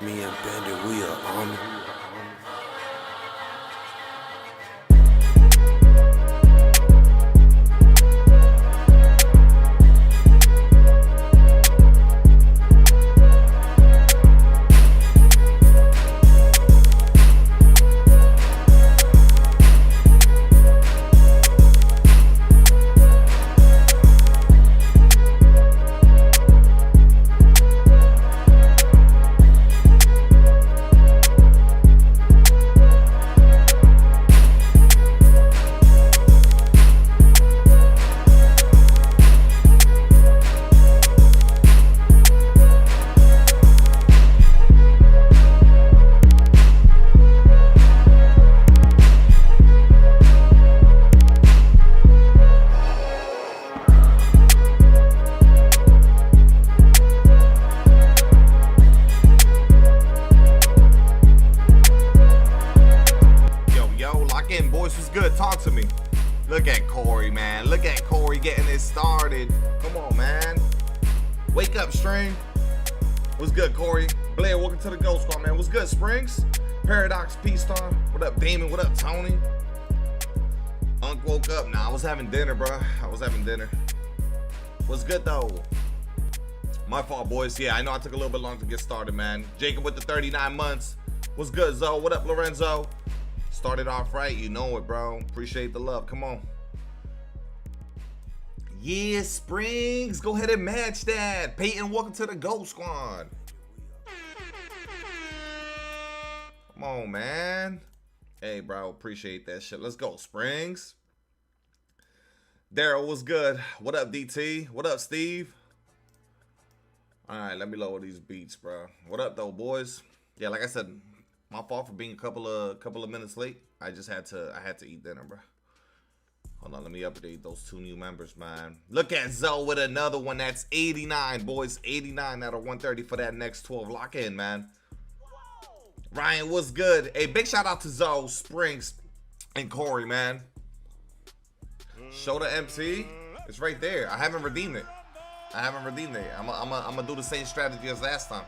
Me and Bandit, we are army. Boys, what's good? Talk to me. Look at Corey, man. Look at Corey getting it started. Come on, man. Wake up, String. What's good, Corey? Blair, welcome to the Ghost Squad, man. What's good, Springs? Paradox, P-Star. What up, Damon? What up, Tony? Unc woke up. Nah, I was having dinner, bro. I was having dinner. What's good, though? My fault, boys. Yeah, I know I took a little bit long to get started, man. Jacob with the 39 months. What's good, Zoe? What up, Lorenzo? Started off right, you know it, bro. Appreciate the love. Come on. Yeah, Springs. Go ahead and match that. Peyton, welcome to the Ghost Squad. Come on, man. Hey, bro. Appreciate that shit. Let's go, Springs. Daryl, what's good? What up, DT? What up, Steve? All right, let me lower these beats, bro. What up, though, boys? Yeah, like I said, my fault for being a couple of minutes late. I had to eat dinner, bro. Hold on, let me update those 2 new members, man. Look at Zoe with another one. That's 89, boys. 89 out of 130 for that next 12. Lock in, man. Ryan, what's good? Hey, big shout out to Zoe, Springs, and Corey, man. Show the MC. It's right there. I haven't redeemed it. I'm gonna do the same strategy as last time.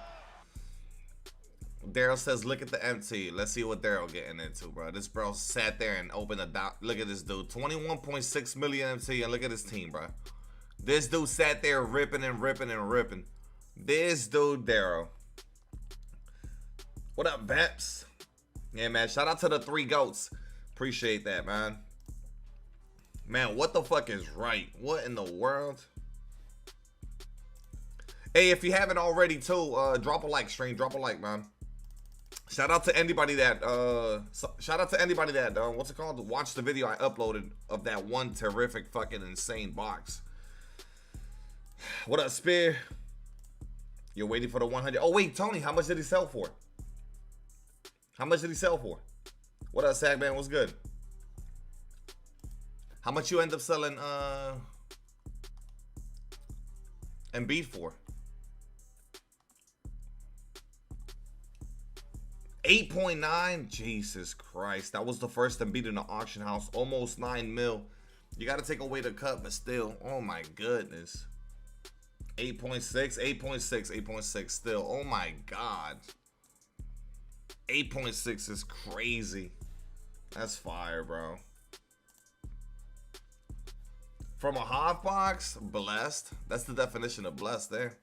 Daryl says, look at the MT. Let's see what Daryl getting into, bro. This bro sat there and opened a dot. Look at this dude. 21.6 million MT, and look at his team, bro. This dude sat there ripping and ripping and ripping. This dude, Daryl. What up, Beps? Yeah, man. Shout out to the 3 goats. Appreciate that, man. Man, what the fuck is right? What in the world? Hey, if you haven't already, too, drop a like, stream. Drop a like, man. Shout out to anybody that what's it called? Watch the video I uploaded of that one terrific fucking insane box. What up, Spear? You're waiting for the 100. Oh wait, Tony, how much did he sell for? How much did he sell for? What up, Sagman? What's good? How much you end up selling Embiid for? 8.9. Jesus Christ, that was the first Embiid in the auction house. Almost 9 mil. You got to take away the cut, but still, oh my goodness. 8.6, 8.6, 8.6 still. Oh my god. 8.6 is crazy. That's fire, bro. From a hot box, blessed. That's the definition of blessed there.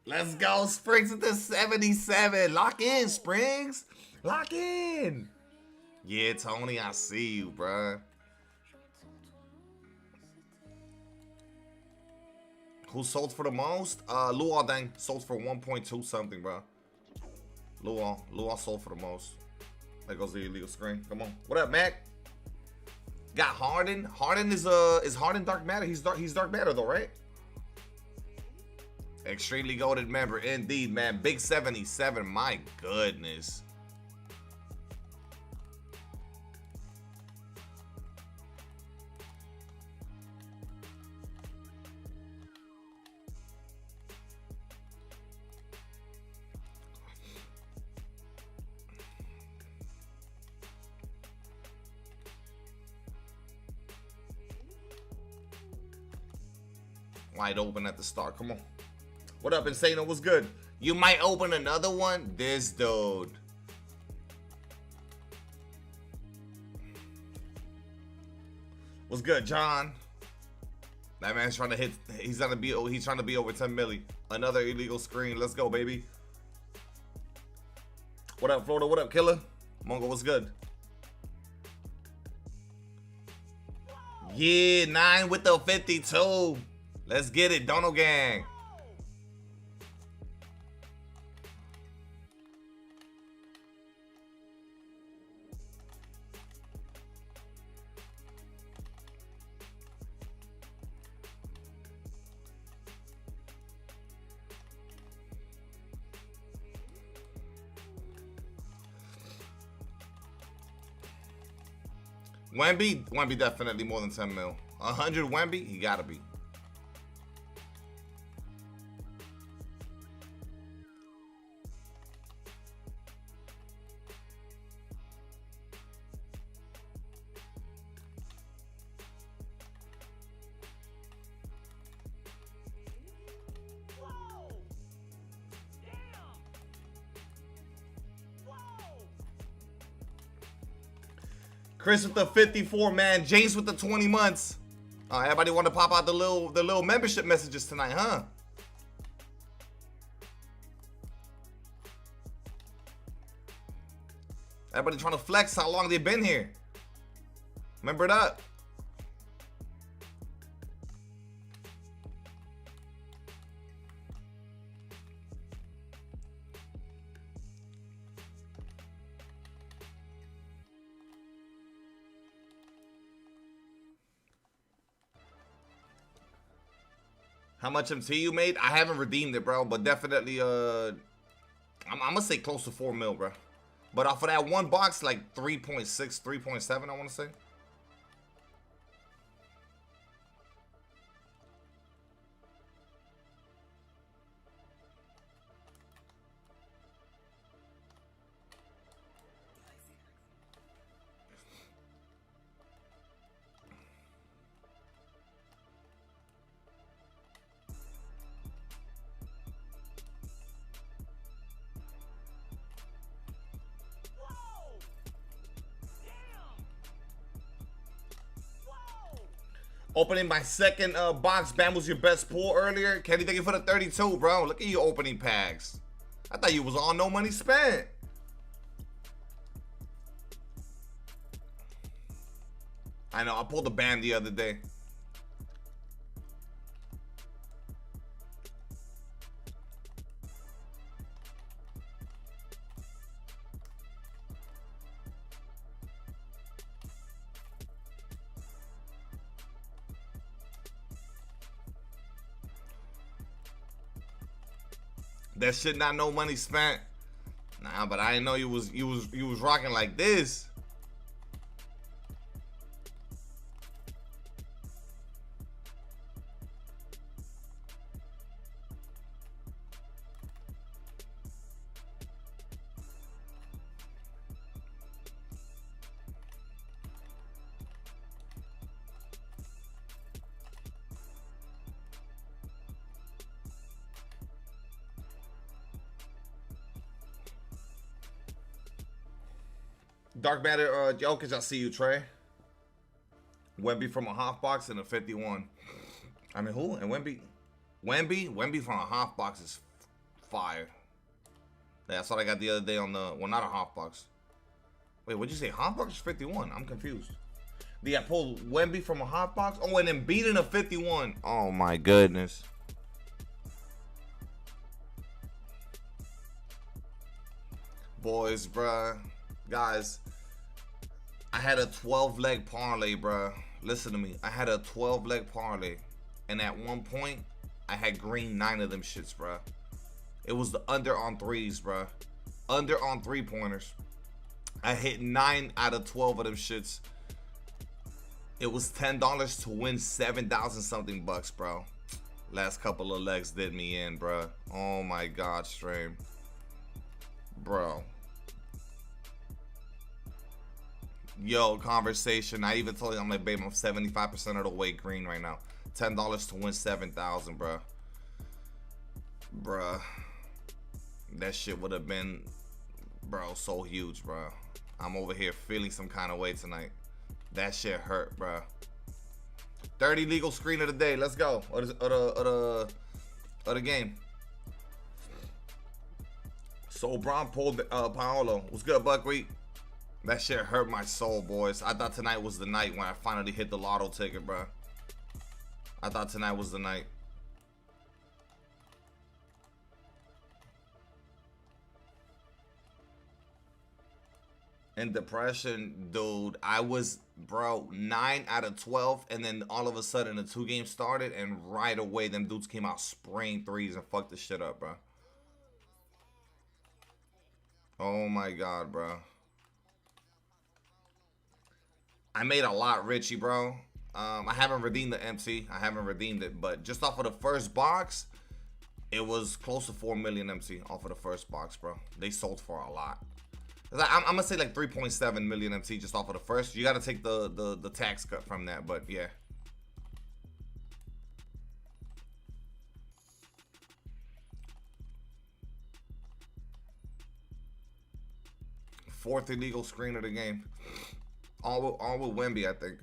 Let's go, Springs with the 77. Lock in, Springs. Lock in. Yeah, Tony, I see you, bruh. Who sold for the most? Luol Deng sold for 1.2 something, bro. Luol sold for the most. There goes the illegal screen. Come on. What up, Mac? Got Harden. Harden is Harden dark matter. He's dark matter though, right? Extremely goated member, indeed, man. Big 77. My goodness. Wide open at the start. Come on. What up, Insano? What's good? You might open another one? This dude. What's good, John? That man's trying to hit. He's trying to be over 10 milli. Another illegal screen. Let's go, baby. What up, Florida? What up, Killer? Mongo, what's good? Yeah, 9 with the 52. Let's get it, Dono Gang. Wemby definitely more than 10 mil. 100 Wemby, he gotta be. Chris with the 54, man. James with the 20 months. Everybody want to pop out the little membership messages tonight, huh? Everybody trying to flex how long they been here. Remember that? How much MT you made? I haven't redeemed it, bro, but definitely, I'm gonna say close to 4 mil, bro. But off of that one box, like 3.6, 3.7, I want to say. Opening my second box. Bam was your best pull earlier. Kenny, thank you for the 32, bro. Look at you opening packs. I thought you was on no money spent. I know, I pulled the Bam the other day. That shit not no money spent. Nah, but I didn't know you was rocking like this. Dark Matter, Jokic, I see you, Trey. Wemby from a half box and a 51. I mean, who? And Wemby from a half box is fire. Yeah, that's what I got the other day on the, well, not a half box. Wait, what'd you say? Half box is 51? I'm confused. Yeah, I pulled Wemby from a half box. Oh, and then beating a 51. Oh, my goodness. Boys, bruh. Guys, I had a 12-leg parlay, bruh. Listen to me. I had a 12-leg parlay. And at one point, I had green 9 of them shits, bruh. It was the under on threes, bruh. Under on three-pointers. I hit 9 out of 12 of them shits. It was $10 to win 7,000 something bucks, bro. Last couple of legs did me in, bruh. Oh my God, stream. Bro. Yo, conversation. I even told you I'm like, babe, I'm 75% of the way green right now. $10 to win 7,000, bruh. Bruh. That shit would have been, bro, so huge, bro. I'm over here feeling some kind of way tonight. That shit hurt, bro. 30 legal screen of the day. Let's go. Or the game. So Braun pulled Paolo. What's good, Buckwheat? That shit hurt my soul, boys. I thought tonight was the night when I finally hit the lotto ticket, bro. I thought tonight was the night. In depression, dude, I was, bro, 9 out of 12, and then all of a sudden the 2 games started, and right away them dudes came out spraying threes and fucked the shit up, bro. Oh my god, bro. I made a lot, Richie, bro. I haven't redeemed the MC. I haven't redeemed it, but just off of the first box, it was close to 4 million MC off of the first box, bro. They sold for a lot. I'm gonna say like 3.7 million MC just off of the first. You gotta take the tax cut from that, but yeah. Fourth illegal screen of the game. All with Wemby, I think.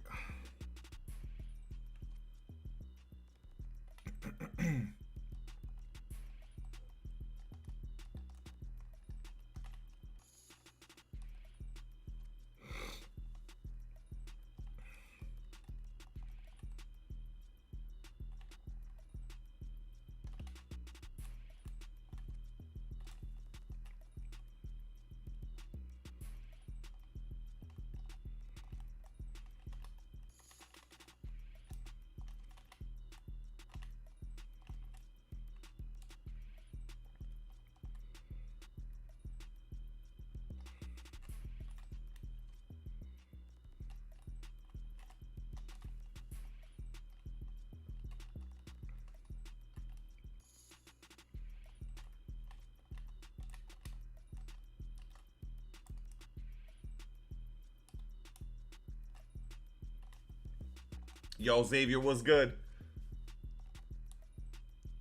Yo, Xavier, what's good?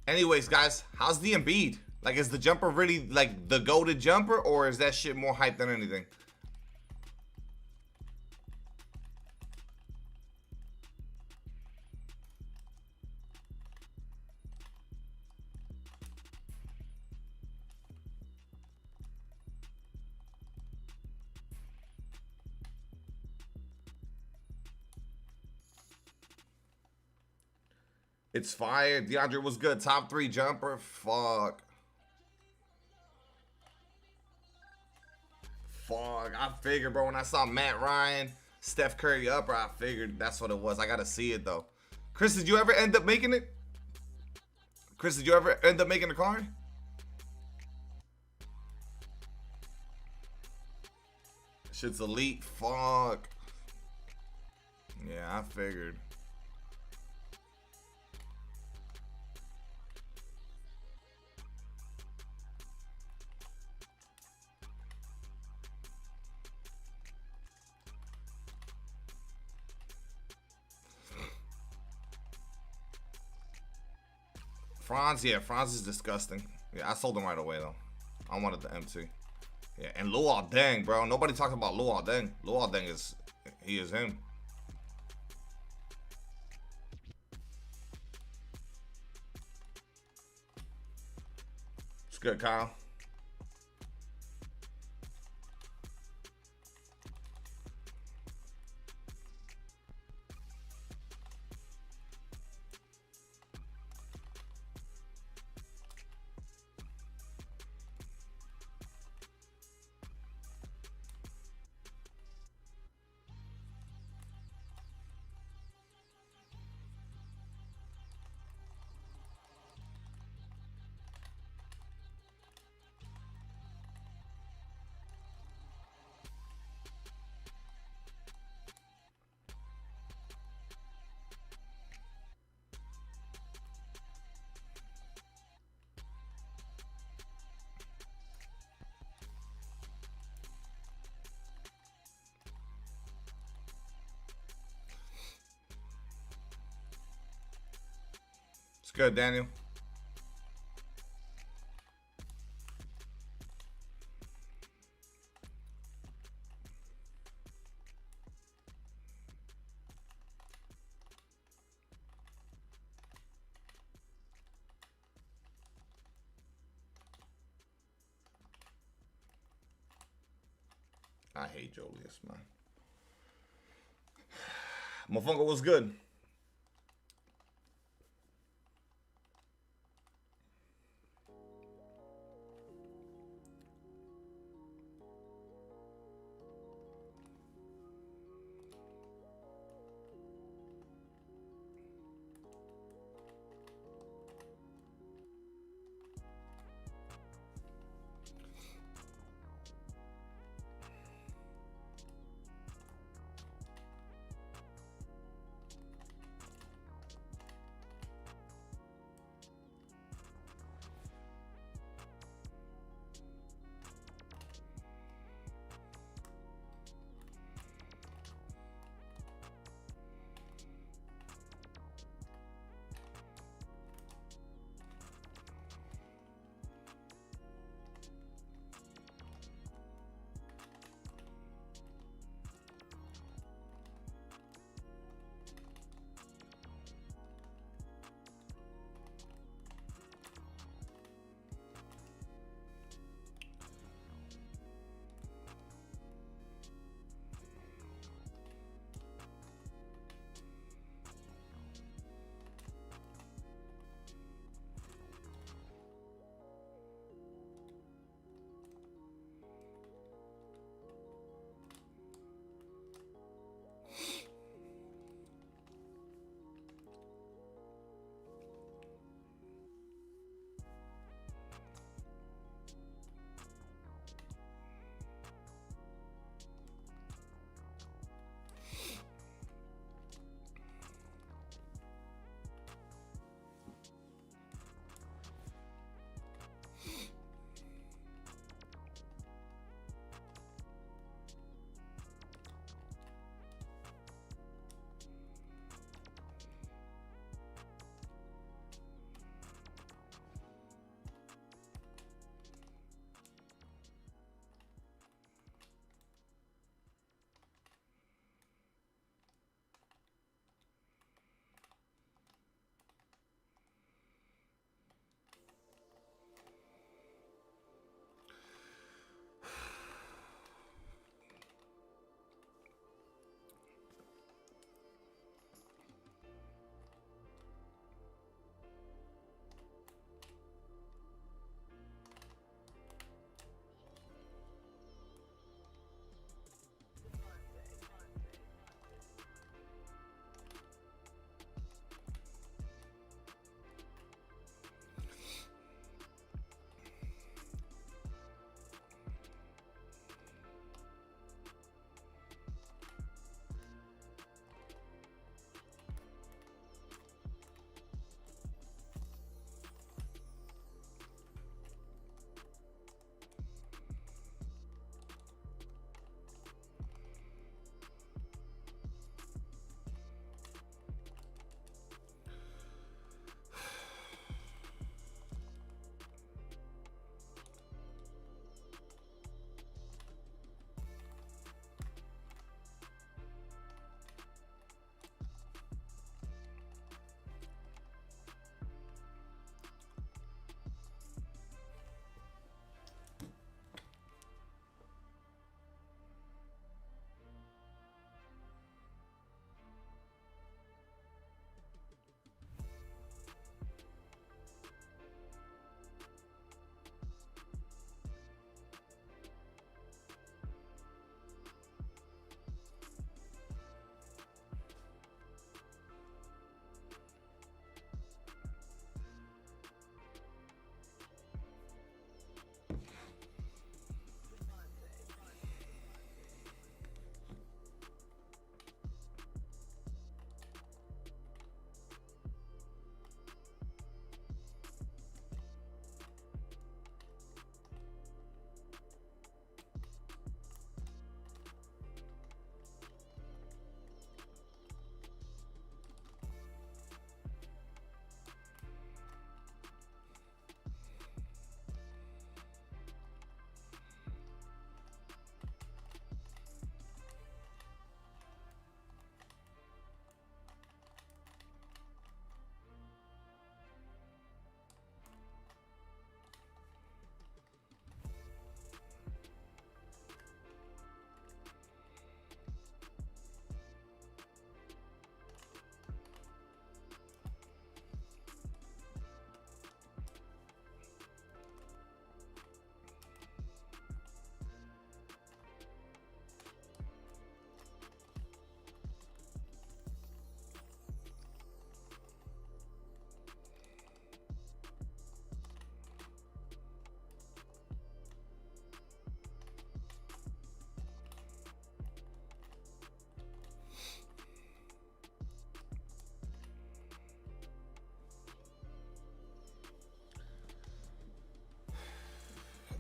Anyways, guys, how's the Embiid? Like, is the jumper really, like, the goated jumper, or is that shit more hype than anything? It's fire. DeAndre was good. Top 3 jumper. Fuck. Fuck. I figured, bro, when I saw Matt Ryan, Steph Curry upper, I figured that's what it was. I gotta see it, though. Chris, did you ever end up making it? Chris, did you ever end up making the card? Shit's elite. Fuck. Yeah, I figured. Franz, yeah, Franz is disgusting. Yeah, I sold him right away, though. I wanted the MT. Yeah, and Luol Deng, bro. Nobody talks about Luol Deng. Luol Deng is, he is him. It's good, Kyle. It's good, Daniel. I hate Julius, man. Mofongo was good.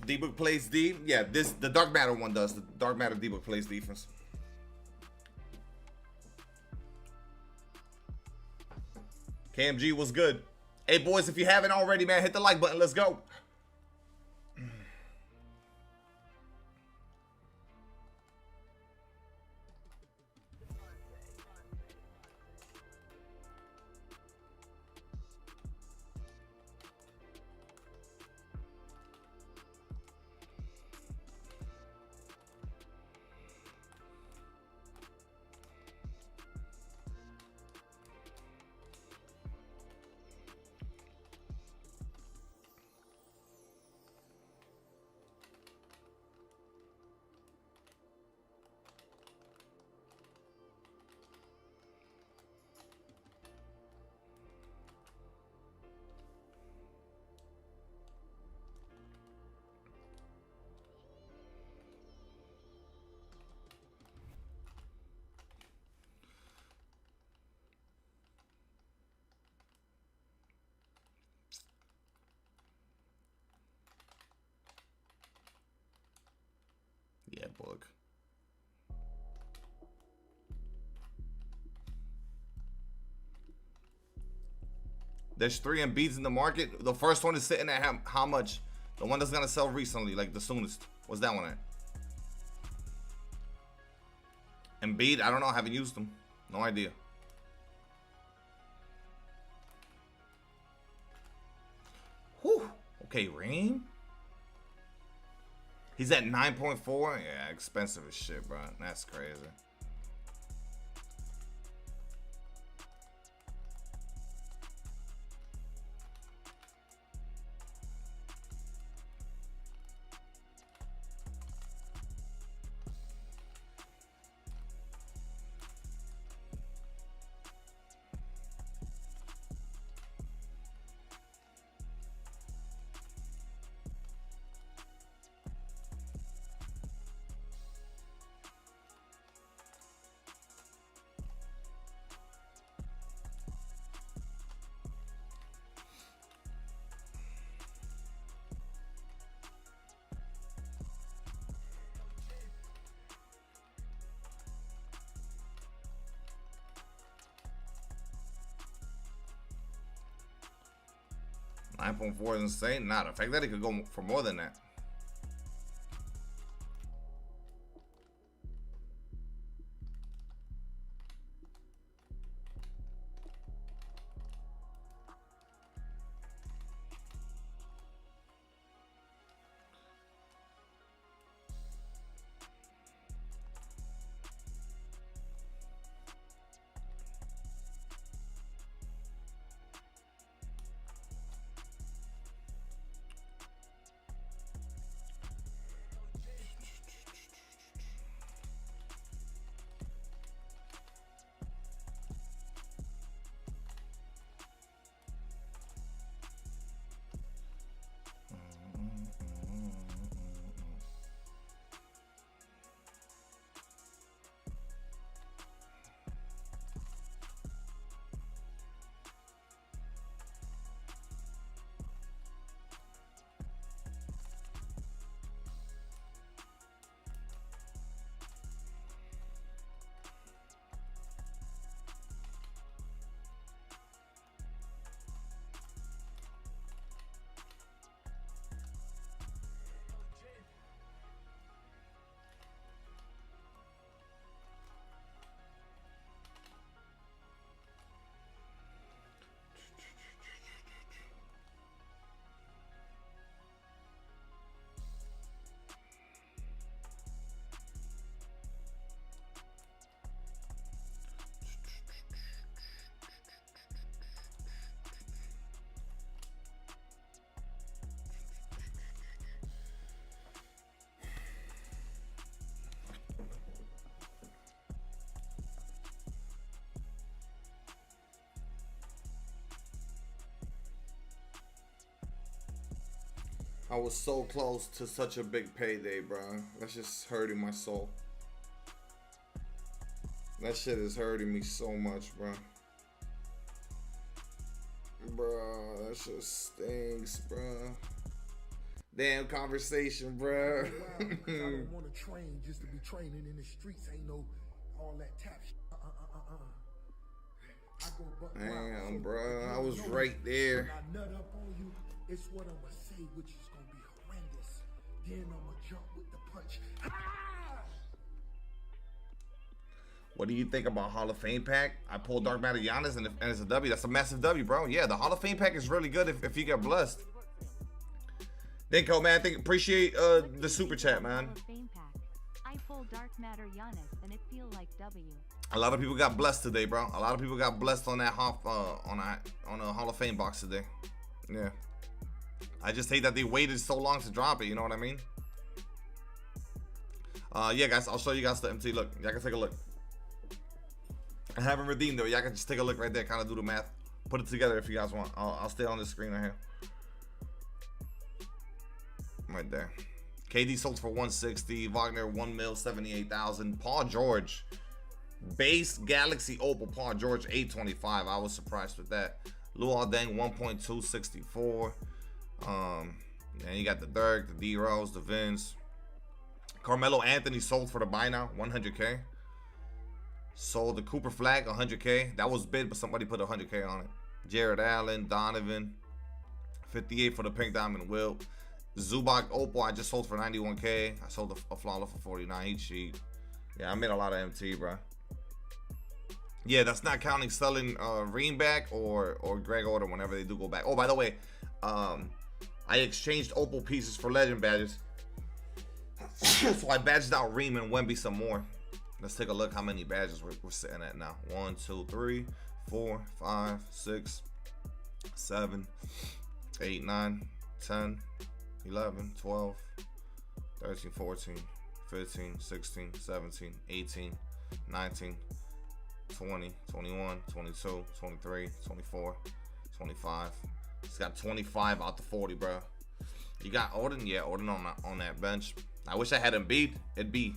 D-Book plays D. Yeah, the Dark Matter one does. The Dark Matter D-Book plays defense. KMG was good. Hey, boys, if you haven't already, man, hit the like button. Let's go. Yeah, book. There's 3 Embiids in the market. The first one is sitting at how much? The one that's gonna sell recently, like the soonest. What's that one at? Embiid, I don't know. I haven't used them. No idea. Whew. Okay, Reem. He's at 9.4. Yeah, expensive as shit, bro. That's crazy. $9.4 is insane. Nah, the fact that it could go for more than that. I was so close to such a big payday, bro. That's just hurting my soul. That shit is hurting me so much, bro. Bro, that shit stinks, bro. Damn conversation, bro. I don't want to train just to be training in the streets. Ain't no all that tap shit. I go buck wild. Damn, bro. I was right there. When I nut up on you, it's what I'ma say, which is gonna be horrendous. Then I'ma jump with the punch. What do you think about Hall of Fame pack? I pulled Dark Matter Giannis and it's a W. That's a massive W, bro. Yeah, the Hall of Fame pack is really good if you get blessed. Dinko, man, appreciate the super chat, man. I pulled Dark Matter Giannis and it feel like W. A lot of people got blessed today, bro. A lot of people got blessed on that on a Hall of Fame box today. Yeah. I just hate that they waited so long to drop it. You know what I mean? Yeah, guys, I'll show you guys the MT. Look, y'all can take a look. I haven't redeemed though. Y'all can just take a look right there, kind of do the math, put it together if you guys want. I'll stay on the screen right here. Right there. KD sold for 160. Wagner 1 mil 78,000. Paul George, base Galaxy Opal Paul George 825. I was surprised with that. Luol Deng 1.264. And you got the Dirk, the D Rose, the Vince. Carmelo Anthony sold for the buy now 100K. Sold the Cooper Flag 100K. That was bid, but somebody put 100K on it. Jared Allen, Donovan 58 for the Pink Diamond Wilt. Zubac Opal I just sold for 91K. I sold a Flawless for 49. He's cheap. Yeah, I made a lot of MT, bro. Yeah, that's not counting selling Ream back or Greg Order whenever they do go back. Oh, by the way, I exchanged Opal pieces for Legend badges. So I badged out Ream and Wemby some more. Let's take a look how many badges we're sitting at now. 1, 2, 3, 4, 5, 6, 7, 8, 9, 10, 11, 12, 13, 14, 15, 16, 17, 18, 19, 20, 21, 22, 23, 24, 25. It's got 25 out to 40, bro. You got Odin? Yeah, Odin on that bench. I wish I had Embiid. It'd be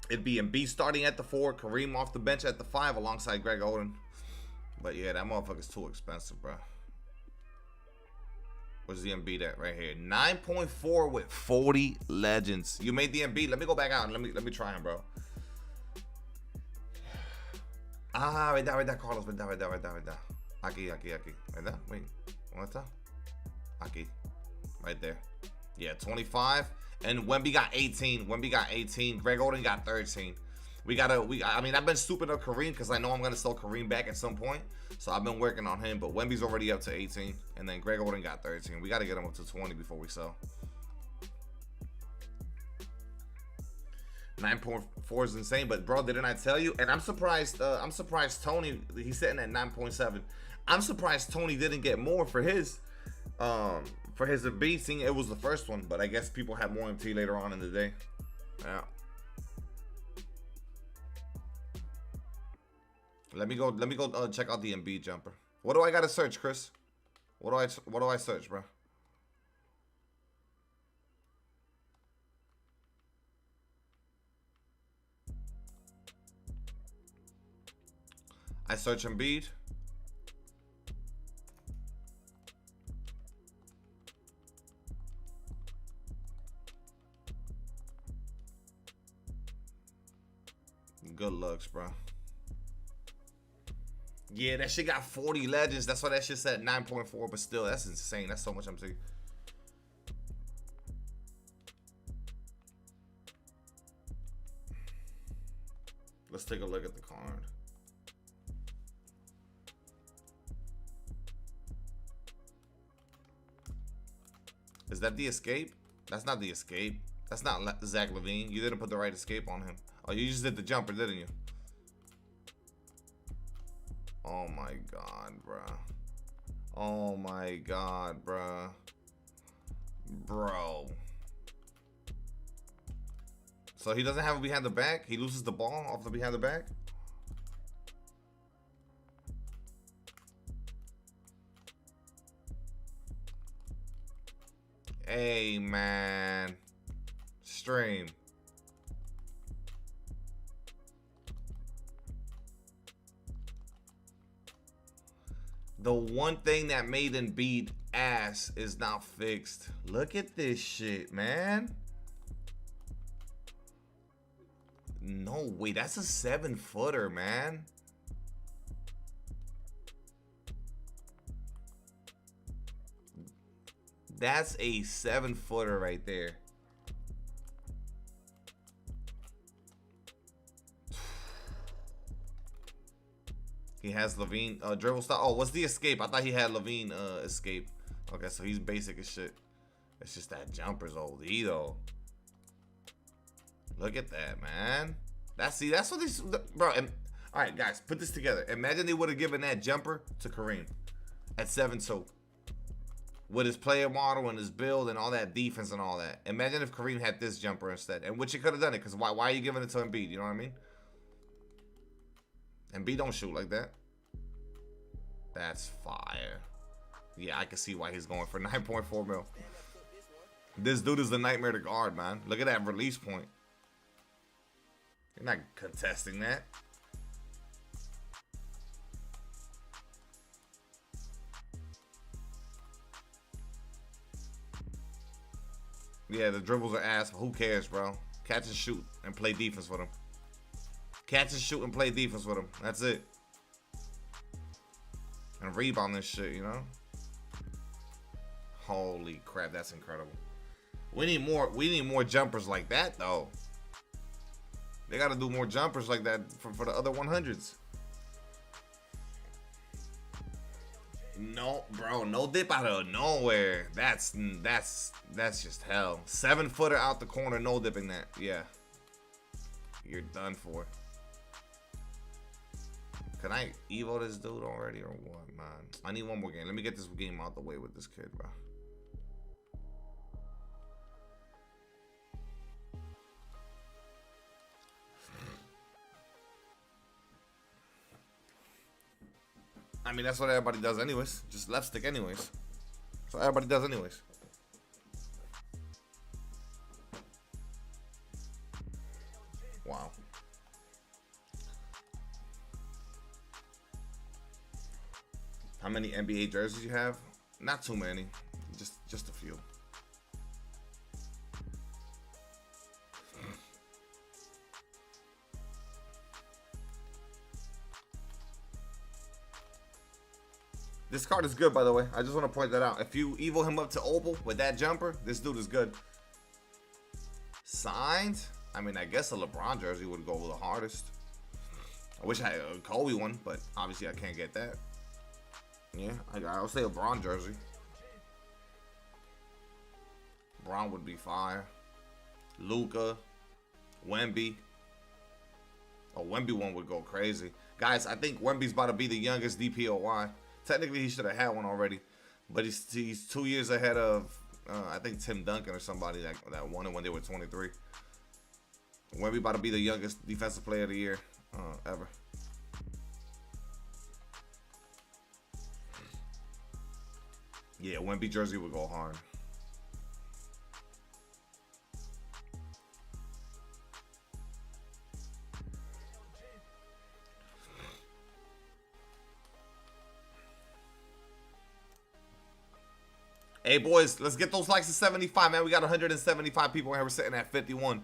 Embiid starting at the 4, Kareem off the bench at the 5 alongside Greg Oden. But yeah, that motherfucker's too expensive, bro. Where's the Embiid at? Right here. 9.4 with 40 legends. You made the Embiid. Let me go back out and let me try him, bro. Ah, verdad, Carlos. Verdad. Aquí. ¿Verdad? Wait. ¿Dónde está? Aquí. Right there. Yeah, 25. And Wemby got 18. Greg Oden got 13. I mean, I've been stupid on Kareem because I know I'm gonna sell Kareem back at some point. So I've been working on him, but Wemby's already up to 18. And then Greg Oden got 13. We gotta get him up to 20 before we sell. 9.4 is insane, but bro, didn't I tell you? And I'm surprised Tony, he's sitting at 9.7. I'm surprised Tony didn't get more for his Embiid, seeing it was the first one, but I guess people had more MT later on in the day. Yeah. Let me go check out the Embiid jumper. What do I gotta search, Chris? What do I search, bro? I search Embiid. Good looks, bro. Yeah, that shit got 40 legends. That's why that shit said 9.4, but still, that's insane. That's so much MT. Let's take a look at the card. Is that the escape? That's not the escape. That's not Zach LaVine. You didn't put the right escape on him. Oh, you just did the jumper, didn't you? Oh my god, bruh. Oh my god, bruh. Bro. So he doesn't have a behind the back? He loses the ball off the behind the back? Hey, man. Stream. The one thing that made Embiid ass is not fixed. Look at this shit, man. No way, that's a 7-footer, man. That's a 7-footer right there. He has Levine dribble style. Oh, what's the escape? I thought he had Levine escape. Okay, so he's basic as shit. It's just that jumper's OD though. Look at that, man. That's what these bro. And, all right, guys, put this together. Imagine they would have given that jumper to Kareem at 7-2 with his player model and his build and all that defense and all that. Imagine if Kareem had this jumper instead, and which he could have done it. Because why are you giving it to Embiid? You know what I mean? Embiid don't shoot like that. That's fire. Yeah, I can see why he's going for 9.4 mil. This dude is the nightmare to guard, man. Look at that release point. You're not contesting that. Yeah, the dribbles are ass, but who cares, bro? Catch and shoot and play defense with him. Catch and shoot and play defense with him. That's it. And rebound this shit, you know? Holy crap, that's incredible. We need more jumpers like that though. They gotta do more jumpers like that for the other 100s. No, bro, no dip out of nowhere. That's just hell. 7-footer out the corner, no dipping that. Yeah. You're done for. Can I evo this dude already or what, man? I need one more game. Let me get this game out the way with this kid, bro. I mean, that's what everybody does anyways. Just left stick anyways. That's what everybody does anyways. Wow. How many NBA jerseys you have? Not too many. Just a few. This card is good, by the way. I just want to point that out. If you evo him up to Opal with that jumper, this dude is good. Signed? I mean, I guess a LeBron jersey would go the hardest. I wish I had a Kobe one, but obviously I can't get that. Yeah, I'll say a LeBron jersey. Bron would be fire. Luka, Wemby. A Wemby one would go crazy. Guys, I think Wemby's about to be the youngest DPOY. Technically, he should have had one already, but he's 2 years ahead of I think Tim Duncan or somebody that won it when they were 23. Wemby about to be the youngest defensive player of the year ever. Yeah, Wemby jersey would go hard. Hey, boys, let's get those likes to 75, man. We got 175 people here. We're sitting at 51.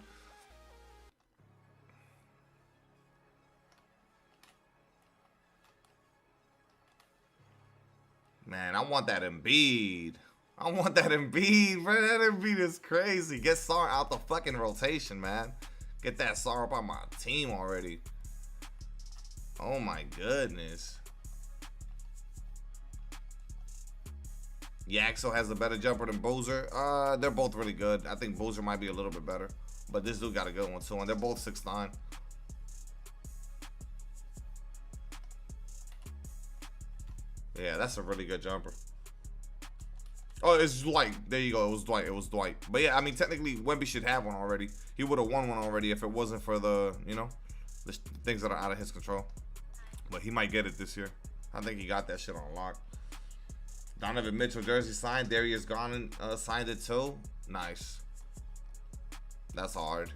Man, I want that Embiid. I want that Embiid, bro. That Embiid is crazy. Get Sar out the fucking rotation, man. Get that Sar up on my team already. Oh, my goodness. Yaxo has a better jumper than Boozer. They're both really good. I think Boozer might be a little bit better. But this dude got a good one, too. And they're both 6'9". Yeah, that's a really good jumper. Oh, it's Dwight. There you go. It was Dwight. It was Dwight. But yeah, I mean, technically, Wemby should have one already. He would have won one already if it wasn't for the, you know, the things that are out of his control. But he might get it this year. I think he got that shit on lock. Donovan Mitchell jersey signed. Darius Garland signed it too. Nice. That's hard.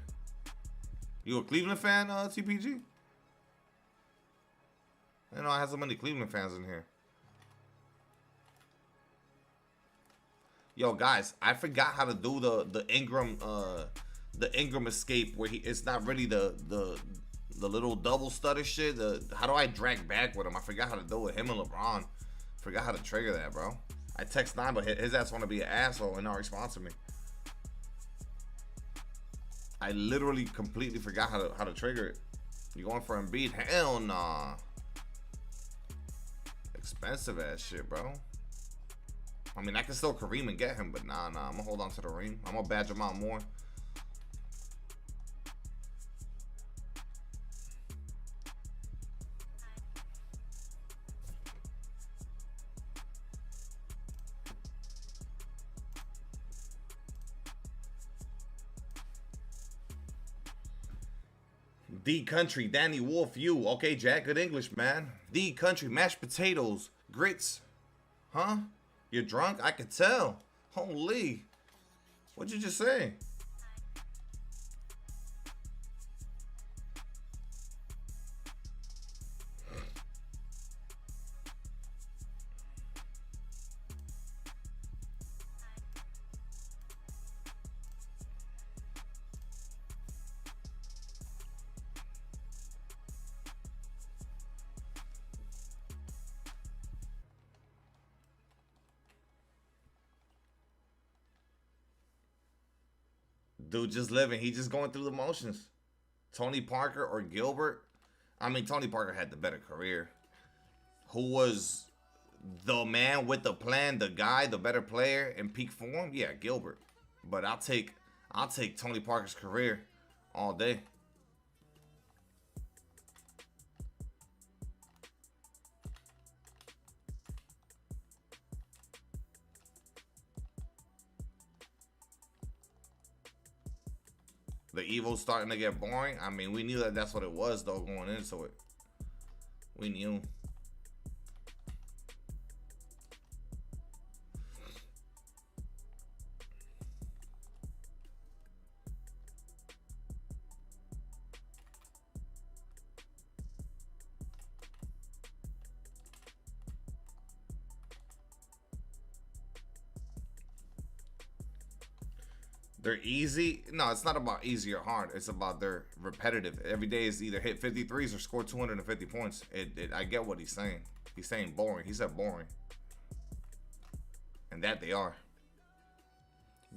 You a Cleveland fan, TPG? I know I have so many Cleveland fans in here. Yo, guys, I forgot how to do the Ingram escape where it's not really the little double stutter shit. How do I drag back with him? I forgot how to do it. Him and LeBron. Forgot how to trigger that, bro. I text 9, but his ass want to be an asshole and not respond to me. I literally completely forgot how to trigger it. You going for Embiid? Hell nah. Expensive ass shit, bro. I mean, I can still Kareem and get him, but nah. I'm gonna hold on to the ring. I'm gonna badge him out more. D Country, Danny Wolf, you. Okay, Jack, good English, man. D Country, mashed potatoes, grits. Huh? You're drunk? I could tell. Holy. What'd you just say? Dude just living. He just going through the motions. Tony Parker or Gilbert? I mean, Tony Parker had the better career. Who was the man with the plan, the guy, the better player in peak form? Yeah, Gilbert. But I'll take Tony Parker's career all day. The Evo's starting to get boring. I mean, we knew that that's what it was, though, going into it. We knew. They're easy. No, it's not about easy or hard. It's about they're repetitive. Every day is either hit 53s or score 250 points. I get what he's saying. He's saying boring. He said boring. And that they are.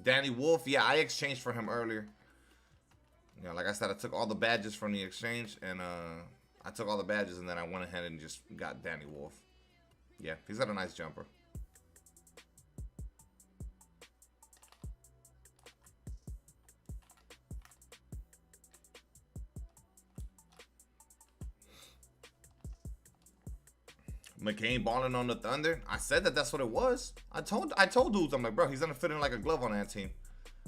Danny Wolf, yeah, I exchanged for him earlier. You know, like I said, I took all the badges from the exchange, and I took all the badges, and then I went ahead and just got Danny Wolf. Yeah, he's got a nice jumper. McCain balling on the Thunder. I said that's what it was. I told dudes, I'm like, bro, he's gonna fit in like a glove on that team.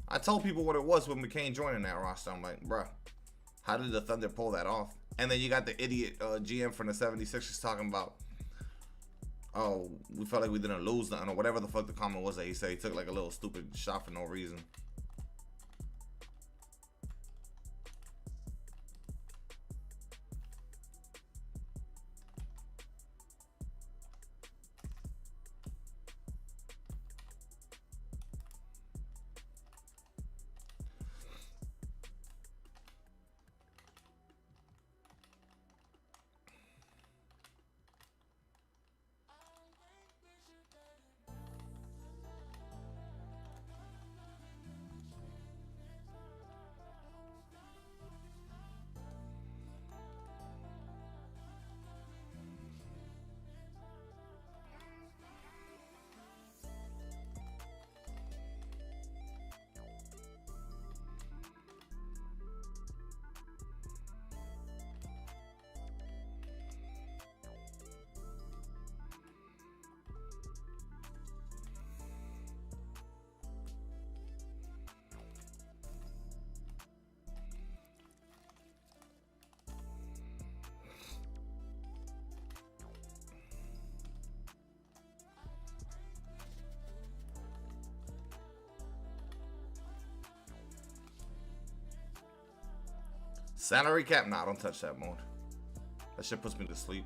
I told people what it was with McCain joining that roster. I'm like, bro, how did the Thunder pull that off? And then you got the idiot GM from the 76ers talking about, oh, we felt like we didn't lose nothing, or whatever the fuck the comment was that he said. He took like a little stupid shot for no reason. Salary cap? Nah, don't touch that mode. That shit puts me to sleep.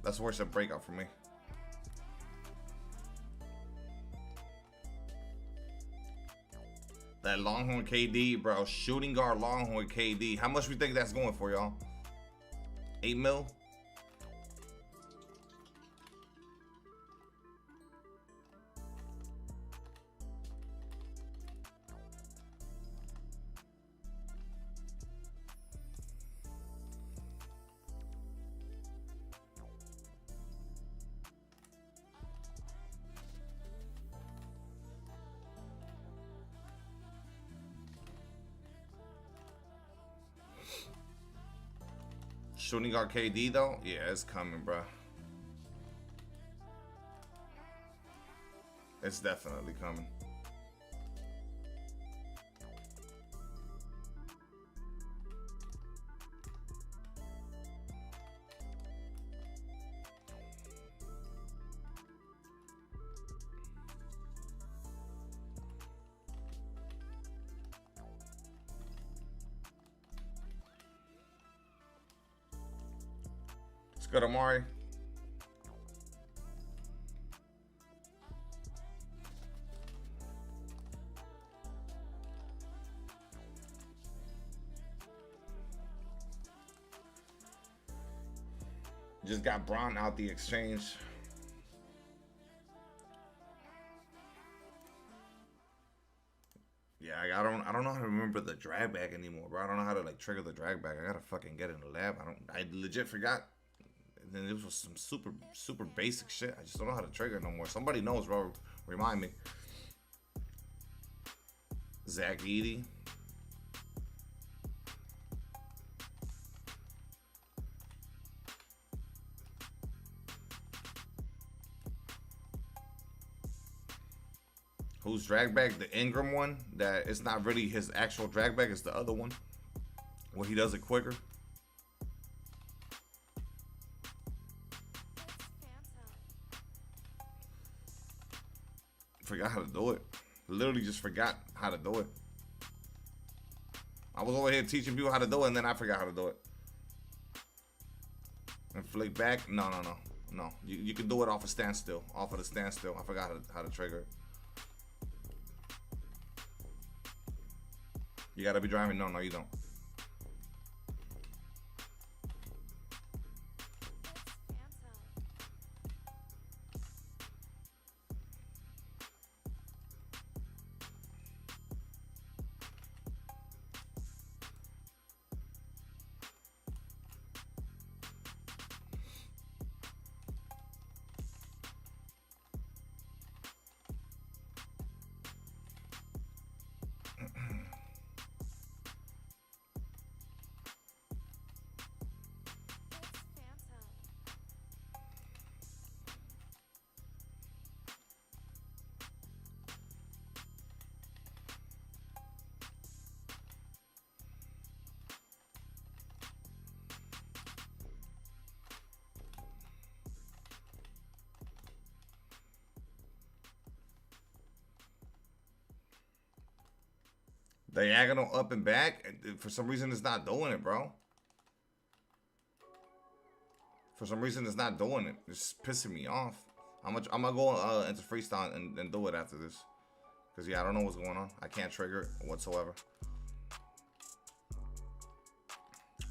That's worse than Breakout for me. That Longhorn KD, bro. Shooting guard Longhorn KD. How much we think that's going for, y'all? 8 mil? Shooting guard KD though? Yeah, it's coming, bro. It's definitely coming. Let's go to Amari. Just got Braun out the exchange. Yeah, I don't know how to remember the drag back anymore, bro. I don't know how to like trigger the drag back. I gotta fucking get in the lab. I legit forgot. And then this was some super basic shit. I just don't know how to trigger it no more. Somebody knows, bro. Remind me. Zach Edey. Who's drag back? The Ingram one. That it's not really his actual drag back. It's the other one where he does it quicker. Forgot how to do it. Literally just forgot how to do it. I was over here teaching people how to do it, and then I forgot how to do it. And flick back. No. You can do it off a standstill. Off of the standstill. I forgot how to trigger it. You gotta be driving. No, you don't. Diagonal up and back. For some reason, it's not doing it, bro. For some reason, it's not doing it. It's pissing me off. I'm gonna go into freestyle and do it after this. Because, yeah, I don't know what's going on. I can't trigger it whatsoever.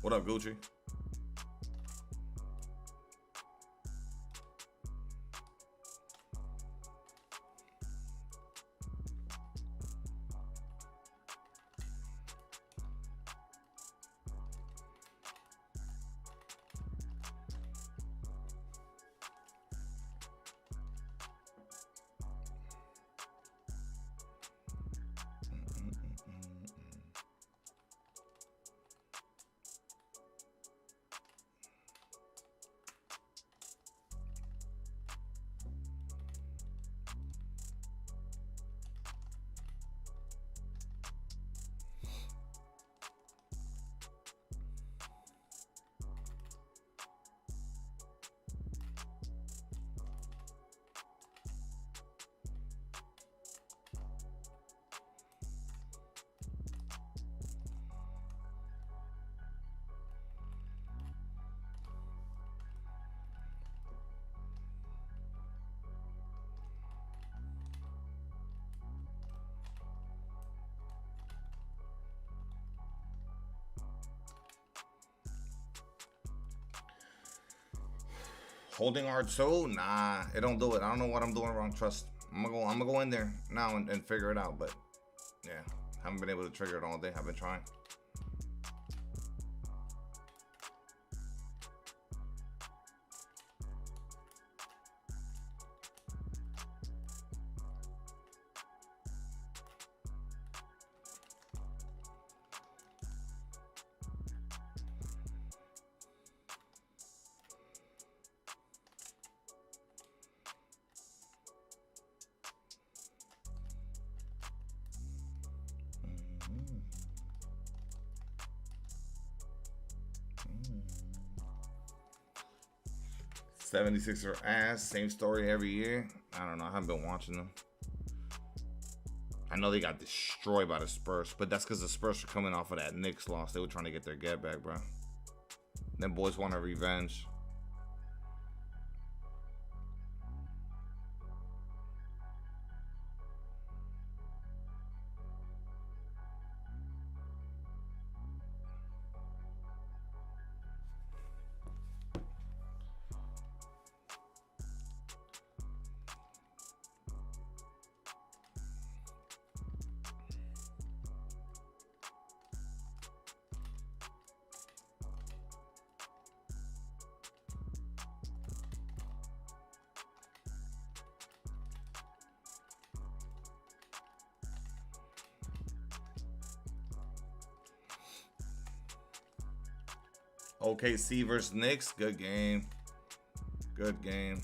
What up, Gucci? Holding R2? Nah, it don't do it. I don't know what I'm doing wrong. Trust. I'm gonna go in there now and figure it out. But yeah, haven't been able to trigger it all day. I've been trying. '76er ass, same story every year. I don't know. I haven't been watching them. I know they got destroyed by the Spurs, but that's because the Spurs are coming off of that Knicks loss. They were trying to get their get back, bro. Them boys want a revenge. OKC versus Knicks. Good game. Good game.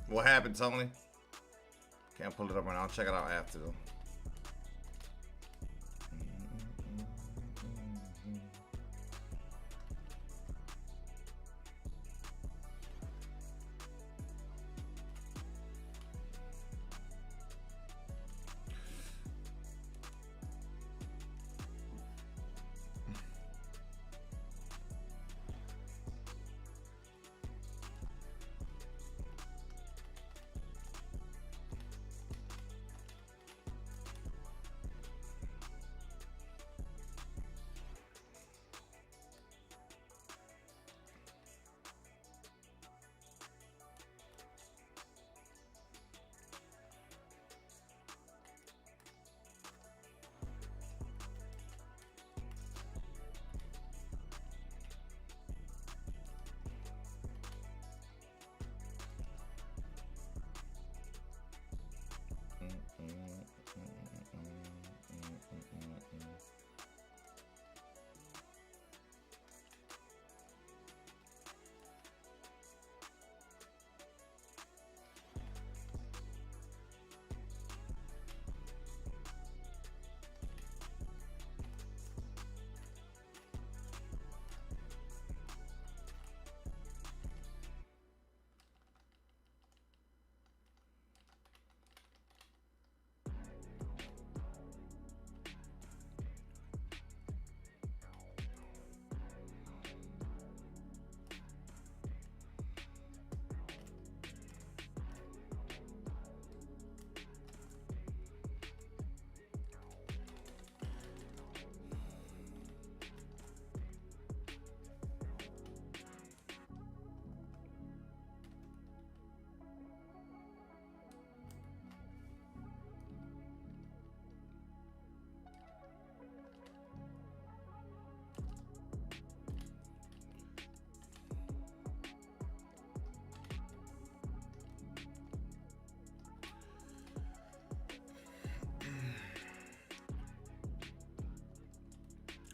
What happened, Tony? Can't pull it up right now. I'll check it out after though.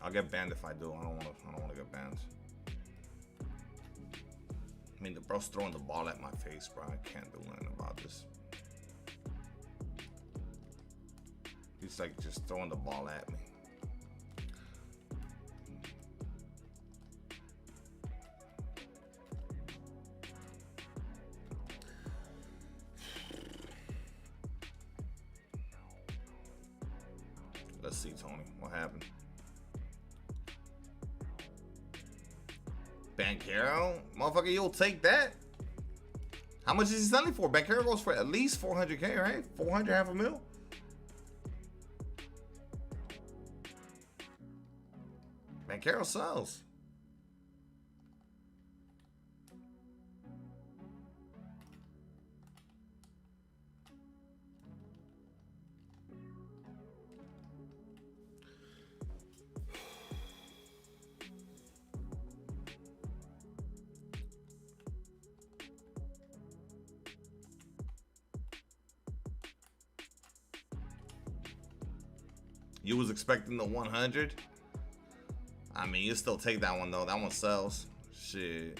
I'll get banned if I do. I don't want to get banned. I mean, the bro's throwing the ball at my face, bro. I can't do nothing about this. He's like just throwing the ball at me. Let's see, Tony. What happened? Banchero? Motherfucker, you'll take that? How much is he selling for? Banchero goes for at least 400K, right? 400, half a mil? Banchero sells. You was expecting the 100? I mean, you still take that one though. That one sells. Shit.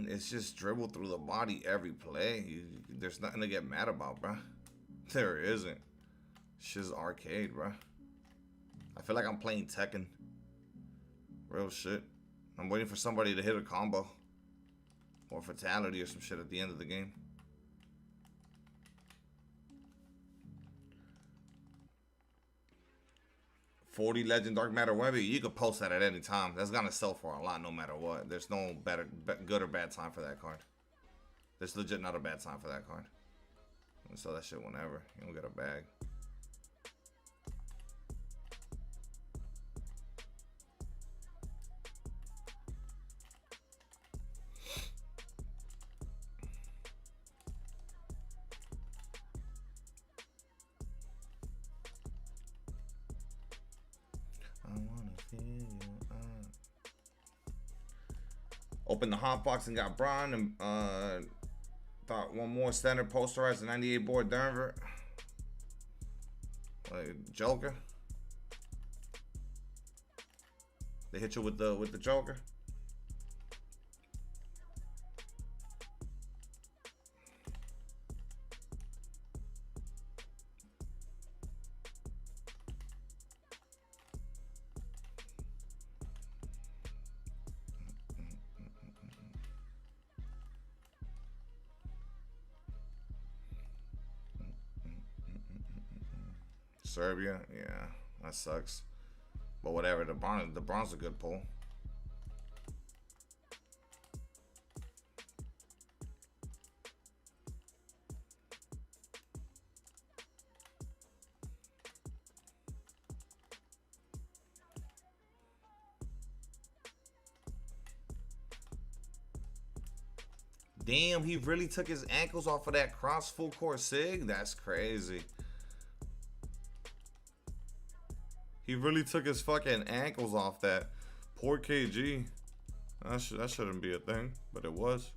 It's just dribble through the body every play. There's nothing to get mad about, bro. There isn't. It's just arcade, bro. I feel like I'm playing Tekken. Real shit. I'm waiting for somebody to hit a combo. Or fatality or some shit at the end of the game. $40 Legend Dark Matter Webby, you could post that at any time. That's gonna sell for a lot no matter what. There's no good or bad time for that card. There's legit not a bad time for that card. You can sell that shit whenever. You don't get a bag. Opened the hot box and got Braun and thought one more standard posterized, the 98 board Denver. Like Joker. They hit you with the Joker. Serbia, yeah, that sucks. But whatever, the Braun's a good pull. Damn, he really took his ankles off of that cross full court sig? That's crazy. He really took his fucking ankles off that. Poor KG. That shouldn't be a thing, but it was.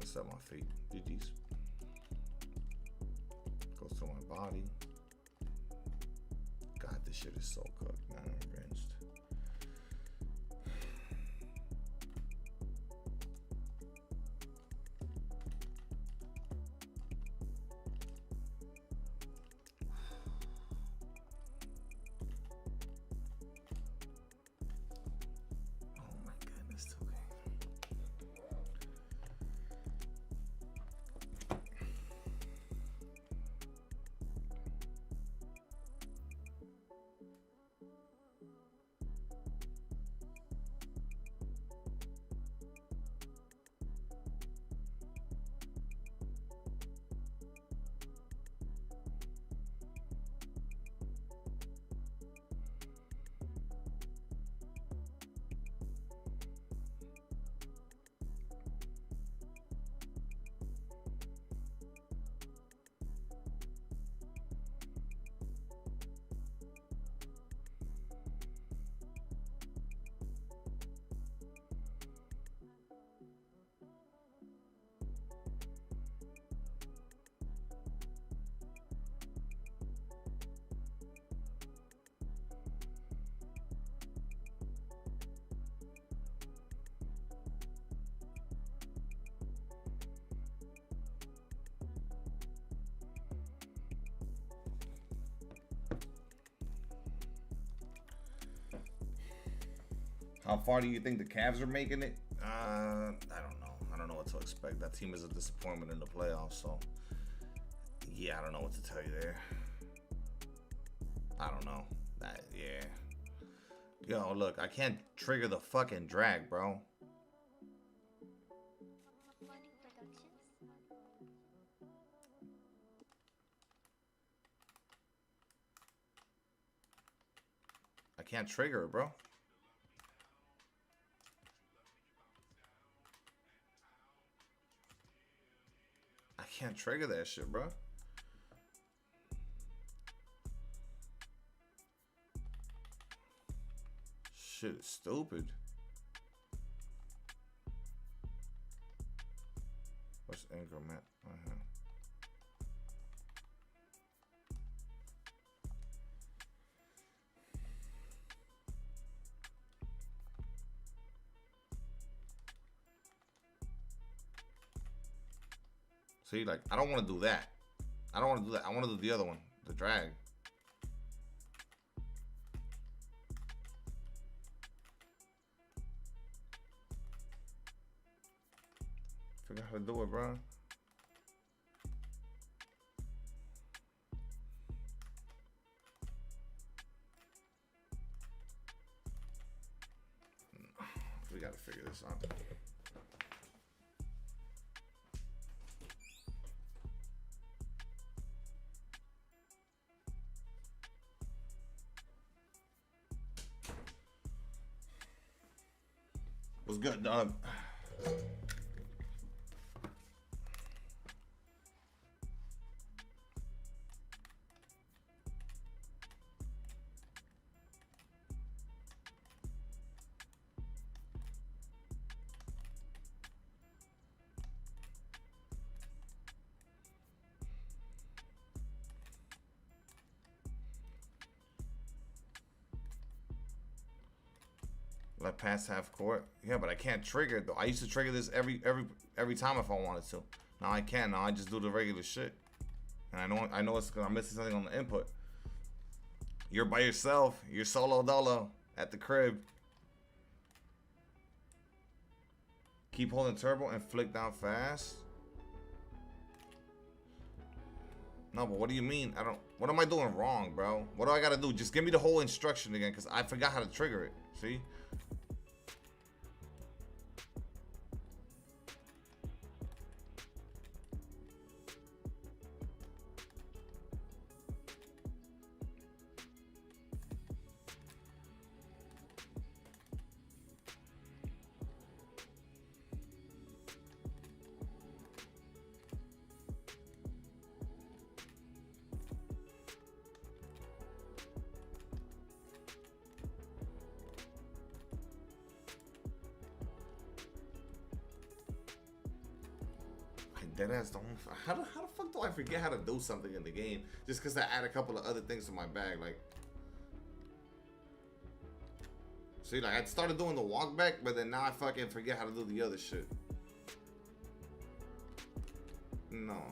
set my feet. GG's. Goes to my body. God, this shit is so cooked, man. I'm rinsed. How far do you think the Cavs are making it? I don't know. I don't know what to expect. That team is a disappointment in the playoffs, so yeah, I don't know what to tell you there. I don't know. Yeah. Yo, look, I can't trigger the fucking drag, bro. I can't trigger it, bro. I can't trigger that shit, bro. Shit is stupid. What's increment? See, like, I don't want to do that. I don't want to do that. I want to do the other one, the drag. Figure out how to do it, bro. We gotta figure this out. What's good, dog? Let pass half court. Yeah, but I can't trigger it though. I used to trigger this every time if I wanted to. Now I can't. Now I just do the regular shit. And I know it's because I'm missing something on the input. You're by yourself. You're solo dolo at the crib. Keep holding turbo and flick down fast. No, but what do you mean? What am I doing wrong, bro? What do I gotta do? Just give me the whole instruction again, because I forgot how to trigger it. See? Deadass don't. How the fuck do I forget how to do something in the game just because I add a couple of other things to my bag? Like, see, like I started doing the walk back, but then now I fucking forget how to do the other shit. No.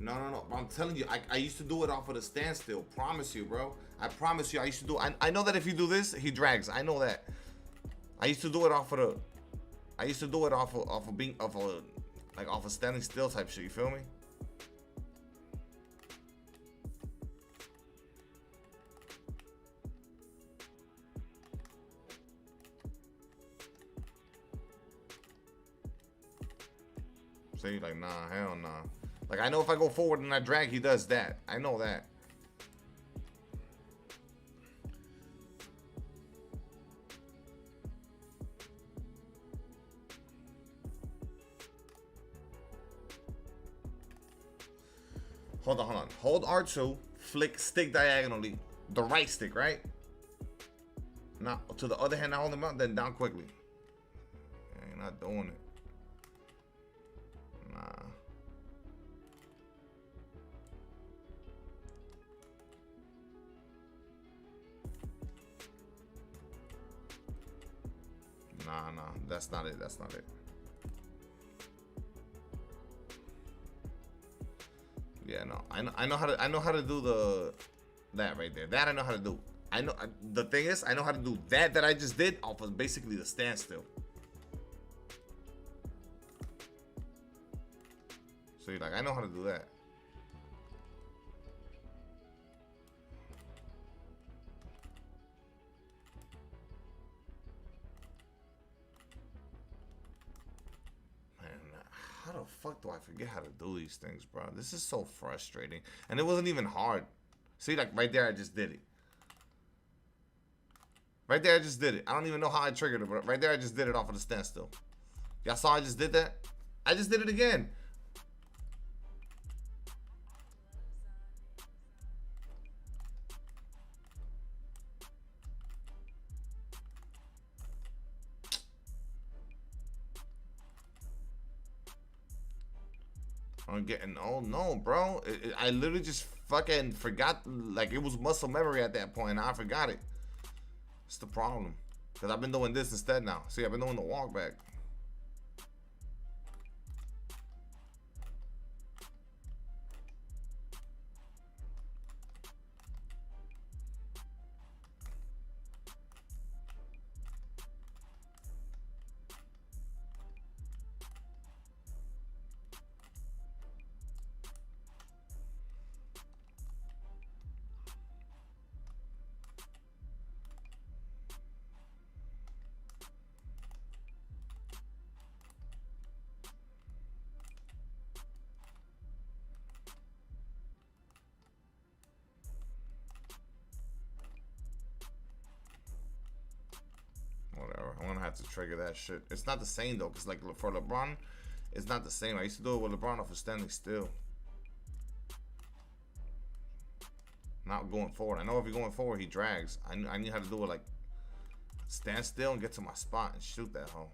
No. I'm telling you, I used to do it off of the standstill. Promise you, bro. I promise you, I used to do. I know that if you do this, he drags. I know that. I used to do it off of the. I used to do it off of being off of standing still type shit. You feel me? See, like, nah, hell nah. Like, I know if I go forward and I drag, he does that. I know that. Hold on. Hold R2, flick stick diagonally. The right stick, right? Now, to the other hand, I hold him out, then down quickly. You're not doing it. Nah. Nah. That's not it. Yeah, no. I know how to do that right there. That I know how to do. I know the thing is I know how to do that I just did off of basically the standstill. So like I know how to do that. How the fuck do I forget how to do these things, bro? This is so frustrating. And it wasn't even hard. See, like, right there, I just did it. Right there, I just did it. I don't even know how I triggered it, but right there, I just did it off of the standstill. Y'all saw I just did that? I just did it again. I'm getting, oh no, bro. I literally just fucking forgot, like it was muscle memory at that point, and I forgot it. It's the problem. Because I've been doing this instead now. See, I've been doing the walk back. Whatever. I'm gonna have to trigger that shit. It's not the same though, because like for LeBron, it's not the same. I used to do it with LeBron off of standing still. Not going forward. I know if you're going forward, he drags. I need how to do it like stand still and get to my spot and shoot that hole.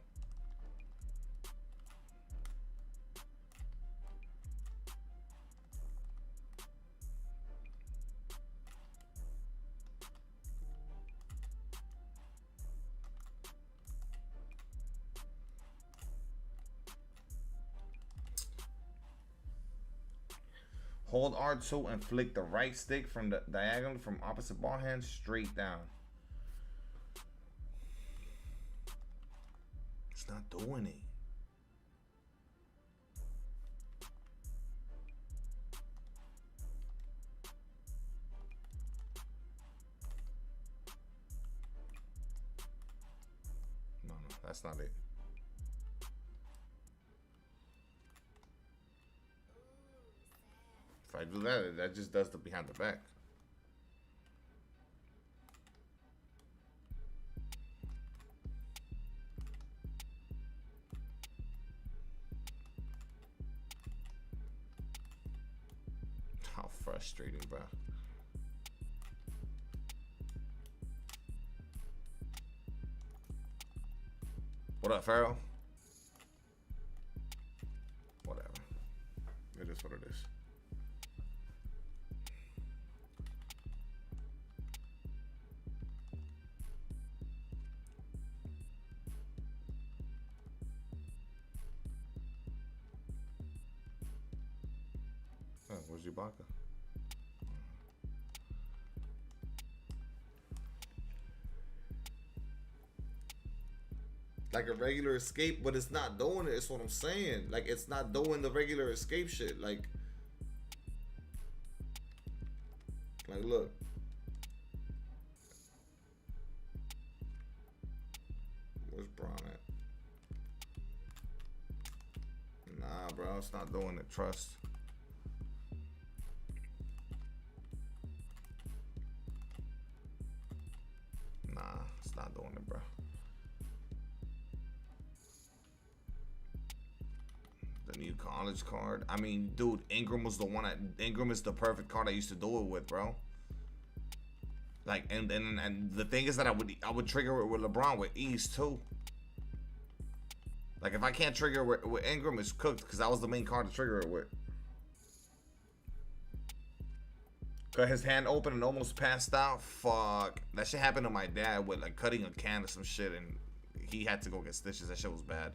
Hold R2 and flick the right stick from the diagonal from opposite ball hand straight down. It's not doing it. No, that's not it. If I do that, that just does the behind the back. How frustrating, bro. What up, Pharaoh? It is what it is. Oh, where's Ibaka? Like a regular escape, but it's not doing it. It's what I'm saying. Like, it's not doing the regular escape shit. Like look. Where's Braun at? Nah, bro, it's not doing it. Trust. Nah, it's not doing it, bro. The new college card. I mean, dude, Ingram was the one. Ingram is the perfect card I used to do it with, bro. Like, and the thing is that I would trigger it with LeBron with ease too. Like, if I can't trigger it with Ingram, it's cooked because that was the main card to trigger it with. Cut his hand open and almost passed out. Fuck, that shit happened to my dad with like cutting a can or some shit, and he had to go get stitches. That shit was bad.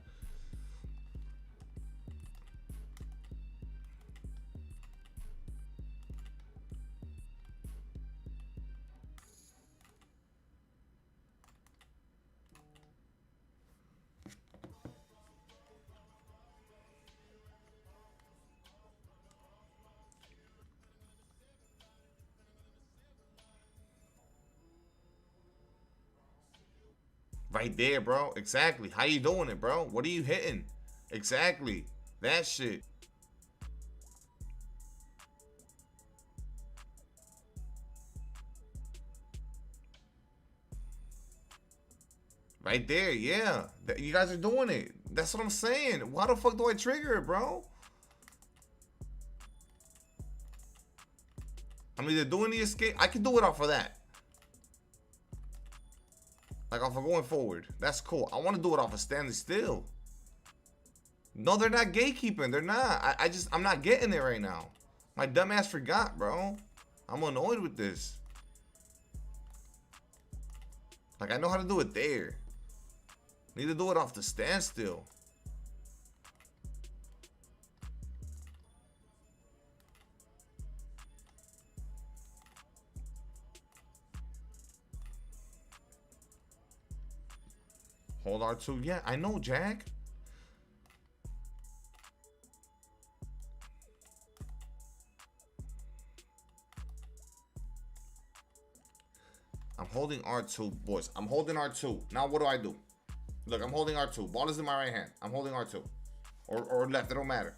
Right there, bro. Exactly. How you doing it, bro? What are you hitting? Exactly. That shit. Right there, yeah. You guys are doing it. That's what I'm saying. Why the fuck do I trigger it, bro? I'm either doing the escape. I can do it off of that. Like off of going forward. That's cool. I want to do it off of standing still. No, they're not gatekeeping. They're not. I'm not getting it right now. My dumb ass forgot, bro. I'm annoyed with this. Like, I know how to do it there. Need to do it off the standstill. Hold R2. Yeah, I know, Jack. I'm holding R2, boys. I'm holding R2. Now what do? Look, I'm holding R2. Ball is in my right hand. I'm holding R2. Or left. It don't matter.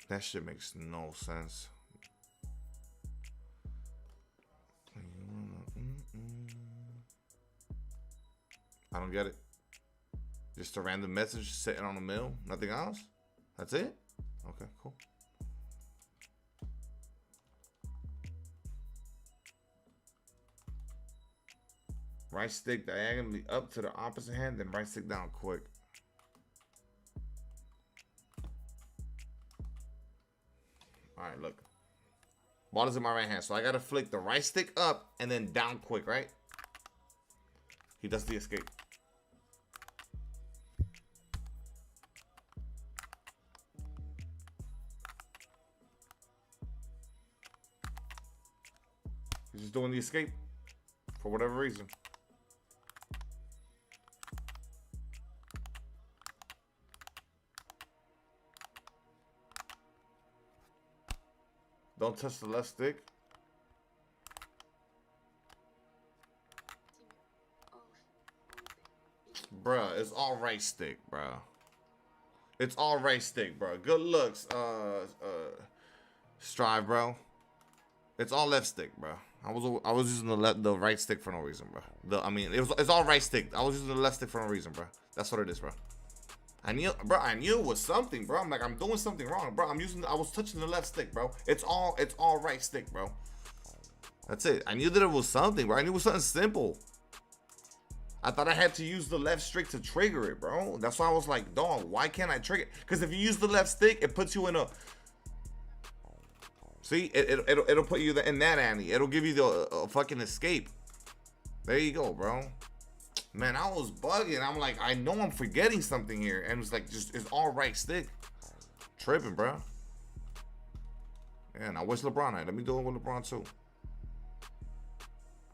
That shit makes no sense. I don't get it. Just a random message sitting on the mill. Nothing else? That's it? Okay, cool. Right stick diagonally up to the opposite hand, then right stick down quick. All right, look. Ball is in my right hand, so I gotta flick the right stick up and then down quick, right? He does the escape. He's just doing the escape for whatever reason. Don't touch the left stick. Bruh, it's all right stick, bruh. It's all right stick, bruh. Good looks, Strive, bro. It's all left stick, bro. I was using the right stick for no reason, bro. It's all right stick. I was using the left stick for no reason, bro. That's what it is, bro. I knew it was something, bro. I'm like, I'm doing something wrong, bro. I was touching the left stick, bro. It's all right stick, bro. That's it. I knew that it was something, bro. I knew it was something simple. I thought I had to use the left stick to trigger it, bro. That's why I was like, dog, why can't I trigger it? Because if you use the left stick, it puts you in a... See, it'll put you in that ante. It'll give you the fucking escape. There you go, bro. Man, I was bugging. I'm like, I know I'm forgetting something here. And it's like, it's all right stick. Tripping, bro. Yeah, now where's LeBron at? Let me do it with LeBron too.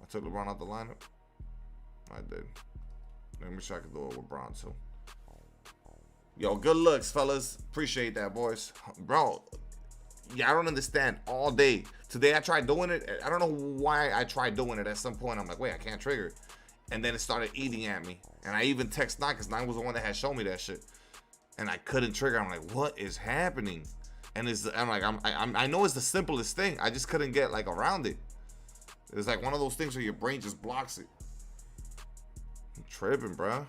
I took LeBron out the lineup. I did. Let me sure I can do it with LeBron too. Yo, good looks, fellas. Appreciate that, boys. Bro, yeah, I don't understand. All day. Today I tried doing it. I don't know why I tried doing it. At some point, I'm like, wait, I can't trigger it. And then it started eating at me. And I even text 9 because 9 was the one that had shown me that shit. And I couldn't trigger. I'm like, what is happening? And I know it's the simplest thing. I just couldn't get like around it. It's like one of those things where your brain just blocks it. I'm tripping, bro.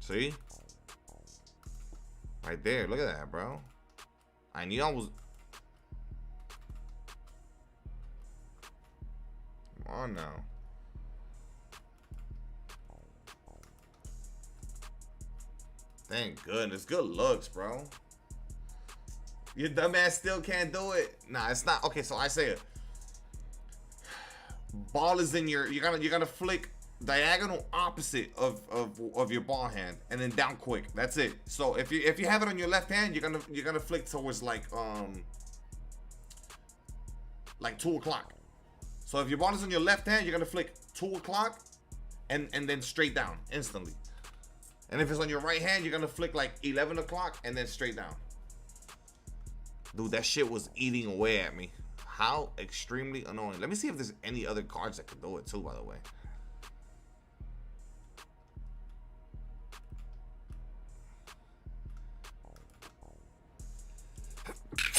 See? Right there. Look at that, bro. I knew I was... Come on now. Thank goodness. Good looks, bro. Your dumbass still can't do it. Nah, it's not. Okay, so I say it. Ball is in your... You're gonna flick diagonal opposite of your ball hand and then down quick. That's it. So if you have it on your left hand, you're gonna flick towards like 2 o'clock. So if your ball is on your left hand, you're gonna flick 2 o'clock and then straight down instantly. And if it's on your right hand, you're gonna flick like 11 o'clock and then straight down. Dude, that shit was eating away at me. How extremely annoying. Let me see if there's any other cards that could do it too, by the way.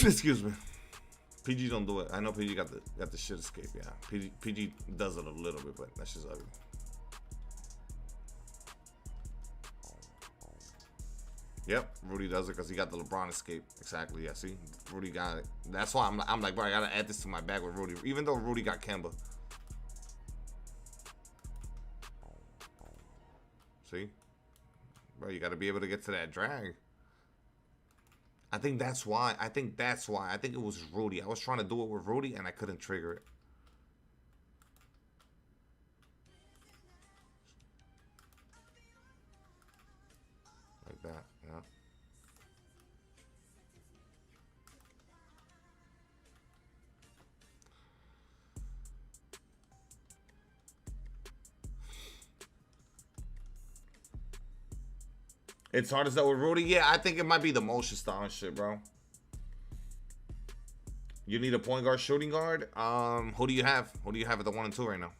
Excuse me. PG don't do it. I know PG got the shit escape. Yeah, PG does it a little bit, but that's just ugly. Yep, Rudy does it because he got the LeBron escape. Exactly. Yeah, see, Rudy got it. That's why I'm like, bro, I gotta add this to my bag with Rudy, even though Rudy got Kemba. See, bro, you gotta be able to get to that drag. I think that's why. I think it was Rudy. I was trying to do it with Rudy and I couldn't trigger it. Like that, yeah. It's hard as that with Rudy. Yeah, I think it might be the motion style and shit, bro. You need a point guard, shooting guard. Who do you have? Who do you have at the 1 and 2 right now?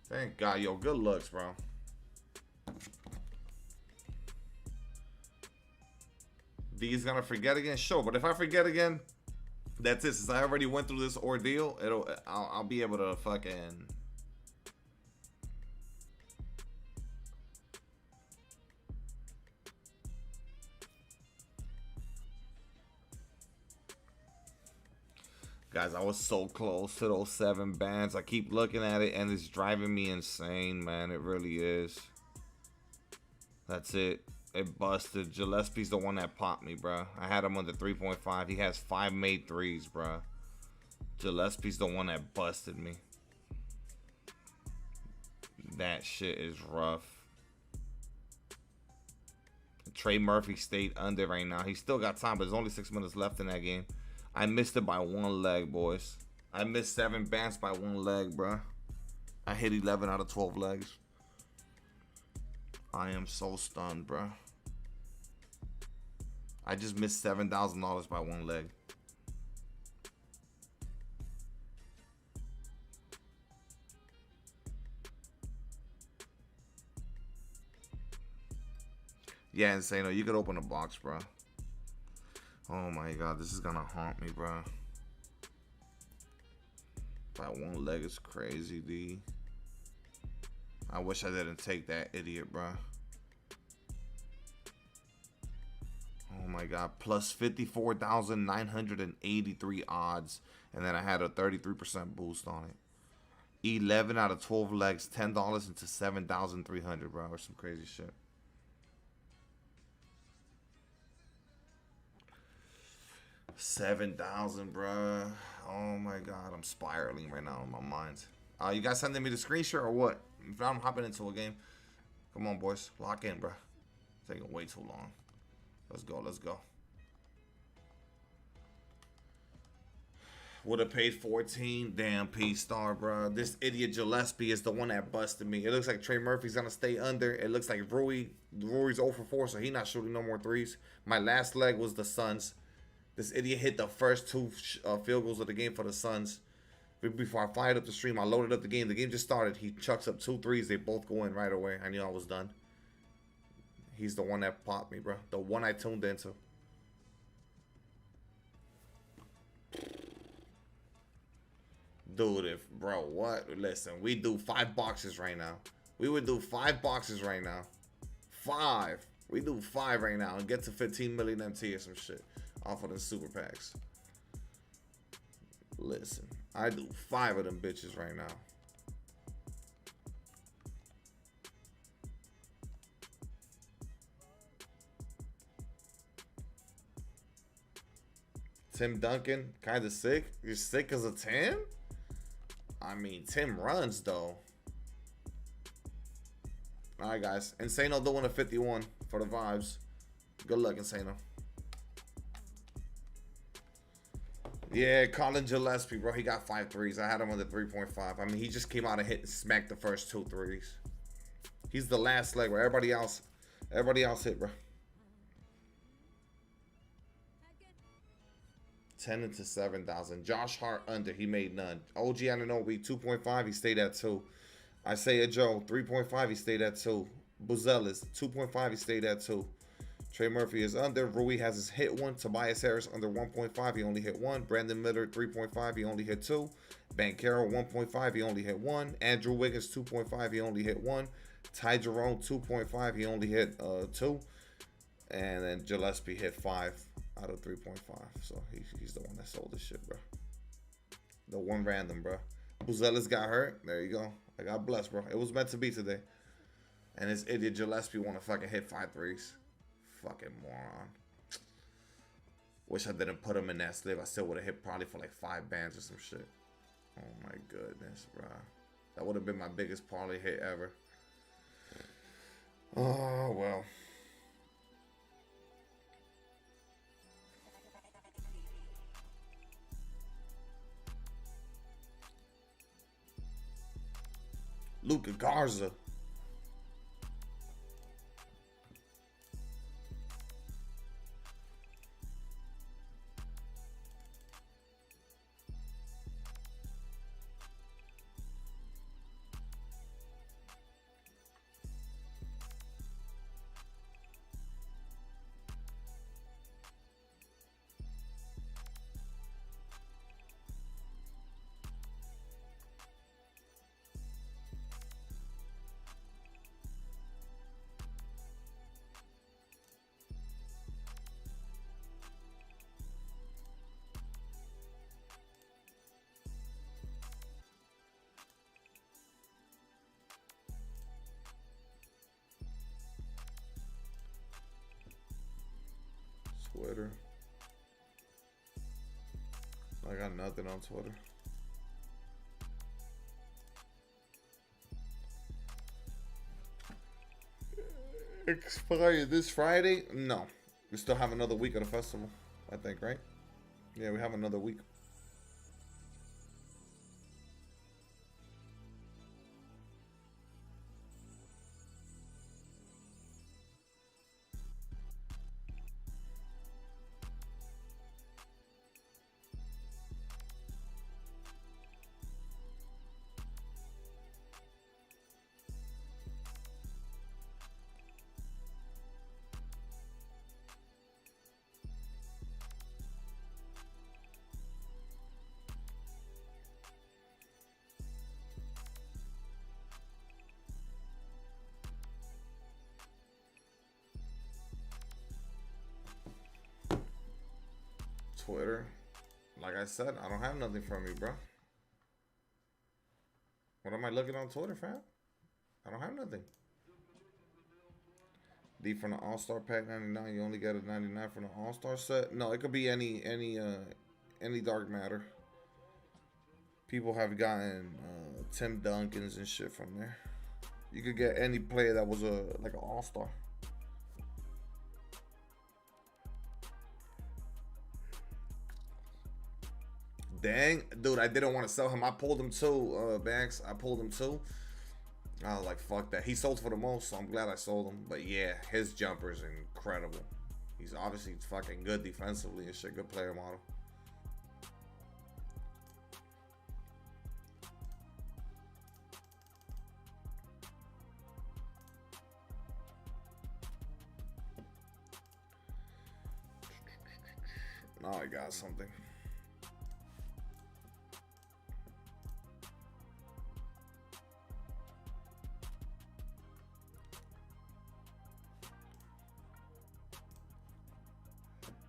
Thank God, yo, good looks, bro. D's gonna forget again, sure. But if I forget again, that's it. Since I already went through this ordeal, I'll be able to fucking. Guys, I was so close to those 7 bands. I keep looking at it and it's driving me insane, man. It really is. That's it. It busted. Gillespie's the one that popped me, bro. I had him under 3.5. He has 5 made threes, bro. Gillespie's the one that busted me. That shit is rough. Trey Murphy stayed under right now. He still got time, but there's only 6 minutes left in that game. I missed it by 1 leg, boys. I missed 7 bands by 1 leg, bro. I hit 11 out of 12 legs. I am so stunned, bro. I just missed $7,000 by 1 leg. Yeah, Insano, you could open a box, bro. Oh my god, this is gonna haunt me, bro. That one leg is crazy, D. I wish I didn't take that idiot, bro. Oh my god, plus 54,983 odds. And then I had a 33% boost on it. 11 out of 12 legs, $10 into 7,300, bro, or some crazy shit. $7,000, bro. Oh my god, I'm spiraling right now in my mind. You guys sending me the screenshot or what? If not, I'm hopping into a game. Come on, boys, lock in, bro. Taking way too long. Let's go, let's go. Would have paid 14. Damn, P-Star, bro. This idiot Gillespie is the one that busted me. It looks like Trey Murphy's going to stay under. It looks like Rui's 0 for 4, so he's not shooting no more threes. My last leg was the Suns. This idiot hit the first 2 field goals of the game for the Suns. Before I fired up the stream, I loaded up the game. The game just started. He chucks up 2 threes. They both go in right away. I knew I was done. He's the one that popped me, bro. The one I tuned into. Dude, bro, what? Listen, we do 5 boxes right now. We would do 5 boxes right now. 5. We do 5 right now and get to 15 million MT or some shit off of the super packs. Listen, I do 5 of them bitches right now. Tim Duncan, kind of sick. You're sick as a Tim? I mean, Tim runs, though. All right, guys. Insano doing a 51 for the vibes. Good luck, Insano. Yeah, Colin Gillespie, bro. He got 5 threes. I had him on the 3.5. I mean, he just came out and hit and smacked the first 2 threes. He's the last leg where everybody else hit, bro. 10 into 7,000. Josh Hart under. He made none. OG Anunoby 2.5. He stayed at 2. Isaiah Joe 3.5. He stayed at 2. Buzelis 2.5. He stayed at 2. Trey Murphy is under. Rui has his hit 1. Tobias Harris under 1.5. He only hit 1. Brandon Miller 3.5. He only hit 2. Banchero 1.5. He only hit 1. Andrew Wiggins 2.5. He only hit 1. Ty Jerome 2.5. He only hit 2. And then Gillespie hit 5 out of 3.5. So he's the one that sold this shit, bro. The one random, bro. Buzelis got hurt. There you go. I got blessed, bro. It was meant to be today. And this idiot Gillespie want to fucking hit 5 threes. Fucking moron. Wish I didn't put him in that slip. I still would have hit probably for like 5 bands or some shit. Oh my goodness, bro. That would have been my biggest parlay hit ever. Oh, well. Luka Garza. Twitter. I got nothing on Twitter. Expired this Friday? No. We still have another week of the festival, I think, right? Yeah, we have another week. Twitter. Like I said, I don't have nothing from you, bro. What am I looking on Twitter, fam? I don't have nothing. D from the All-Star Pack 99. You only get a 99 from the All-Star set. No, it could be any dark matter. People have gotten Tim Duncans and shit from there. You could get any player that was like an All-Star. Dang, dude, I didn't want to sell him. I pulled him too, Banks. I pulled him too. I was like, fuck that. He sold for the most, so I'm glad I sold him. But yeah, his jumper's incredible. He's obviously fucking good defensively and shit. Good player model. Now I got something.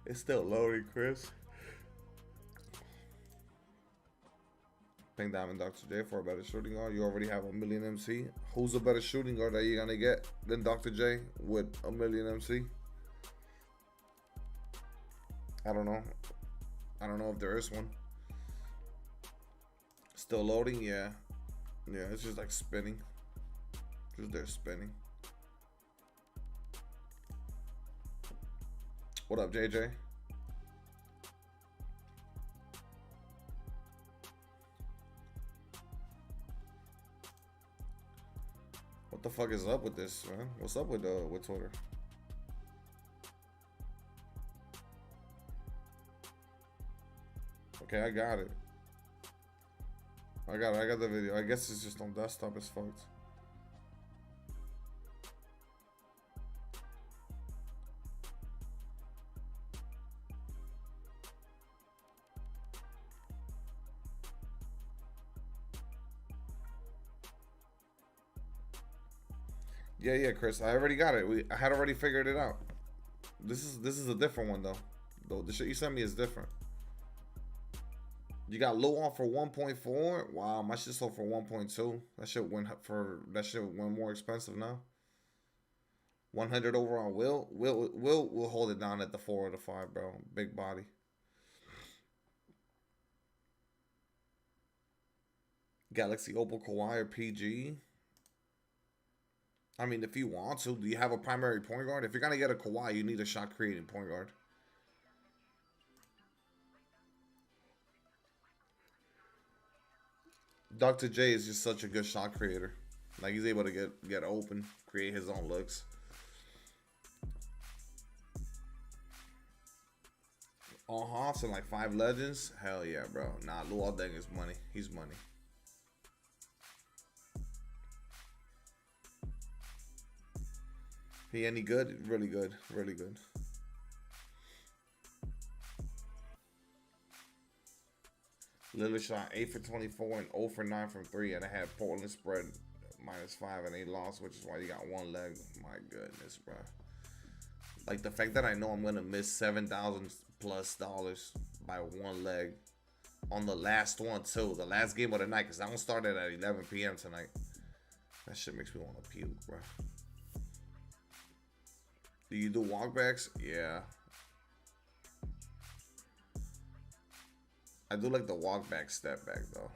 It's still loading, Chris. Pink Diamond Dr. J for a better shooting guard. You already have a million MC. Who's a better shooting guard that you're gonna get than Dr. J with a million MC? I don't know. I don't know if there is one. Still loading? Yeah. Yeah, it's just like spinning. Just there spinning. What up, JJ? What the fuck is up with this, man? What's up with Twitter? Okay, I got it. I got the video. I guess it's just on desktop. It's fucked. Yeah, Chris. I already got it. I had already figured it out. This is a different one though. The shit you sent me is different. You got low on for 1.4. Wow, my shit sold for 1.2. That shit went more expensive now. 100 overall. We'll hold it down at the 4 or the 5, bro. Big body. Galaxy Opal Kawhi or PG. I mean, if you want to, do you have a primary point guard? If you're gonna get a Kawhi, you need a shot creating point guard. Dr. J is just such a good shot creator. Like, he's able to get open, create his own looks. All Hoffs and like 5 legends? Hell yeah, bro. Nah, Luol Deng is money. He's money. He any good? Really good. Really good. Lillard shot 8 for 24 and 0 for 9 from 3, and I had Portland spread -5 and they lost, which is why you got one leg. My goodness, bro. Like, the fact that I know I'm gonna miss $7,000+ by one leg on the last one too, the last game of the night, because that one started at 11 p.m. tonight. That shit makes me want to puke, bro. Do you do walkbacks? Yeah. I do like the walk back, step back though.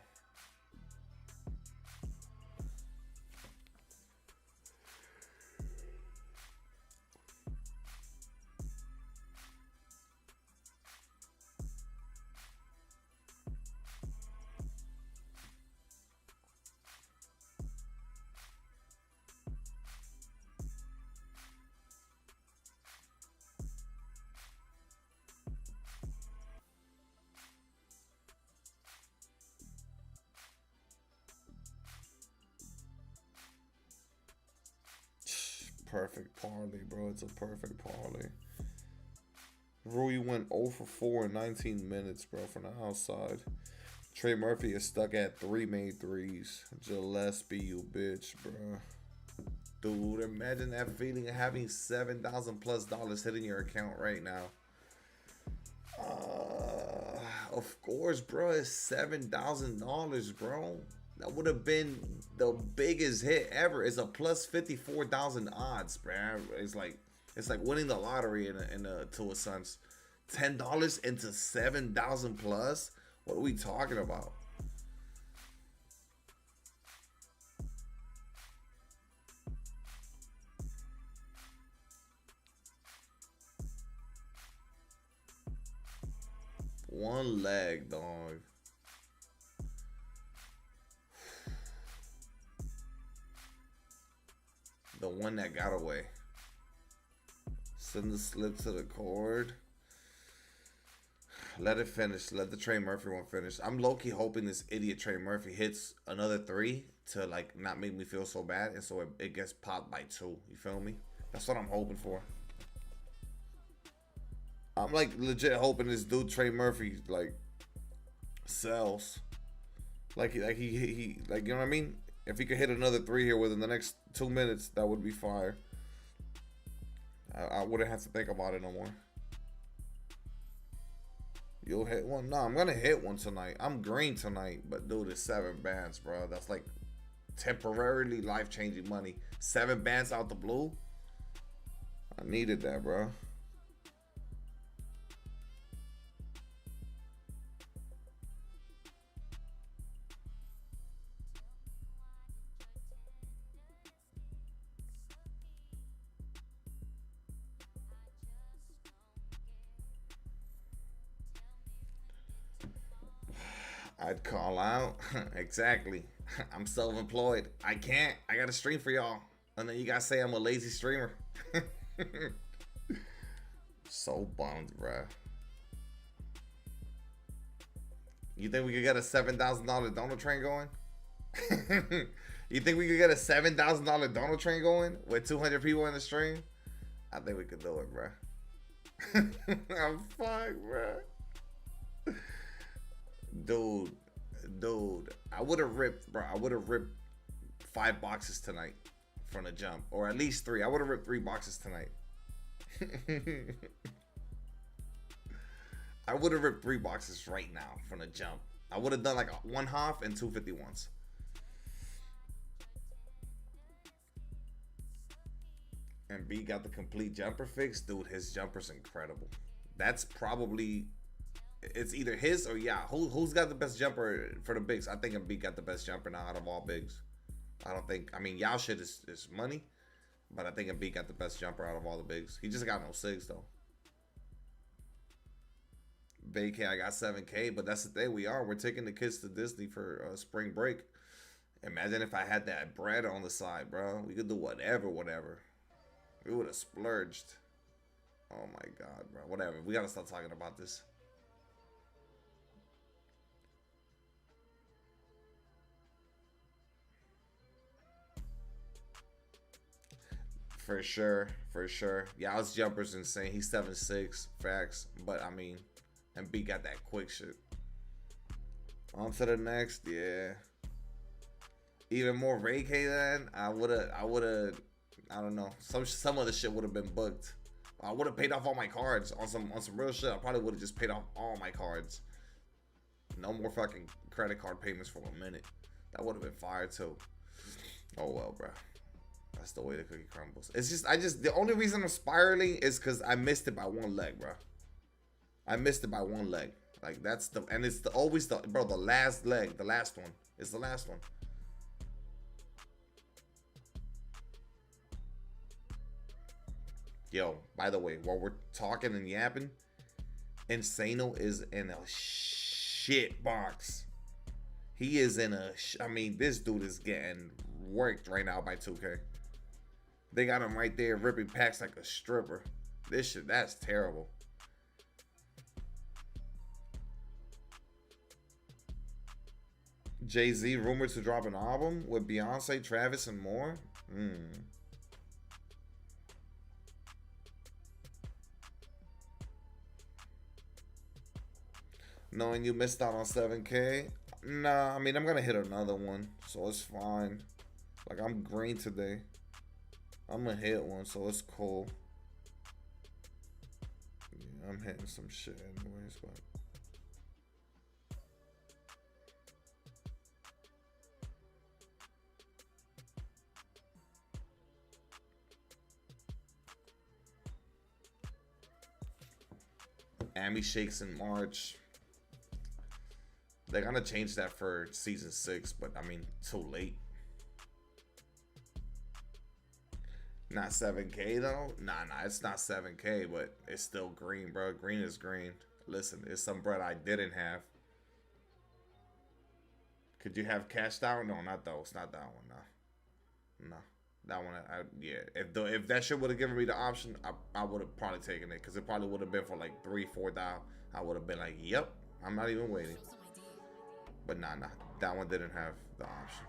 Perfect parlay, bro. It's a perfect parlay. Rui went 0 for 4 in 19 minutes, bro, from the outside. Trey Murphy is stuck at 3 made threes. Gillespie, you bitch, bro. Dude, imagine that feeling of having $7,000+ hitting your account right now. Of course, bro. It's $7,000, bro. That would have been the biggest hit ever. It's a plus 54,000 odds, bro. It's like winning the lottery to a sense. $10 into 7,000 plus. What are we talking about? One leg, dog. The one that got away. Send the slip to the cord. Let it finish. Let the Trey Murphy one finish. I'm low-key hoping this idiot Trey Murphy hits another 3 to like not make me feel so bad, and so it gets popped by 2. You feel me? That's what I'm hoping for. I'm like legit hoping this dude Trey Murphy like sells. Like he like you know what I mean? If he could hit another 3 here within the next 2 minutes, that would be fire. I wouldn't have to think about it no more. You'll hit one? No, I'm gonna hit one tonight. I'm green tonight, but dude, it's 7 bands, bro. That's like temporarily life-changing money. 7 bands out the blue. I needed that, bro. I'd call out. Exactly. I'm self-employed. I can't. I got to stream for y'all. And then you guys say I'm a lazy streamer. So bummed, bruh. You think we could get a $7,000 donor train going? You think we could get a $7,000 donor train going with 200 people in the stream? I think we could do it, bruh. I'm fucked, bruh. Dude, I would have ripped, bro. I would have ripped 5 boxes tonight from the jump, or at least 3. I would have ripped 3 boxes tonight. I would have ripped 3 boxes right now from the jump. I would have done like a 1 half and 251s. And B got the complete jumper fix, dude. His jumper's incredible. That's probably. It's either his or yeah. Who's got the best jumper for the bigs? I think Embiid got the best jumper now out of all bigs. I mean, Yao shit is money, but I think Embiid got the best jumper out of all the bigs. He just got no 6 though. Vacay, I got 7K, but that's the thing. We're taking the kids to Disney for spring break. Imagine if I had that bread on the side, bro. We could do whatever. We would have splurged. Oh my god, bro. Whatever. We gotta stop talking about this. For sure. Yao's jumper's insane. He's 7'6", facts. But I mean, Embiid got that quick shit. On to the next, yeah. Even more vacay than I woulda. I don't know. Some of the shit would have been booked. I would have paid off all my cards on some real shit. I probably would have just paid off all my cards. No more fucking credit card payments for a minute. That would have been fire too. Oh well, bro. That's the way the cookie crumbles. It's just the only reason I'm spiraling is because I missed it by 1 leg, bro. I missed it by 1 leg. Like that's always the last leg, the last one. It's the last one. Yo, by the way, while we're talking and yapping, Insano is in a shit box. He is in a. I mean, this dude is getting worked right now by 2K. They got him right there ripping packs like a stripper. This shit, that's terrible. Jay-Z rumored to drop an album with Beyonce, Travis, and more. Knowing you missed out on 7K. Nah, I mean, I'm gonna hit another one, so it's fine. Like, I'm green today. I'm gonna hit one, so it's cool. Yeah, I'm hitting some shit anyways, but Amy Shakes in March. They're gonna change that for season 6, but I mean, too late. Not 7K though. Nah, it's not 7K, but it's still green, bro. Green is green. Listen, it's some bread I didn't have. Could you have cashed out? No, not those. Not that one. No. That one, yeah. If that shit would have given me the option, I would have probably taken it, because it probably would have been for like 3-4 down. I would have been like, yep, I'm not even waiting. But nah, that one didn't have the option.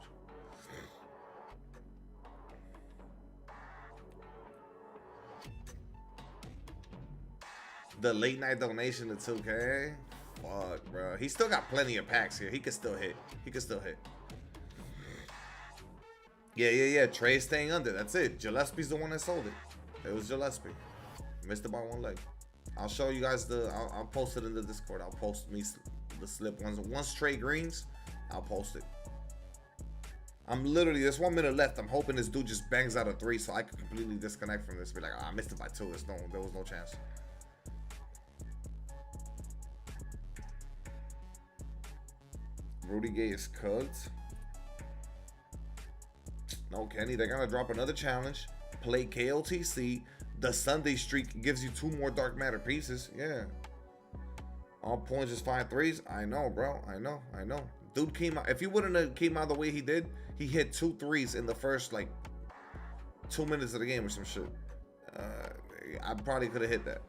The late night donation to 2K. Fuck, bro. He still got plenty of packs here. He can still hit. Yeah. Trey staying under. That's it. Gillespie's the one that sold it. It was Gillespie. Missed it by 1 leg. I'll show you guys I'll post it in the Discord. I'll post me the slip ones. Once Trey greens, I'll post it. I'm literally, there's 1 minute left. I'm hoping this dude just bangs out a 3 so I can completely disconnect from this. Be like, oh, I missed it by 2. There was no chance. Rudy Gay is cooked. No, Kenny, they're gonna drop another challenge. Play KOTC. The Sunday streak gives you 2 more dark matter pieces. Yeah. All points is 5 threes. I know, bro. I know. Dude came out. If he wouldn't have came out the way he did, he hit 2 threes in the first like 2 minutes of the game or some shit. I probably could have hit that.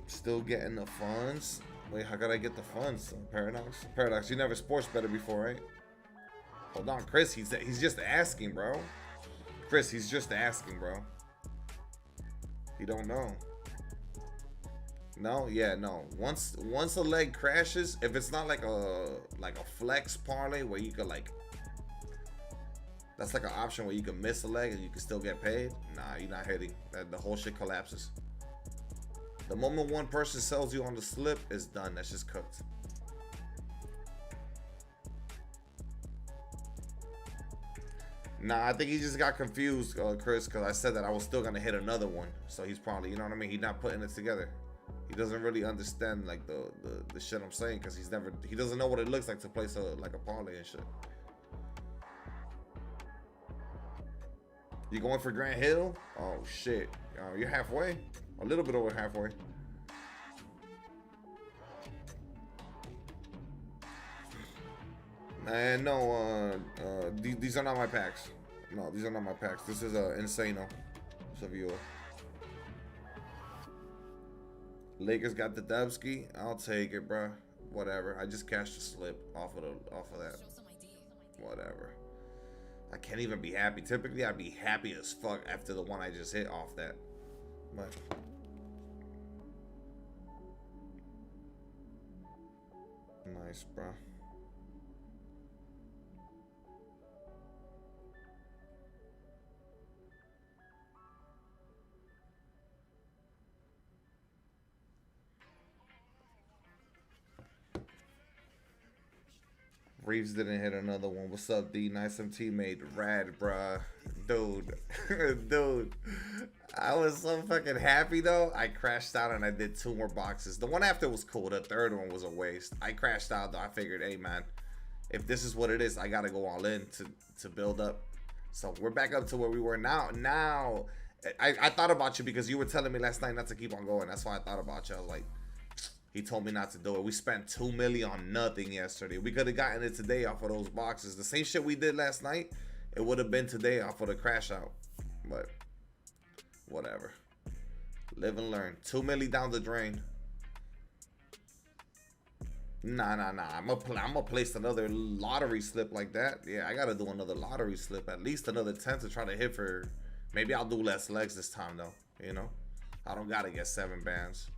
Still getting the funds. Wait, how could I get the funds? Paradox, you never sports better before, right? Hold on, Chris. He's just asking, bro. Chris, he's just asking, bro. You don't know. No, yeah, no. Once a leg crashes, if it's not like a flex parlay where you could like, that's like an option where you can miss a leg and you can still get paid. Nah, you're not hitting. The whole shit collapses. The moment one person sells you on the slip, it's done. That's just cooked. Nah, I think he just got confused, Chris, because I said that I was still gonna hit another one. So he's probably, you know what I mean? He's not putting it together. He doesn't really understand like the shit I'm saying, because he doesn't know what it looks like to place like a parlay and shit. You going for Grant Hill? Oh shit, you're halfway. A little bit over halfway. And no, these are not my packs. No, these are not my packs. This is Insano. Sevilla. Lakers got the Dubsky. I'll take it, bro. Whatever. I just cashed a slip off of that. Whatever. I can't even be happy. Typically, I'd be happy as fuck after the one I just hit off that. But nice, bro. Reeves didn't hit another one. What's up, D? Nice MT made rad, bruh. Dude. Dude. I was so fucking happy, though. I crashed out and I did 2 more boxes. The one after was cool. The third one was a waste. I crashed out, though. I figured, hey, man, if this is what it is, I got to go all in to build up. So we're back up to where we were now. Now, I thought about you because you were telling me last night not to keep on going. That's why I thought about you. I was like, he told me not to do it. We spent $2 million on nothing yesterday. We could have gotten it today off of those boxes. The same shit we did last night, it would have been today off of the crash out. But whatever. Live and learn. $2 million down the drain. Nah. I'm gonna place another lottery slip like that. Yeah, I gotta do another lottery slip. At least another 10 to try to hit for. Maybe I'll do less legs this time though. You know, I don't gotta get 7 bands.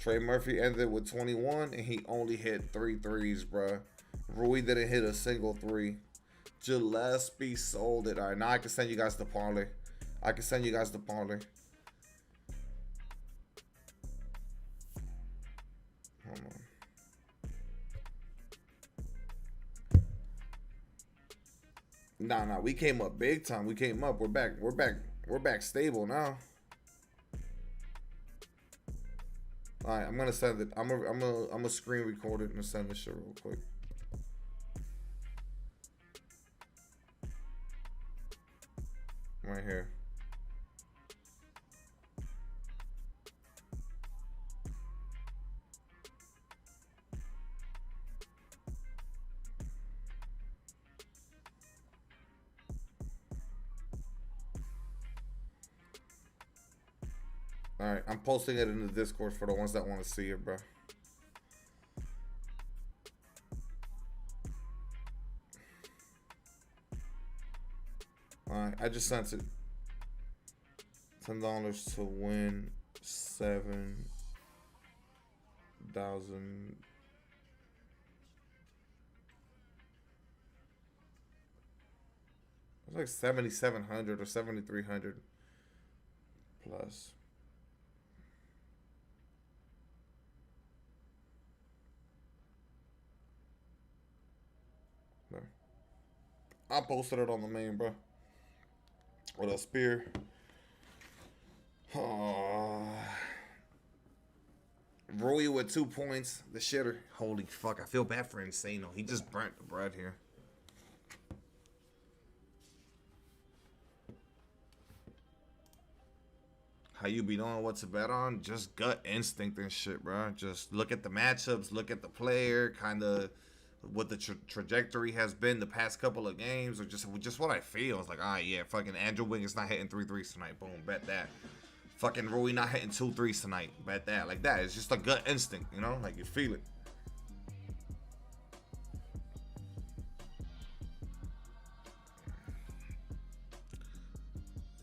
Trey Murphy ended with 21, and he only hit 3 threes, bruh. Rui didn't hit a single 3. Gillespie sold it. All right, now I can send you guys the parlay. I can send you guys the parlay. Hold on. Nah, we came up big time. We came up. We're back stable now. All right, I'm gonna send it. I'm gonna screen record it and send this shit real quick. Right here. All right, I'm posting it in the Discord for the ones that want to see it, bro. All right, I just sent it. $10 to win 7,000. It's like 7,700 or 7,300 plus. There. I posted it on the main, bro. With a spear. Rui with 2 points. The shitter. Holy fuck. I feel bad for Insano. He just burnt the bread here. How you be knowing what to bet on? Just gut instinct and shit, bro. Just look at the matchups. Look at the player. Kind of what the trajectory has been the past couple of games. Or just what I feel. It's like, all right, yeah, fucking Andrew Wiggins not hitting 3 threes tonight. Boom, bet that. Fucking Rui not hitting 2 threes tonight. Bet that. Like that. It's just a gut instinct, you know? Like you feel it.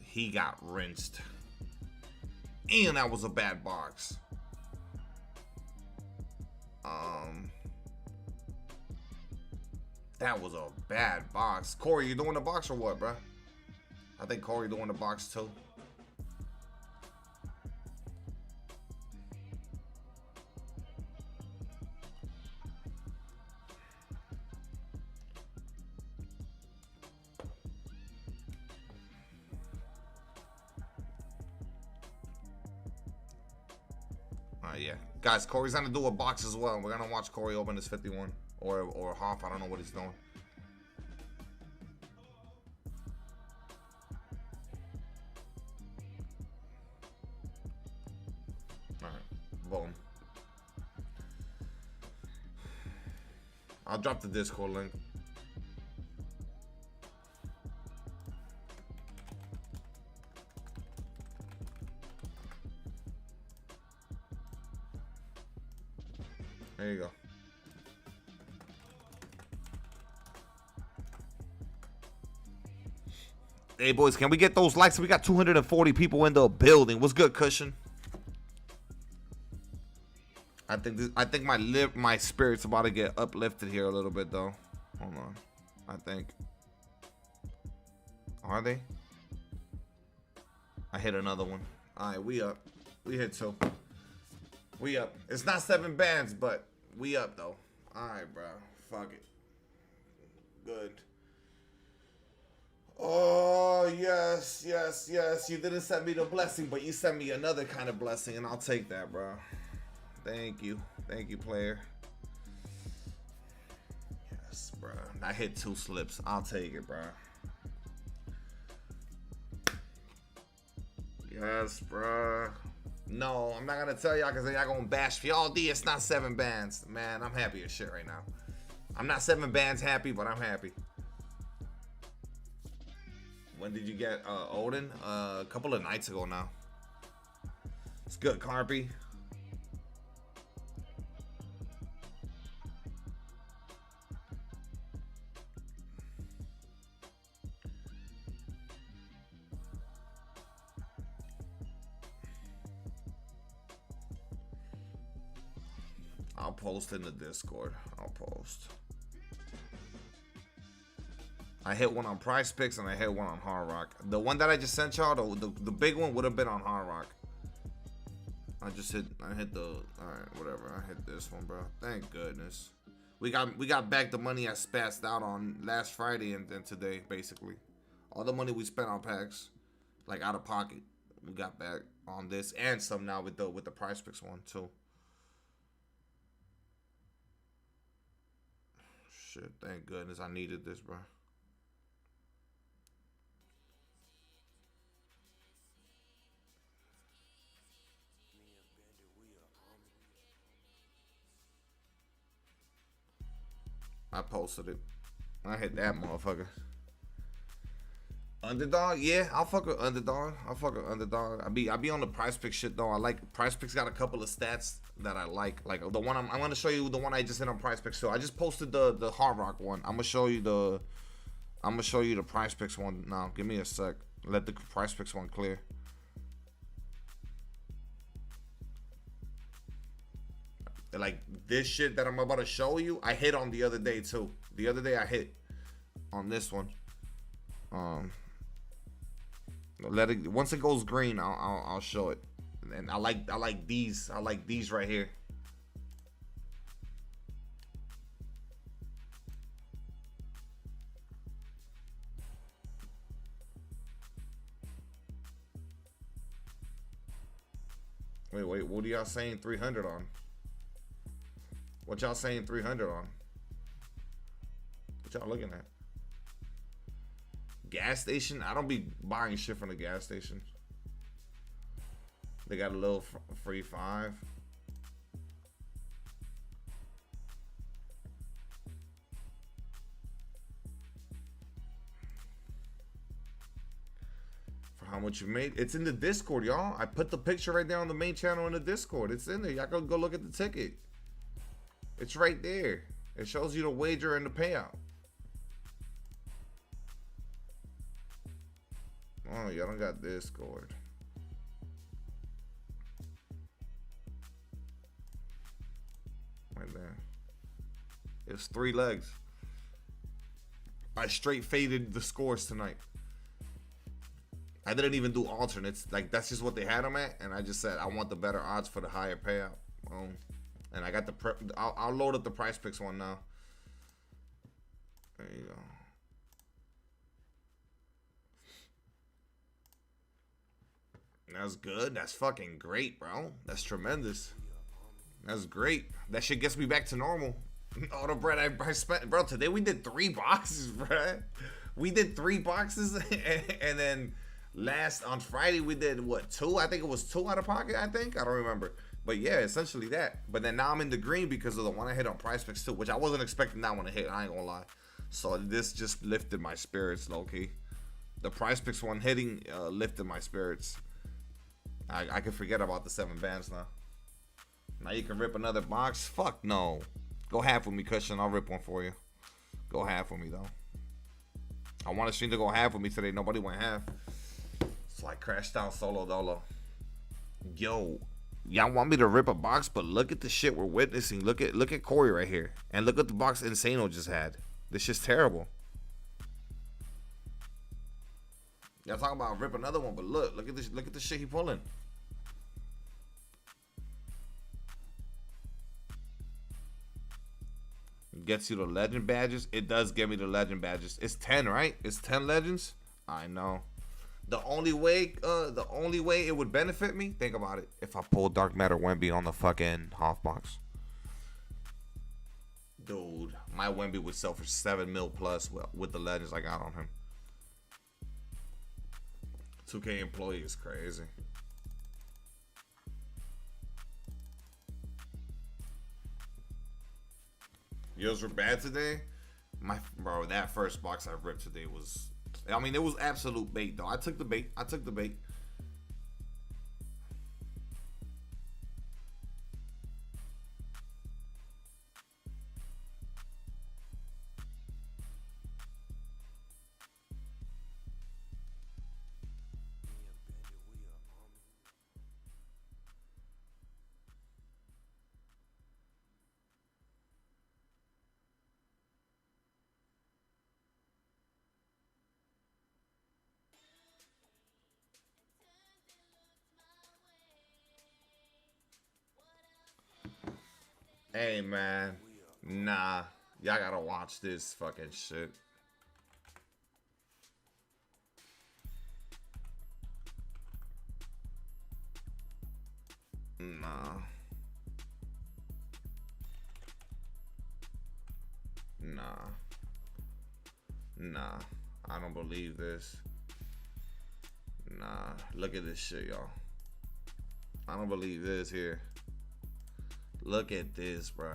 He got rinsed. And that was a bad box. That was a bad box. Corey, you doing the box or what, bro? I think Corey doing the box too. Yeah, guys, Corey's gonna do a box as well. We're gonna watch Corey open his 51 or half. I don't know what he's doing. All right, boom. I'll drop the Discord link. There you go. Hey boys, can we get those likes? We got 240 people in the building. What's good, Cushion? I think my spirit's about to get uplifted here a little bit though. Hold on. I think. Are they? I hit another one. Alright, we up. We hit 2. We up. It's not 7 bands, but we up though. Alright, bro. Fuck it. Good. Oh, yes, yes, yes. You didn't send me the blessing, but you sent me another kind of blessing, and I'll take that, bro. Thank you. Thank you, player. Yes, bro. I hit 2 slips. I'll take it, bro. Yes, bro. No, I'm not gonna tell y'all because y'all gonna bash me all day. It's not 7 bands, man. I'm happy as shit right now. I'm not 7 bands happy, but I'm happy. When did you get Odin? A couple of nights ago now. It's good, Carpy. I'll post in the Discord. I'll post. I hit one on Price Picks and I hit one on Hard Rock. The one that I just sent y'all, the big one would have been on Hard Rock. I hit the, alright, whatever. I hit this one, bro. Thank goodness. We got back the money I spazzed out on last Friday and then today, basically. All the money we spent on packs, like out of pocket, we got back on this and some now with the Price Picks one too. Shit, thank goodness I needed this, bro. I posted it. I hit that motherfucker. Underdog, yeah, I'll fuck with underdog. I be on the Price Pick shit though. I like Price Picks. Got a couple of stats that I like. Like the one I'm gonna show you the one I just hit on Price Picks. So I just posted the Hard Rock one. I'm gonna show you the Price Picks one now. Give me a sec. Let the Price Picks one clear. Like this shit that I'm about to show you, I hit on the other day too. The other day I hit on this one. Let it, once it goes green, I'll show it. And I like these right here. Wait, what are y'all saying 300 on? What y'all saying 300 on? What y'all looking at? Gas station? I don't be buying shit from the gas station. They got a little free 5. For how much you made? It's in the Discord, y'all. I put the picture right there on the main channel in the Discord. It's in there. Y'all go look at the ticket. It's right there. It shows you the wager and the payout. Oh, y'all don't got Discord. Right there. It's 3 legs. I straight faded the scores tonight. I didn't even do alternates. Like, that's just what they had them at. And I just said, I want the better odds for the higher payout. And I got the I'll load up the Price Picks one now. There you go. That's good. That's fucking great, bro. That's tremendous. That's great. That shit gets me back to normal. All the bread I spent, bro. Today we did 3 boxes, bro. We did 3 boxes, and then on Friday we did what, 2? I think it was 2 out of pocket. I don't remember. But yeah, essentially that. But then now I'm in the green because of the one I hit on Price Picks too, which I wasn't expecting that one to hit. I ain't gonna lie. So this just lifted my spirits, low key. The Price Picks one hitting lifted my spirits. I can forget about the 7 bands now. Now you can rip another box. Fuck no. Go half with me, Cushion. I'll rip one for you. Go half with me though. I want a stream to go half with me today. Nobody went half. So I crashed out solo dolo. Yo. Y'all want me to rip a box, but look at the shit we're witnessing. Look at Corey right here. And look at the box Insano just had. This shit's terrible. Y'all talking about rip another one, but look at this, look at the shit he pulling. Gets you the legend badges. It does get me the legend badges. It's 10, right? It's 10 legends. I know. The only way it would benefit me, think about it, if I pull Dark Matter Wemby on the fucking half box. Dude, my Wemby would sell for 7 mil plus with the legends I got on him. 2K employee is crazy. Yours were bad today? Bro, that first box I ripped today was, I mean, it was absolute bait though. I took the bait. Hey, man. Nah. Y'all gotta watch this fucking shit. Nah. Nah. Nah. I don't believe this. Nah. Look at this shit, y'all. I don't believe this here. Look at this, bro.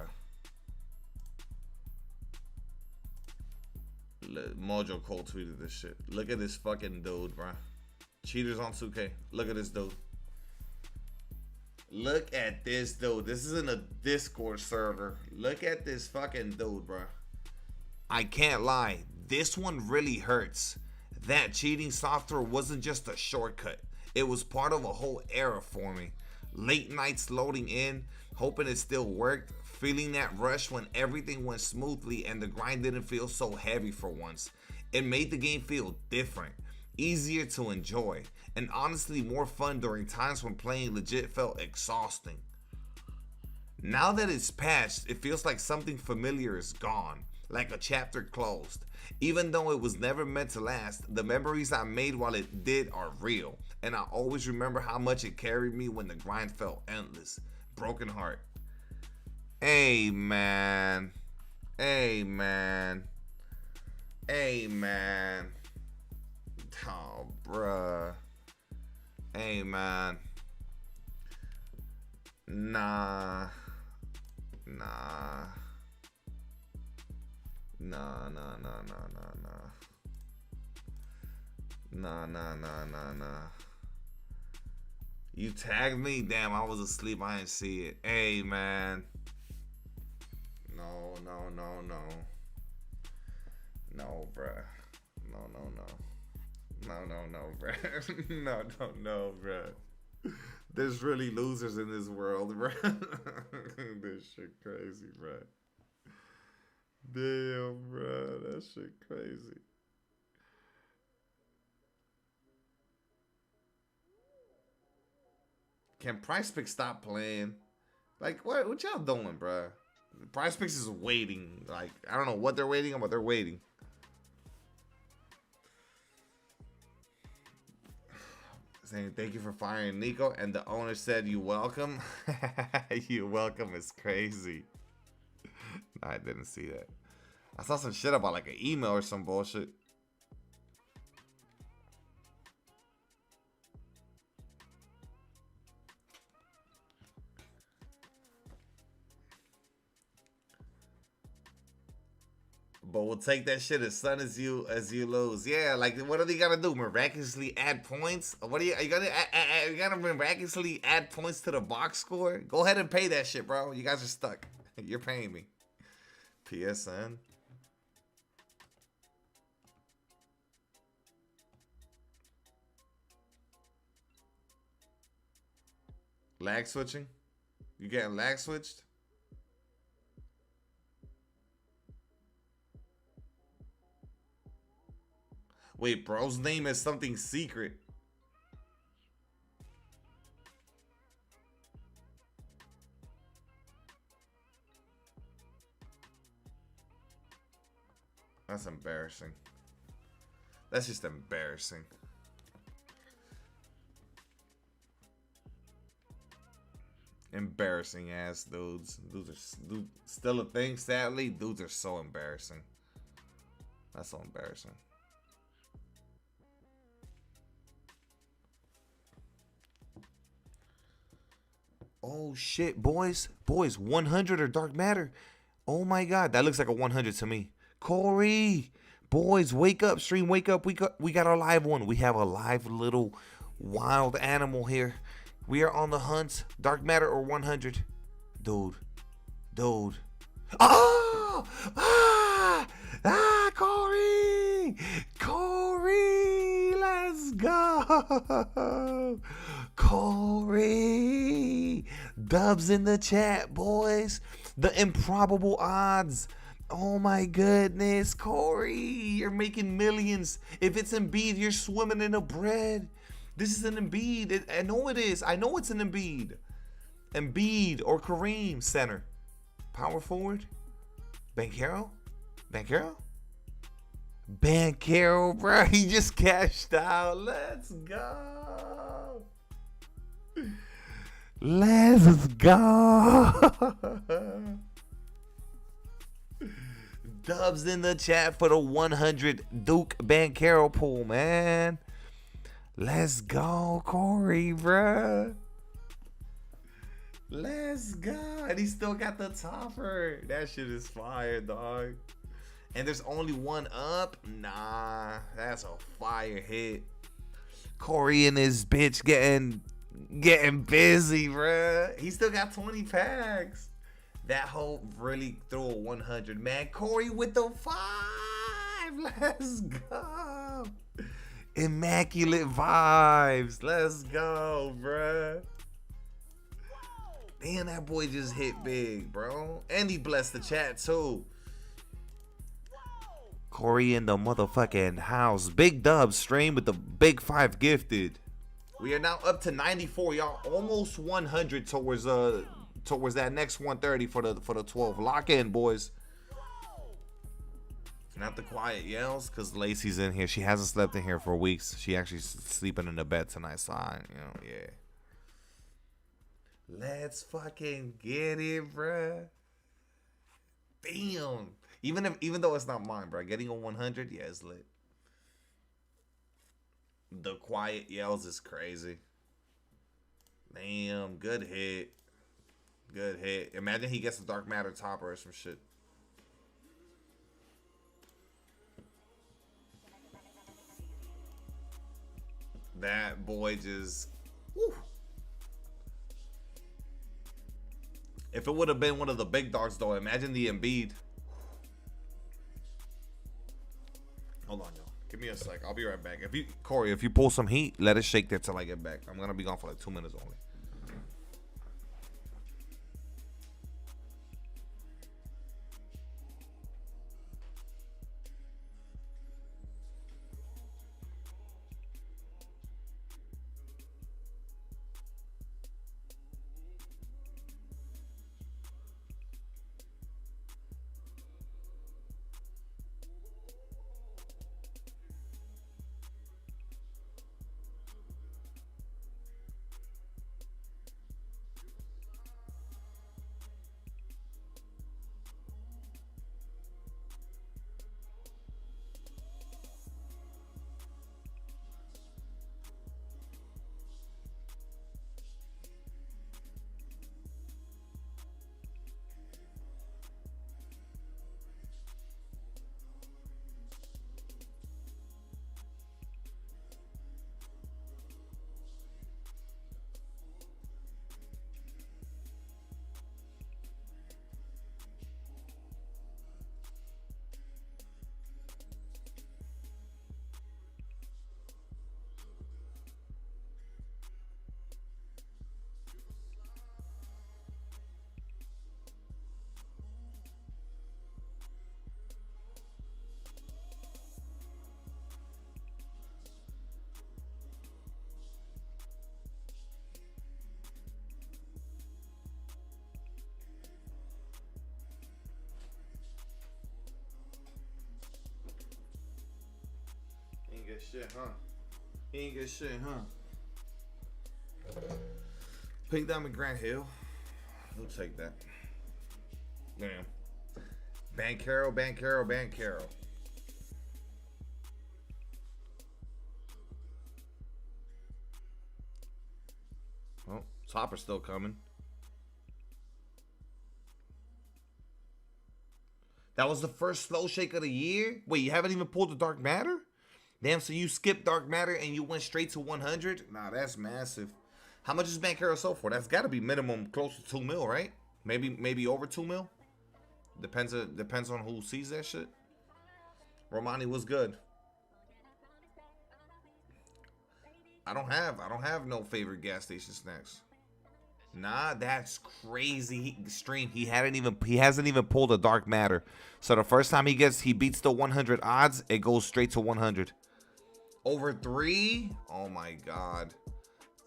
Mojo Cole tweeted this shit. Look at this fucking dude, bro. Cheaters on 2K. Look at this dude. Look at this dude. This isn't a Discord server. Look at this fucking dude, bro. I can't lie. This one really hurts. That cheating software wasn't just a shortcut. It was part of a whole era for me. Late nights loading in, hoping it still worked, feeling that rush when everything went smoothly and the grind didn't feel so heavy for once. It made the game feel different, easier to enjoy, and honestly more fun during times when playing legit felt exhausting. Now that it's patched, it feels like something familiar is gone, like a chapter closed. Even though it was never meant to last, the memories I made while it did are real, and I always remember how much it carried me when the grind felt endless. Broken heart. Hey, man. Hey, man. Hey, man. Oh, bruh. Hey, man. Nah. Nah. Nah, nah, nah, nah, nah, nah. Nah, nah, nah, nah, nah. You tagged me? Damn, I was asleep. I didn't see it. Hey, man. No, no, no, no. No, bruh. No, no, no. No, no, no, bruh. No, no, no, bruh. There's really losers in this world, bruh. This shit crazy, bruh. Damn, bruh. That shit crazy. Can Price Pick stop playing? Like, what y'all doing, bruh? Price Picks is waiting. Like, I don't know what they're waiting on, but they're waiting. Saying thank you for firing Nico, and the owner said you welcome. You welcome is crazy. No, I didn't see that. I saw some shit about like an email or some bullshit. But we'll take that shit as soon as you lose. Yeah, like what are they gonna do? Miraculously add points? What are you gonna miraculously add points to the box score? Go ahead and pay that shit, bro. You guys are stuck. You're paying me. PSN. Lag switching? You getting lag switched? Wait, bro's name is something secret. That's embarrassing. That's just embarrassing. Embarrassing ass dudes. Dudes are still a thing, sadly. Dudes are so embarrassing. That's so embarrassing. Oh shit, boys. Boys, 100 or Dark Matter. Oh my god, that looks like a 100 to me. Corey, boys, wake up, stream, wake up. We got our live one. We have a live little wild animal here. We are on the hunt. Dark Matter or 100. Dude. Oh! Corey! Corey! Let's go! Corey! Dubs in the chat, boys. The improbable odds. Oh my goodness, Corey. You're making millions. If it's Embiid, you're swimming in a bread. This is an Embiid. I know it is. I know it's an Embiid. Embiid or Kareem center. Power forward. Bankero? Bankero, bro. He just cashed out. Let's go. Let's go. Dubs in the chat for the 100 Duke Bankero pool, man. Let's go, Corey, bruh. Let's go. And he still got the topper. That shit is fire, dog. And there's only one up? Nah, that's a fire hit. Corey and his bitch getting busy, bruh. He still got 20 packs. That hoe really threw a 100. Man, Corey with the 5. Let's go. Immaculate vibes. Let's go, bruh. Damn, that boy just hit big, bro. And he blessed the chat, too. Corey in the motherfucking house. Big dub stream with the big 5 gifted. We are now up to 94, y'all. Almost 100 towards that next 130 for the 12. Lock in, boys. Not the quiet yells, because Lacey's in here. She hasn't slept in here for weeks. She actually sleeping in the bed tonight, so yeah. Let's fucking get it, bruh. Damn. Even though it's not mine, bruh. Getting a 100, yeah, it's lit. The quiet yells is crazy. Damn, good hit. Good hit. Imagine he gets the dark matter topper or some shit. That boy just... Whew. If it would have been one of the big dogs, though, imagine the Embiid. Hold on, y'all. Give me a sec. I'll be right back. Corey, if you pull some heat, let it shake there till I get back. I'm going to be gone for like 2 minutes only. Get shit, huh? He ain't get shit, huh? Pink Diamond Grant Hill. We'll take that. Damn. Bankero. Oh, Topper's still coming. That was the first slow shake of the year? Wait, you haven't even pulled the Dark Matter? Damn, so you skipped Dark Matter and you went straight to 100? Nah, that's massive. How much is Bankero sold for? That's got to be minimum close to 2 mil, right? Maybe over 2 mil. Depends on who sees that shit. Romani was good. I don't have no favorite gas station snacks. Nah, that's crazy. He hasn't even pulled a Dark Matter. So the first time he beats the 100 odds, it goes straight to 100. Over 3? Oh my god.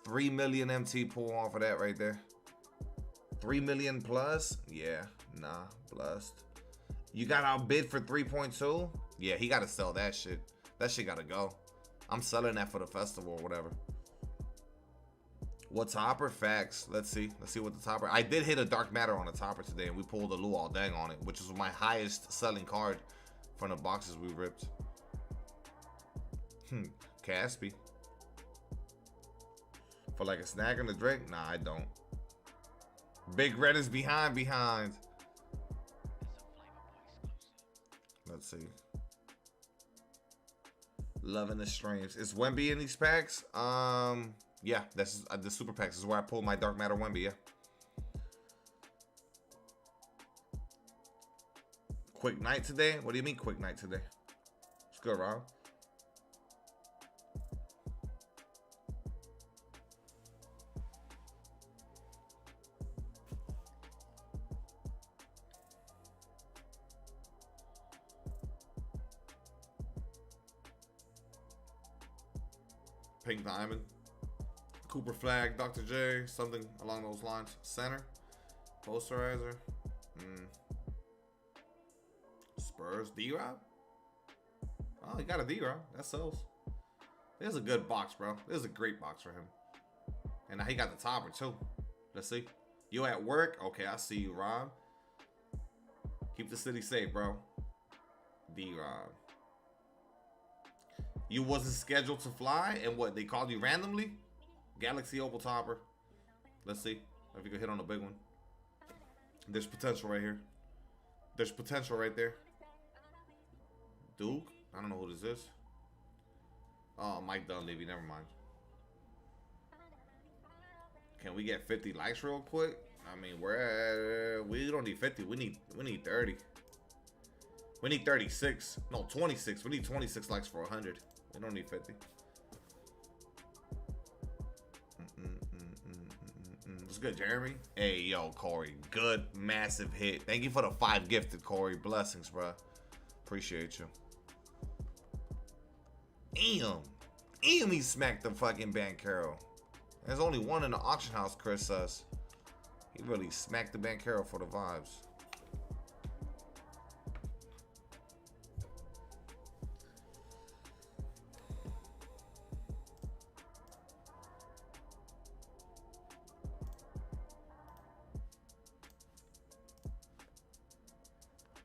3 million MT pull off of that right there. 3 million plus? Yeah, nah, blessed. You got outbid for 3.2? Yeah, he got to sell that shit. That shit got to go. I'm selling that for the festival or whatever. What topper? Facts. Let's see. Let's see what the topper. I did hit a dark matter on the topper today, and we pulled a Luol Deng on it, which is my highest selling card from the boxes we ripped. Caspi. For like a snack and a drink? Nah, I don't. Big Red is behind. Let's see. Loving the streams. Is Wemby in these packs? Yeah, that's the super packs. This is where I pulled my dark matter Wemby. Yeah. Quick night today? What do you mean quick night today? It's good, Rob. Pink Diamond, Cooper Flag, Dr. J, something along those lines. Center, Posterizer, Spurs, D-Rob. Oh, he got a D-Rob. That sells. This is a good box, bro. This is a great box for him. And now he got the topper too. Let's see. You at work? Okay, I see you, Rob. Keep the city safe, bro. D-Rob. You wasn't scheduled to fly, and what, they called you randomly? Galaxy Opal Topper. Let's see if you can hit on a big one. There's potential right here. There's potential right there. Duke? I don't know who this is. Oh, Mike Dunleavy. Never mind. Can we get 50 likes real quick? I mean, we don't need 50. We need 30. We need 36. No, 26. We need 26 likes for 100. We don't need 50. It's good, Jeremy. Hey, yo, Corey. Good, massive hit. Thank you for the 5 gifted, Corey. Blessings, bro. Appreciate you. Damn, he smacked the fucking Bankero. There's only one in the auction house, Chris says. He really smacked the Bankero for the vibes.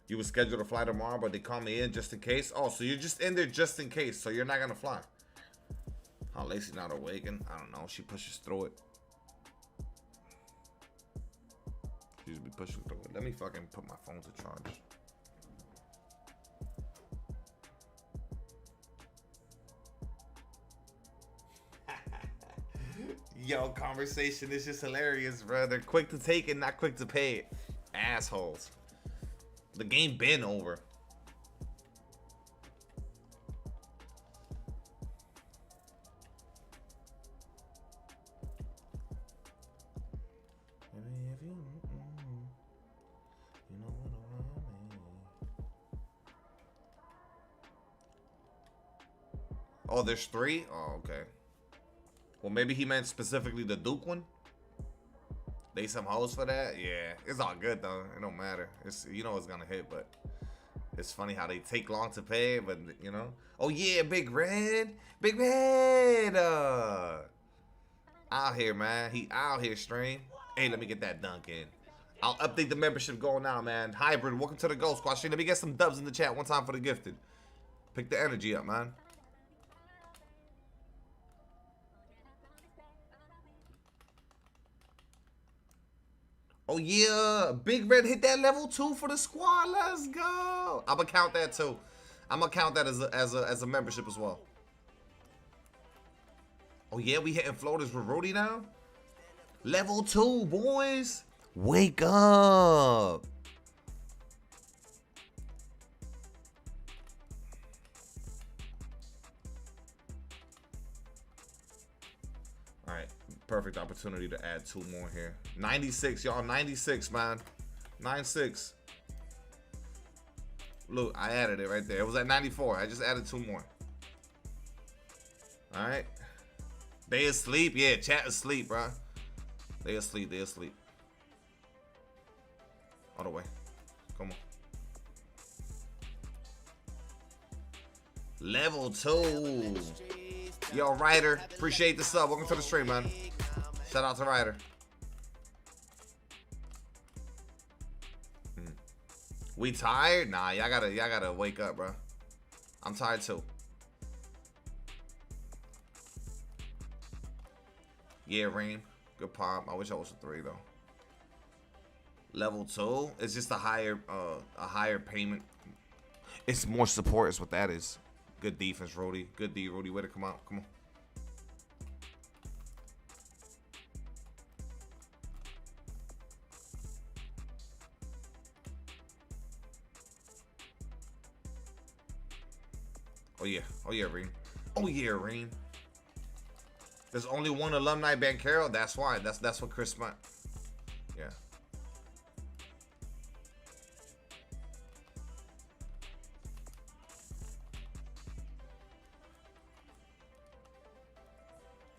You were scheduled to fly tomorrow, but they called me in just in case. Oh, so you're just in there just in case, so you're not gonna fly. How Lacey not awakened? I don't know. She pushes through it. She just be pushing through it. Let me fucking put my phone to charge. Yo, conversation is just hilarious, bro. They're quick to take it, not quick to pay it. Assholes. The game been over. Oh, there's 3? Oh, okay. Well, maybe he meant specifically the Duke one. They some hoes for that? Yeah, it's all good though. It don't matter. It's, you know, it's gonna hit, but it's funny how they take long to pay. But you know, oh yeah, Big Red, out here, man. He out here, stream. Hey, let me get that dunk in. I'll update the membership going now, man. Hybrid, welcome to the Ghost Squad. Let me get some dubs in the chat one time for the gifted. Pick the energy up, man. Oh yeah, Big Red hit that level 2 for the squad. Let's go. I'm gonna count that too. I'm gonna count that as a membership as well. Oh yeah, we hitting floaters with Rudy now. Level 2, boys. Wake up. All right. Perfect opportunity to add 2 more here. 96, y'all. 96, man. 96. Look, I added it right there. It was at 94. I just added 2 more. All right. They asleep? Yeah, chat asleep, bro. They asleep. They asleep. All the way. Come on. Level 2. Yo, Ryder. Appreciate the sub. Welcome to the stream, man. Shout out to Ryder. We tired? Nah, y'all gotta wake up, bro. I'm tired too. Yeah, Reem. Good pop. I wish I was a 3 though. Level 2. It's just a higher payment. It's more support is what that is. Good defense, Rudy. Good D, Rudy. Way to come out. Come on. Oh yeah. Oh yeah, Reem. Oh yeah, Reem. There's only one alumni Bankero. That's why. That's what Chris meant. Yeah.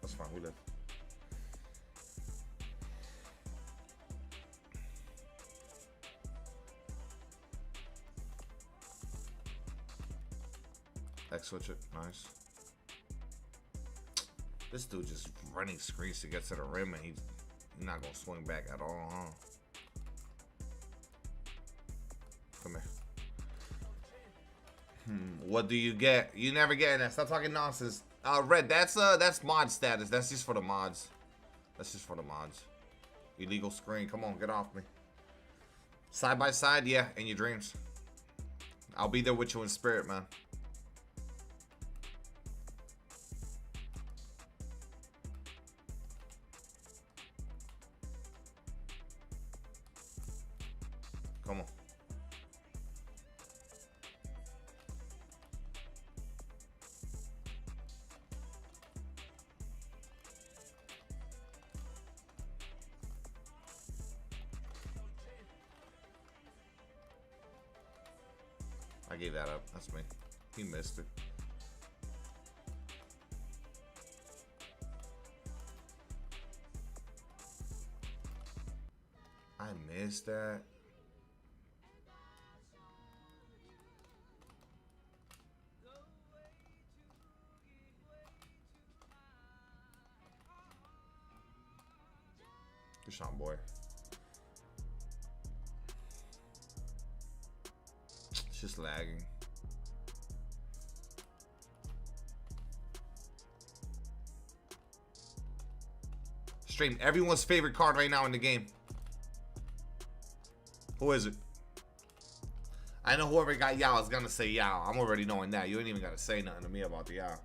That's fine. We live. X switch it. Nice. This dude just running screens to get to the rim, and he's not gonna swing back at all, huh? Come here. What do you get? You never get that. Stop talking nonsense. Red, that's mod status. That's just for the mods. That's just for the mods. Illegal screen. Come on, get off me. Side by side, yeah, in your dreams. I'll be there with you in spirit, man. Come on. I gave that up. That's me. He missed it. I missed that. Good shot, boy. It's just lagging. Stream everyone's favorite card right now in the game. Who is it? I know whoever got Yao is gonna say Yao. I'm already knowing that. You ain't even gotta say nothing to me about the Yao.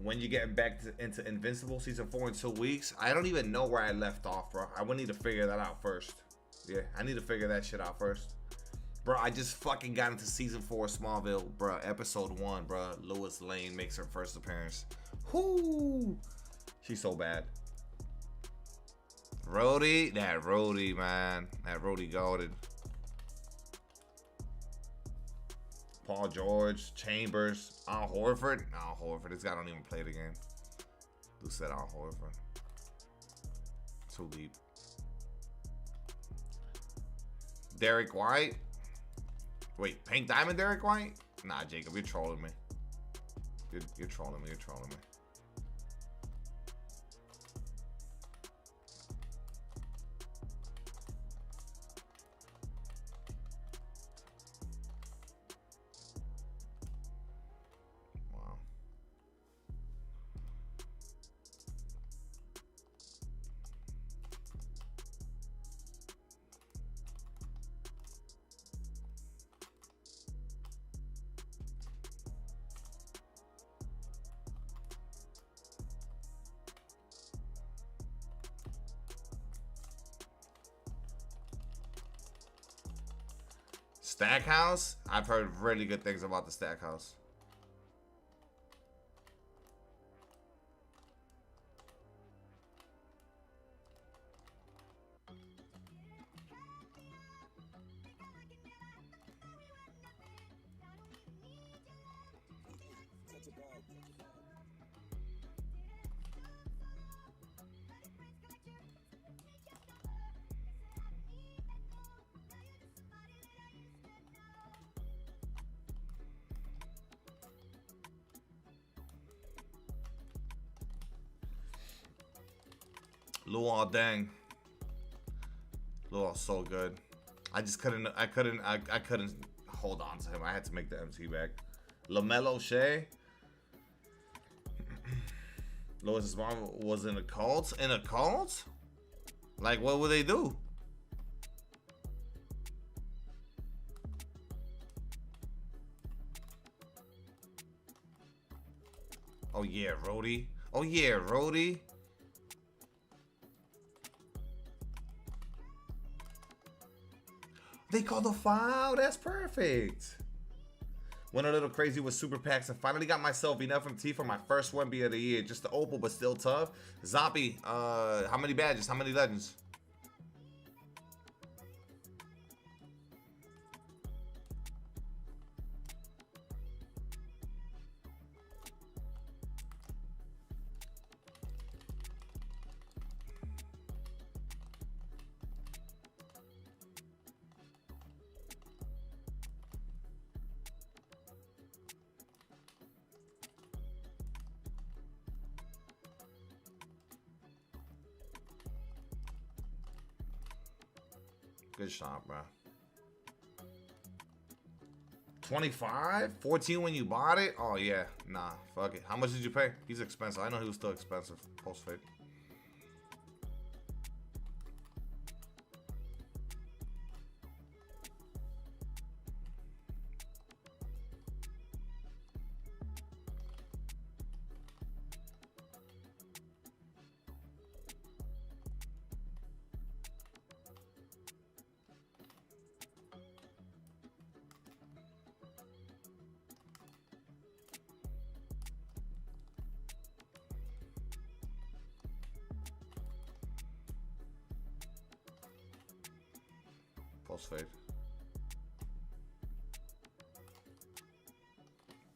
When you getting back into Invincible Season 4 in 2 weeks? I don't even know where I left off, bro. I would need to figure that out first. Yeah, I need to figure that shit out first. Bro, I just fucking got into Season 4 Smallville, bro. Episode 1, bro. Lois Lane makes her first appearance. Whoo! She's so bad. Rhodey? That Rhodey, man. That Rhodey goated. Paul George, Chambers, Al Horford. Al Horford. This guy don't even play the game. Who said Al Horford? Too deep. Derek White. Wait, Pink Diamond Derek White? Nah, Jacob, you're trolling me. You're trolling me. You're trolling me. Stackhouse? I've heard really good things about the Stackhouse. Luol Deng. Luol's so good. I couldn't hold on to him. I had to make the MT back. LaMelo Shea. Lois mom was in a cult. In a cult? Like, what would they do? Oh yeah, Rhodey. Oh yeah, Rhodey. They called a foul. That's perfect. Went a little crazy with super packs and finally got myself enough MT for my first 1B of the year. Just the opal, but still tough. Zombie, how many badges? How many legends? Good shot, bro. 25? 14 when you bought it? Oh, yeah. Nah, fuck it. How much did you pay? He's expensive. I know he was still expensive. Post-fade. Post fade.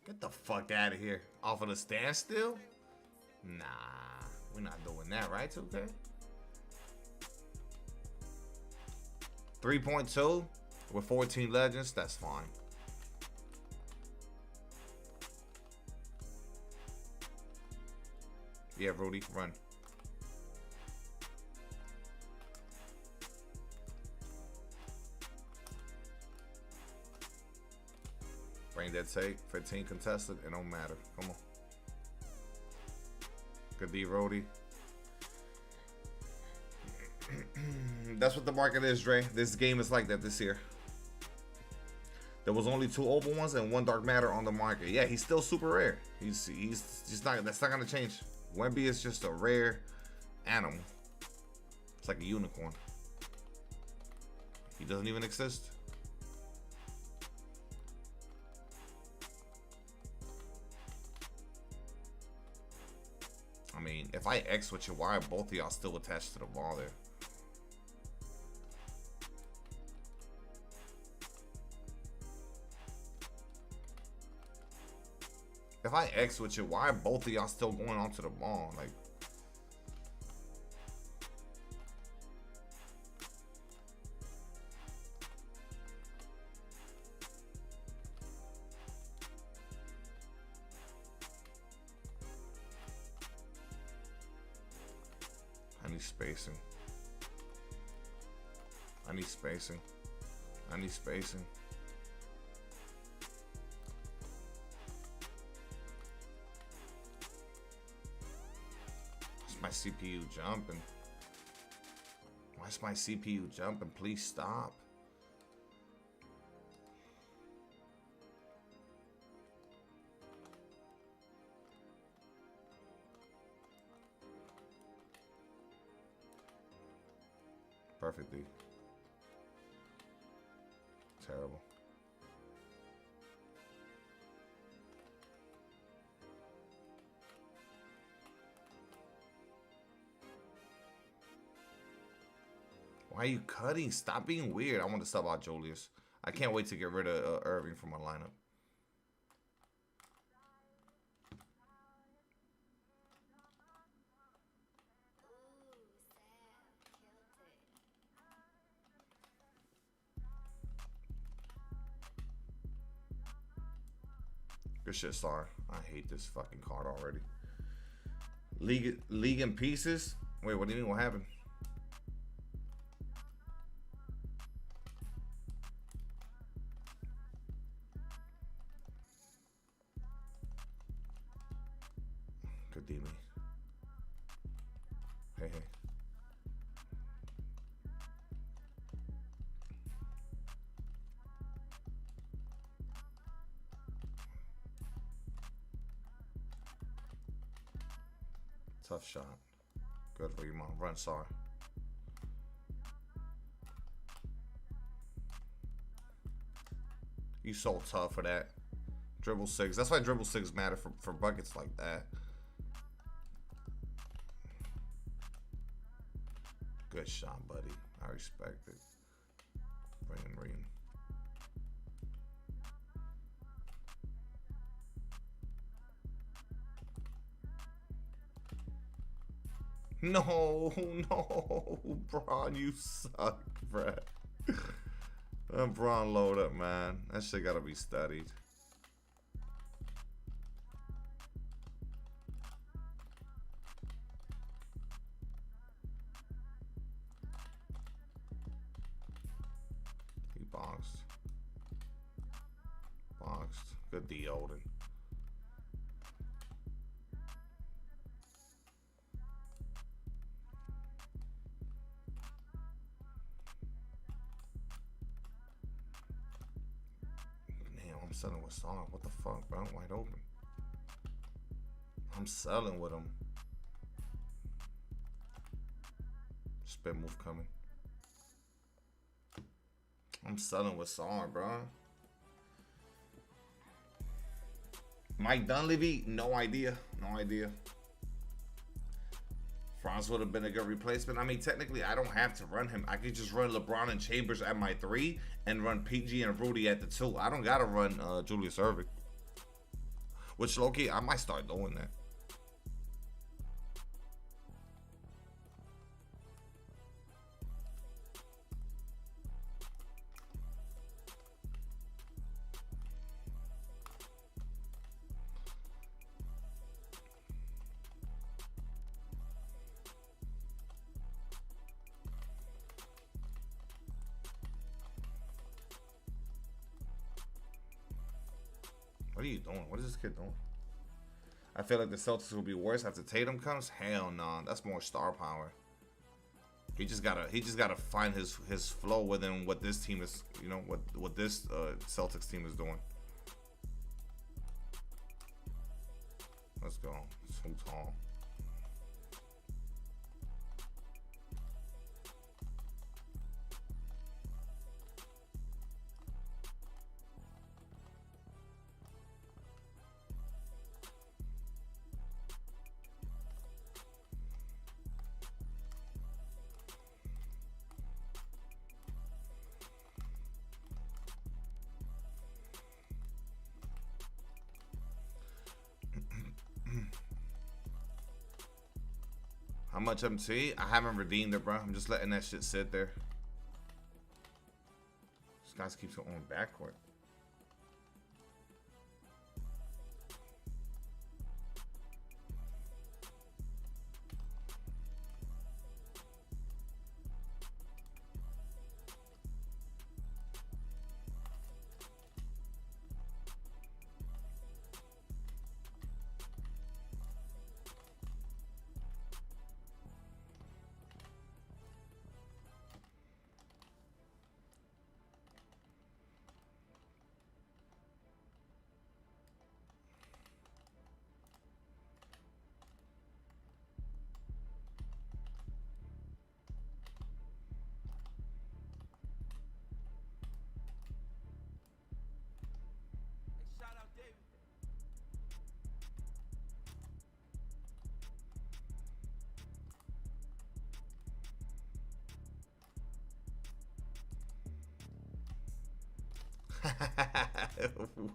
Get the fuck out of here. Off of the standstill? Nah, we're not doing that, right, 2K? 3.2 with 14 legends, that's fine. Yeah, Rudy, run. Brain dead take, 15 contested, it don't matter. Come on. Good D, Rody. That's what the market is, Dre. This game is like that this year. There was only 2 open ones and 1 dark matter on the market. Yeah, he's still super rare. He's just not. That's not gonna change. Wemby is just a rare animal. It's like a unicorn. He doesn't even exist. I mean, if I X with you, why are both of y'all still attached to the ball there? If I X with you, why are both of y'all still going onto the ball? Like, I need spacing. I need spacing. I need spacing. My CPU jumping. Why is my CPU jumping? Please stop. Perfectly. Terrible. Why are you cutting? Stop being weird. I want to sub out Julius. I can't wait to get rid of Irving from my lineup. Good shit, Star. I hate this fucking card already. League in pieces. Wait, what do you mean? What happened? Good D me. Hey, hey. Tough shot. Good for you, mom. Run, sorry. You so tough for that. Dribble 6. That's why dribble 6 matter for buckets like that. Good shot, buddy. I respect it. Bring him, bring him. No, no, Braun, you suck, bruh. Braun load up, man. That shit gotta be studied. He boxed. Boxed. Good D, Olden. I'm selling with Song. What the fuck, bro? Wide open. I'm selling with him. Spin move coming. I'm selling with Song, bro. Mike Dunleavy? No idea. No idea. Franz would have been a good replacement. I mean, technically, I don't have to run him. I could just run LeBron and Chambers at my 3 and run PG and Rudy at the 2. I don't got to run Julius Erving. Which, low-key, I might start doing that. What are you doing? What is this kid doing? I feel like the Celtics will be worse after Tatum comes. Hell no, nah. That's more star power. He just gotta find his flow within what this team is, you know, what this Celtics team is doing. Let's go. So tall. How much MT? I haven't redeemed it, bro. I'm just letting that shit sit there. This guy keeps going backward.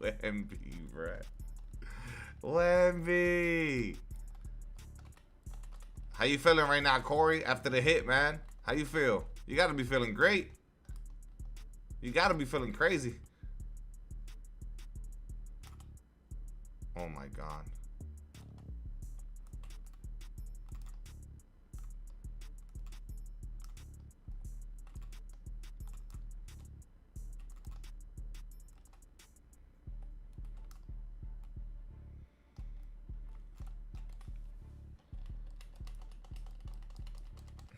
Wemby, bruh. Wemby. How you feeling right now, Corey? After the hit, man. How you feel? You gotta be feeling great. You gotta be feeling crazy. Oh my God.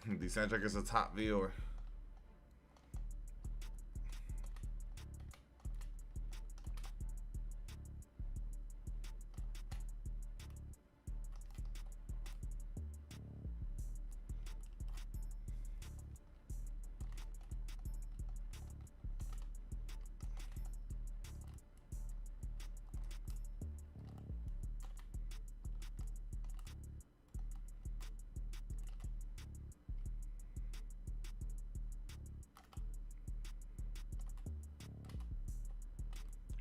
Dcentric is a top viewer.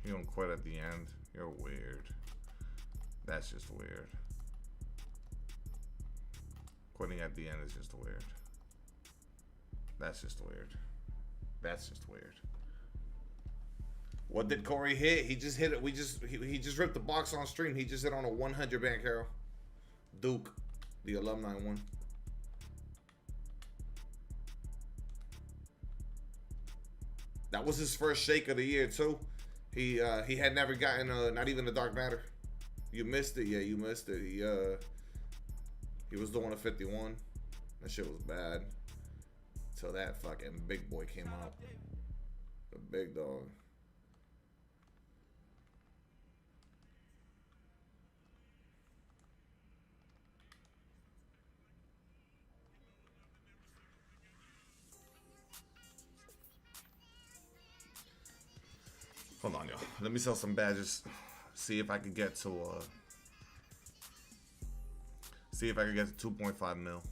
You don't quit at the end. You're weird. That's just weird. Quitting at the end is just weird. That's just weird. That's just weird. What did Corey hit? He just hit it. He just ripped the box on stream. He just hit on a 100 bank arrow. Duke, the alumni one. That was his first shake of the year too. He had never gotten not even a dark matter. You missed it, yeah, you missed it. He was doing a 51. That shit was bad. Till that fucking big boy came out. The big dog. Hold on, y'all. Let me sell some badges. See if I can get to 2.5 mil.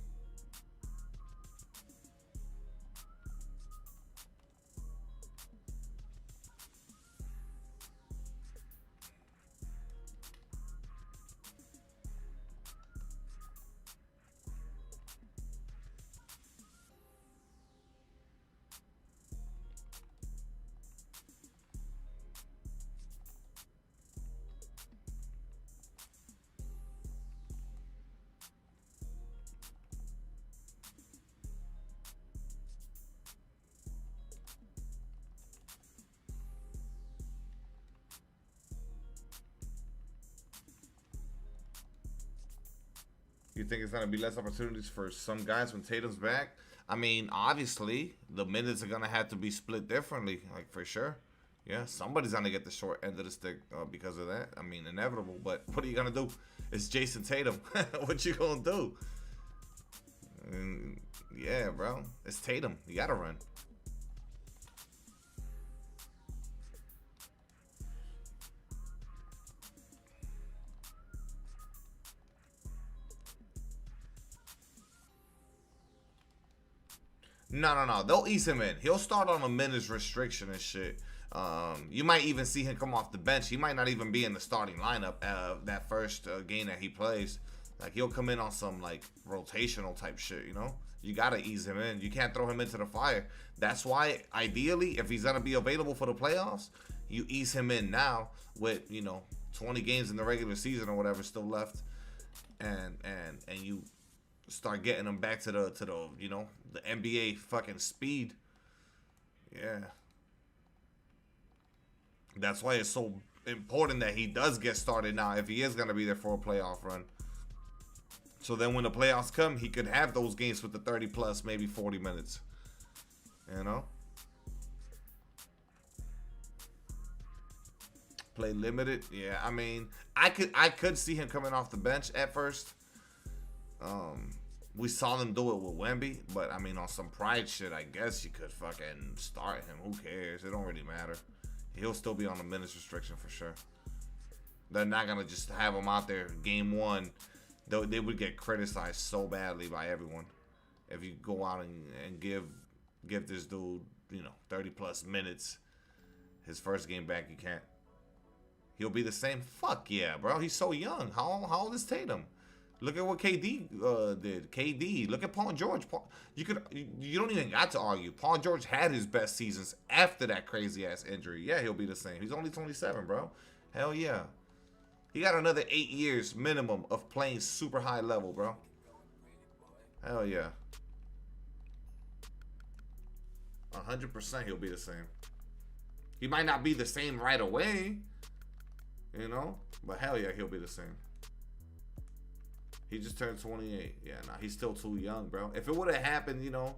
You think it's going to be less opportunities for some guys when Tatum's back? I mean, obviously, the minutes are going to have to be split differently, like, for sure. Yeah, somebody's going to get the short end of the stick because of that. I mean, inevitable. But what are you going to do? It's Jason Tatum. What you going to do? Yeah, bro. It's Tatum. You got to run. No. They'll ease him in. He'll start on a minutes restriction and shit. You might even see him come off the bench. He might not even be in the starting lineup that first game that he plays. Like, he'll come in on some, like, rotational type shit, you know? You got to ease him in. You can't throw him into the fire. That's why, ideally, if he's going to be available for the playoffs, you ease him in now with, 20 games in the regular season or whatever still left. And you start getting him back to the the NBA fucking speed. Yeah. That's why it's so important that he does get started now if he is going to be there for a playoff run. So then when the playoffs come, he could have those games with the 30 plus, maybe 40 minutes. You know? Play limited. Yeah, I mean, I could see him coming off the bench at first. We saw them do it with Wemby, but I mean, on some pride shit, I guess you could fucking start him. Who cares? It don't really matter. He'll still be on a minutes restriction for sure. They're not gonna just have him out there game one. They would get criticized so badly by everyone if you go out and give this dude 30 plus minutes. His first game back, you can't. He'll be the same. Fuck yeah, bro. He's so young. How old is Tatum? Look at what KD did. KD. Look at Paul George. You don't even got to argue. Paul George had his best seasons after that crazy ass injury. Yeah, he'll be the same. He's only 27, bro. Hell yeah. He got another 8 years minimum of playing super high level, bro. Hell yeah. 100% he'll be the same. He might not be the same right away, but hell yeah, he'll be the same. He just turned 28. Yeah, nah, he's still too young, bro. If it would have happened, you know,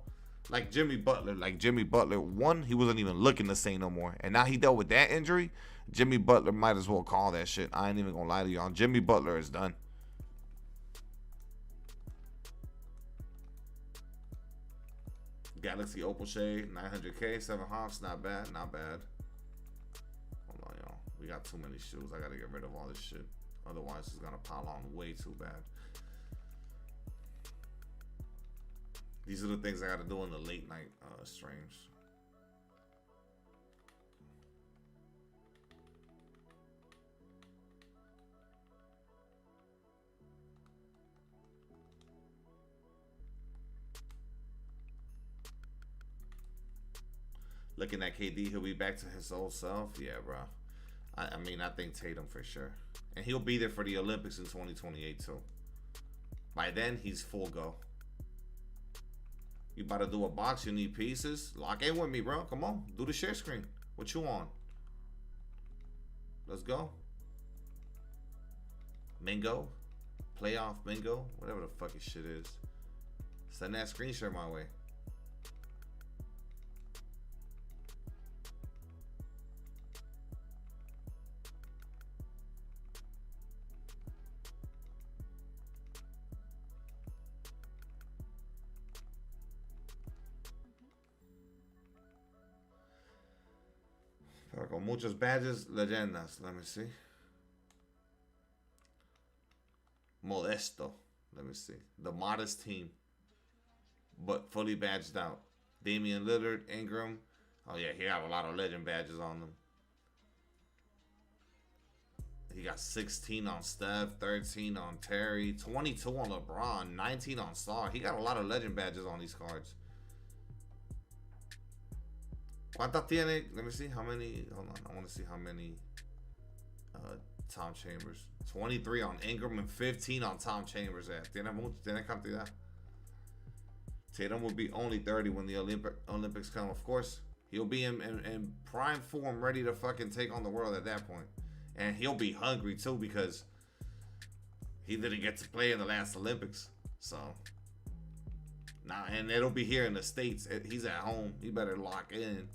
like Jimmy Butler, one, he wasn't even looking to say no more. And now he dealt with that injury. Jimmy Butler might as well call that shit. I ain't even gonna lie to y'all. Jimmy Butler is done. Galaxy Opal Shade, 900K, 7 Hawks, not bad, not bad. Hold on, y'all. We got too many shoes. I gotta get rid of all this shit. Otherwise, it's gonna pile on way too bad. These are the things I gotta do in the late night streams. Looking at KD, he'll be back to his old self. Yeah, bro. I mean, I think Tatum for sure. And he'll be there for the Olympics in 2028, too. By then, he's full go. You about to do a box, you need pieces? Lock in with me, bro. Come on. Do the share screen. What you on? Let's go. Mingo. Playoff Mingo. Whatever the fuck his shit is. Send that screen share my way. Pero con muchos badges, leyendas. Let me see. Modesto. Let me see. The modest team. But fully badged out. Damian Lillard, Ingram. Oh, yeah, he got a lot of legend badges on them. He got 16 on Steph, 13 on Terry, 22 on LeBron, 19 on Star. He got a lot of legend badges on these cards. ¿Cuántas tiene? Let me see how many. Hold on. I want to see how many Tom Chambers. 23 on Ingram and 15 on Tom Chambers. Tiene cantidad. Tatum will be only 30 when the Olympics come. Of course, he'll be in prime form, ready to fucking take on the world at that point. And he'll be hungry, too, because he didn't get to play in the last Olympics. So, nah, and it'll be here in the States. He's at home. He better lock in.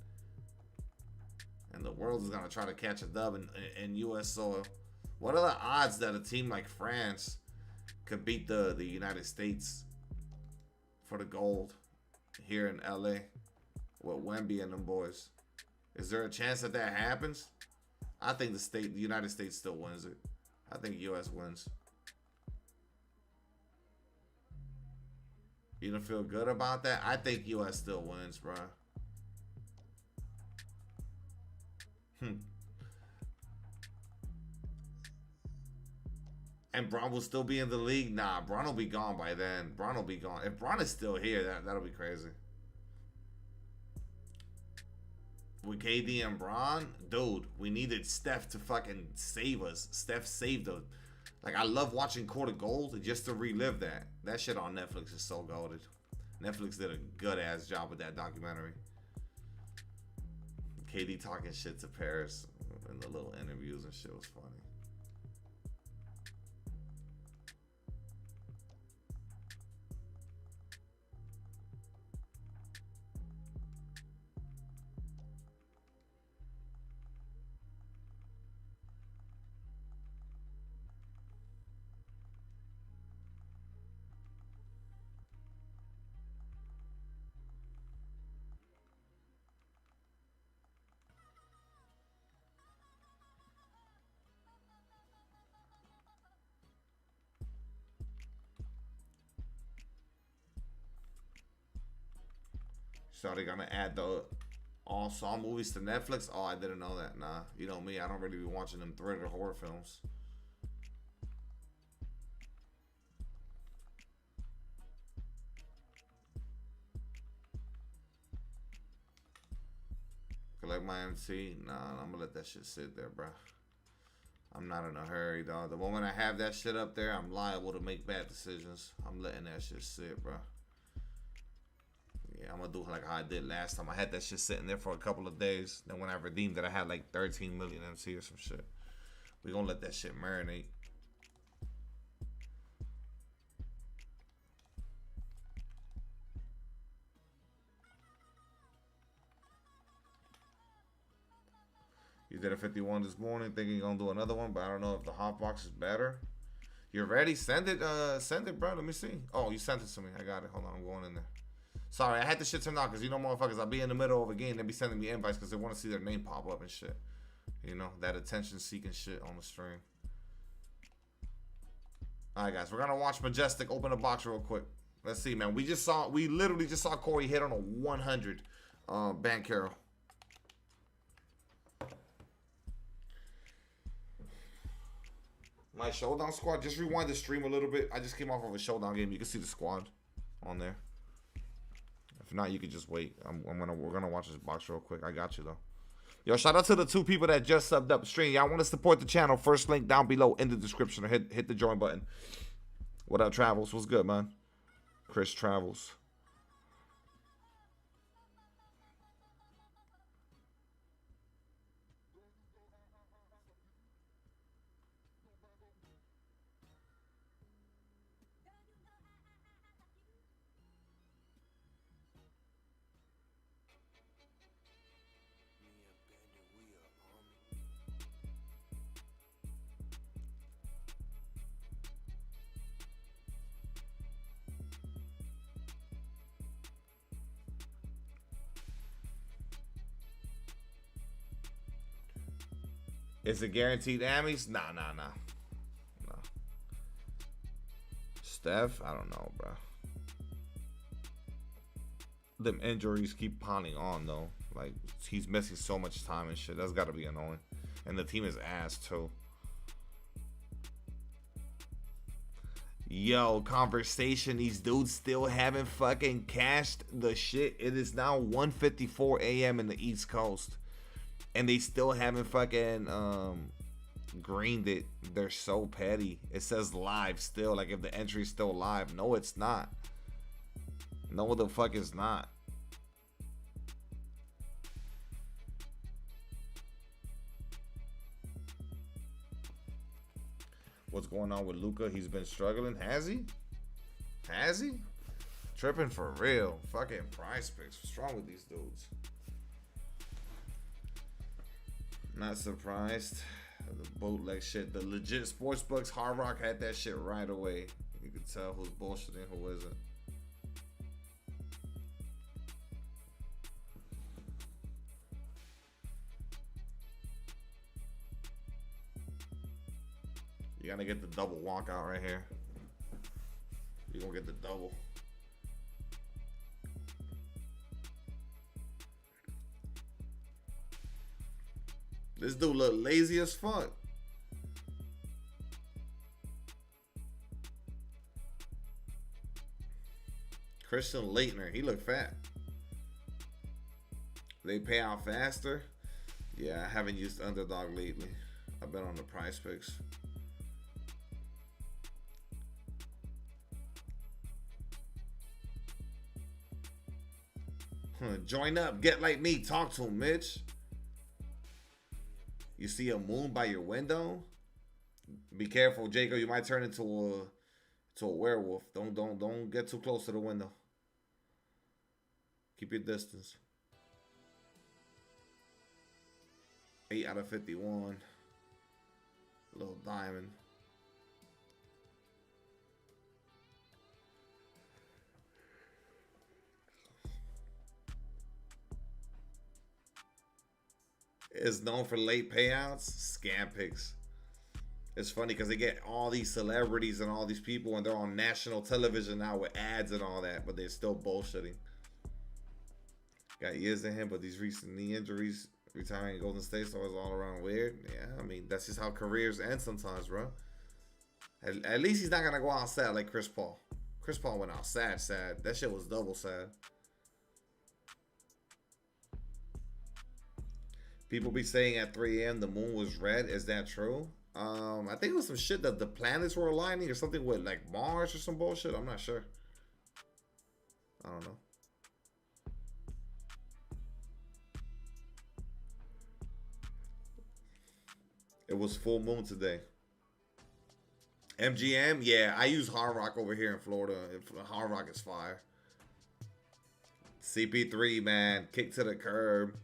And the world is going to try to catch a dub in U.S. soil. What are the odds that a team like France could beat the United States for the gold here in L.A. with Wemby and them boys? Is there a chance that that happens? I think the United States still wins it. I think U.S. wins. You don't feel good about that? I think U.S. still wins, bro. And Bron will still be in the league? Nah, Bron will be gone by then. Bron will be gone. If Bron is still here, that'll be crazy. With KD and Bron, dude, we needed Steph to fucking save us. Steph saved us. Like, I love watching Court of Gold just to relive that. That shit on Netflix is so goated. Netflix did a good-ass job with that documentary. KD talking shit to Paris in the little interviews and shit was funny. So they're gonna add the all Saw movies to Netflix? Oh, I didn't know that. Nah, you know me, I don't really be watching them thriller horror films. Collect my MC? Nah, I'm gonna let that shit sit there, bro. I'm not in a hurry, dog. The moment I have that shit up there, I'm liable to make bad decisions. I'm letting that shit sit, bro. Yeah, I'm gonna do like how I did last time. I had that shit sitting there for a couple of days. Then when I redeemed it, I had like 13 million MC or some shit. We gonna let that shit marinate. You did a 51 this morning, thinking you're gonna do another one, but I don't know if the hot box is better. You're ready? Send it, bro. Let me see. Oh, you sent it to me. I got it. Hold on, I'm going in there. Sorry, I had the shit turned on because you know, motherfuckers, I'll be in the middle of a game. They be sending me invites because they want to see their name pop up and shit. You know, that attention-seeking shit on the stream. All right, guys, we're gonna watch Majestic open a box real quick. Let's see, man. We literally just saw Corey hit on a 100 bank carol. My Showdown squad, just rewind the stream a little bit. I just came off of a Showdown game. You can see the squad on there. If not, you could just wait. We're gonna watch this box real quick. I got you though. Yo, shout out to the 2 people that just subbed up stream. Y'all want to support the channel? First link down below in the description, or hit the join button. What up, Travels? What's good, man? Chris Travels. Me and Bandit, we are army. Is it guaranteed Amis? Nah. Steph? I don't know, bro. Them injuries keep piling on, though. Like, he's missing so much time and shit. That's got to be annoying. And the team is ass, too. Yo, conversation. These dudes still haven't fucking cashed the shit. It is now 1:54 a.m. in the East Coast. And they still haven't fucking greened it. They're so petty. It says live still. Like, if the entry's still live. No, it's not. No, the fuck it's not. What's going on with Luka? He's been struggling. Has he? Has he? Tripping for real. Fucking price picks. What's wrong with these dudes? Not surprised. The bootleg shit. The legit sports books. Hard Rock had that shit right away. You could tell who's bullshitting, who isn't. You gotta get the double walkout right here. You're gonna get the double. This dude look lazy as fuck. Christian Leitner, he look fat. They pay out faster. Yeah, I haven't used Underdog lately. I've been on the price picks. Join up, get like me, talk to him, Mitch. You see a moon by your window? Be careful, Jacob. You might turn into a werewolf. Don't get too close to the window. Keep your distance. 8 out of 51. Little diamond. Is known for late payouts, scam picks. It's funny because they get all these celebrities and all these people, and they're on national television now with ads and all that, but they're still bullshitting. Got years in him, but these recent knee injuries, retiring at Golden State, so it's all around weird. Yeah, I mean, that's just how careers end sometimes, bro. At least he's not gonna go out sad like Chris Paul. Chris Paul went out sad. That shit was double sad. People be saying at 3 a.m. the moon was red. Is that true? I think it was some shit that the planets were aligning or something with like Mars or some bullshit. I'm not sure. I don't know. It was full moon today. MGM? Yeah, I use Hard Rock over here in Florida. Hard Rock is fire. CP3, man. Kick to the curb.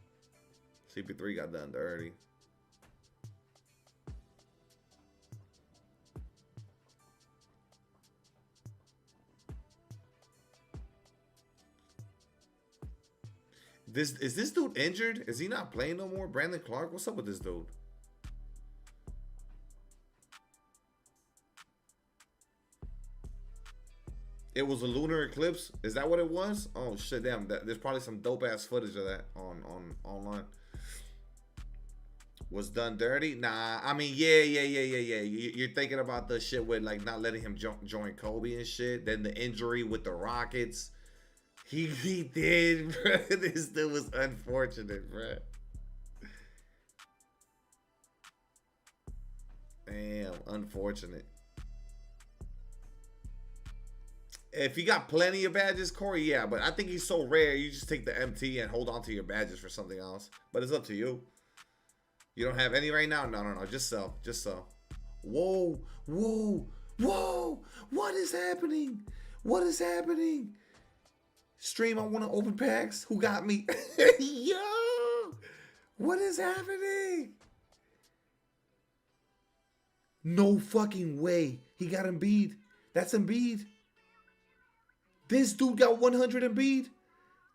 CP3 got done dirty. Is this dude injured? Is he not playing no more? Brandon Clark? What's up with this dude? It was a lunar eclipse. Is that what it was? Oh shit, damn. There's probably some dope ass footage of that on online. Was done dirty? Nah, I mean, yeah. You're thinking about the shit with like not letting him join Kobe and shit. Then the injury with the Rockets. He did, bro. This dude was unfortunate, bro. Damn, unfortunate. If you got plenty of badges, Corey, yeah. But I think he's so rare, you just take the MT and hold on to your badges for something else. But it's up to you. You don't have any right now? No. Just sell. Just sell. Whoa. What is happening? What is happening? Stream, I want to open packs. Who got me? Yo! What is happening? No fucking way. He got Embiid. That's Embiid. This dude got 100 Embiid.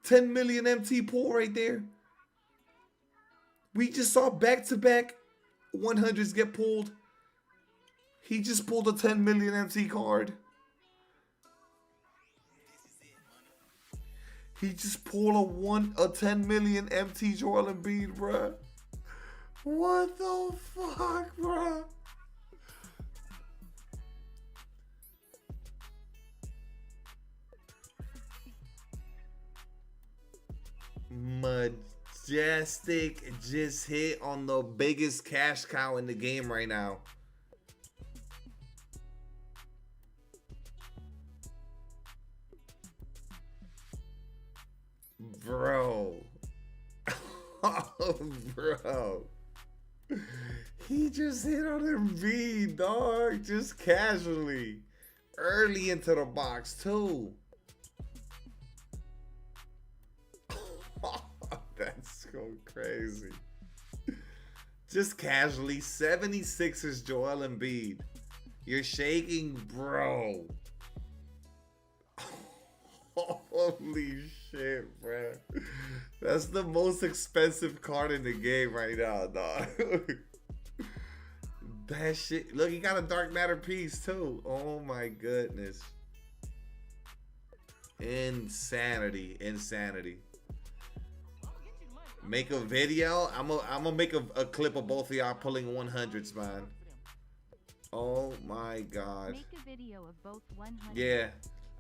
10 million MT pull right there. We just saw back-to-back 100s get pulled. He just pulled a 10 million MT card. He just pulled a 10 million MT Joel Embiid, bruh. What the fuck, bruh? Majestic just hit on the biggest cash cow in the game right now. Bro. Oh, bro. He just hit on Embiid, dog. Just casually. Early into the box, too. That's so crazy. Just casually. 76ers Joel Embiid. You're shaking, bro. Holy shit, bro. That's the most expensive card in the game right now, dog. That shit. Look, he got a dark matter piece, too. Oh, my goodness. Insanity. Insanity. Make a video. I'm gonna make a clip of both of y'all pulling 100s, man. Oh my god. Make a video of both 100. Yeah,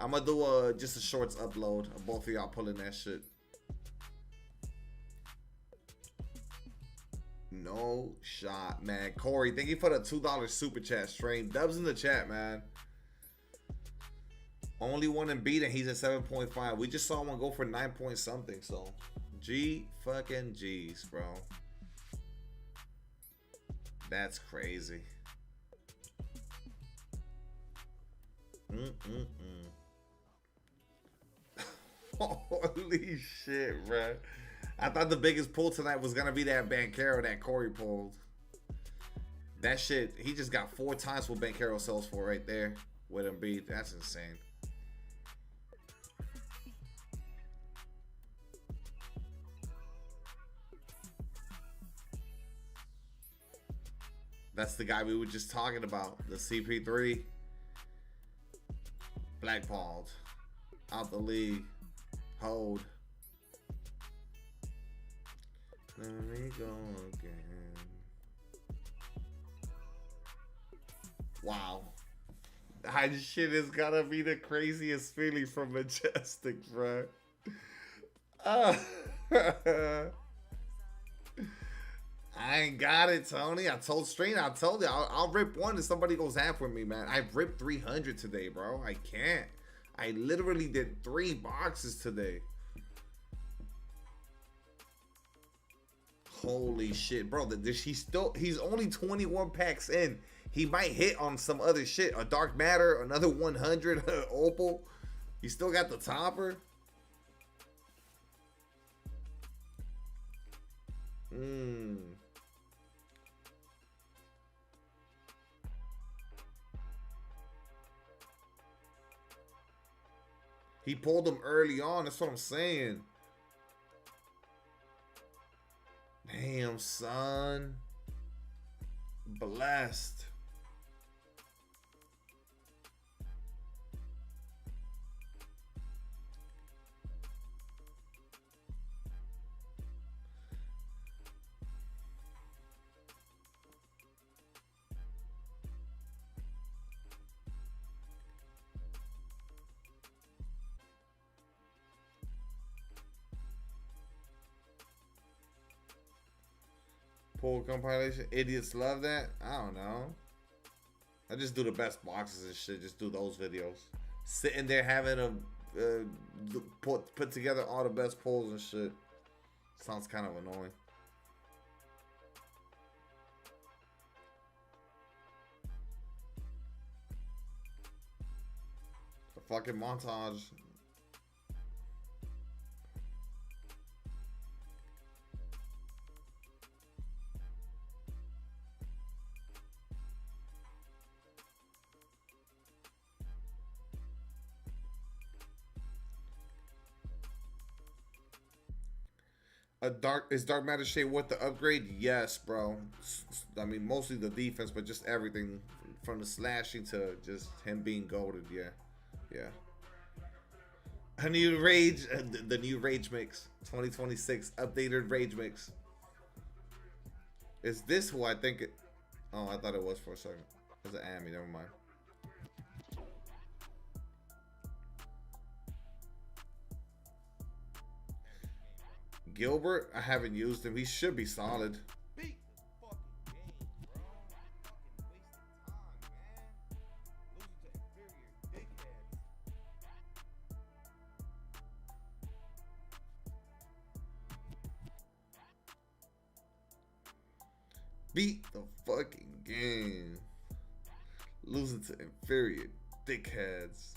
I'm gonna do just a shorts upload of both of y'all pulling that shit. No shot, man. Corey, thank you for the $2 super chat stream. Dubs in the chat, man. Only one in beat and he's at 7.5. We just saw one go for 9 point something, so. G fucking G's, bro. That's crazy. Holy shit, bro. I thought the biggest pull tonight was gonna be that Banchero that Corey pulled. That shit, he just got 4 times what Banchero sells for right there with Embiid. That's insane. That's the guy we were just talking about. The CP3. Blackballed. Out the league. Hold. Let me go again. Wow. That shit is gotta be the craziest feeling from Majestic, bro. I ain't got it, Tony. I told Strain, I told you, I'll rip one if somebody goes half with me, man. I ripped 300 today, bro. I can't. I literally did 3 boxes today. Holy shit, bro. He's only 21 packs in. He might hit on some other shit. A Dark Matter, another 100, Opal. He still got the topper. He pulled them early on. That's what I'm saying. Damn, son. Blessed. Pool compilation. Idiots love that. I don't know. I just do the best boxes and shit. Just do those videos. Sitting there having a put together all the best pulls and shit. Sounds kind of annoying. A fucking montage. Is Dark Matter Shade worth the upgrade? Yes, bro. I mean, mostly the defense, but just everything from the slashing to just him being golded. Yeah. A new rage, the new rage mix, 2026 updated rage mix. Is this who I think it? Oh, I thought it was for a second. It's an Amy. Never mind. Gilbert, I haven't used him. He should be solid. Beat the fucking game, bro. Fucking wasting time, man. Losing to inferior dickheads. Beat the fucking game. Losing to inferior dickheads.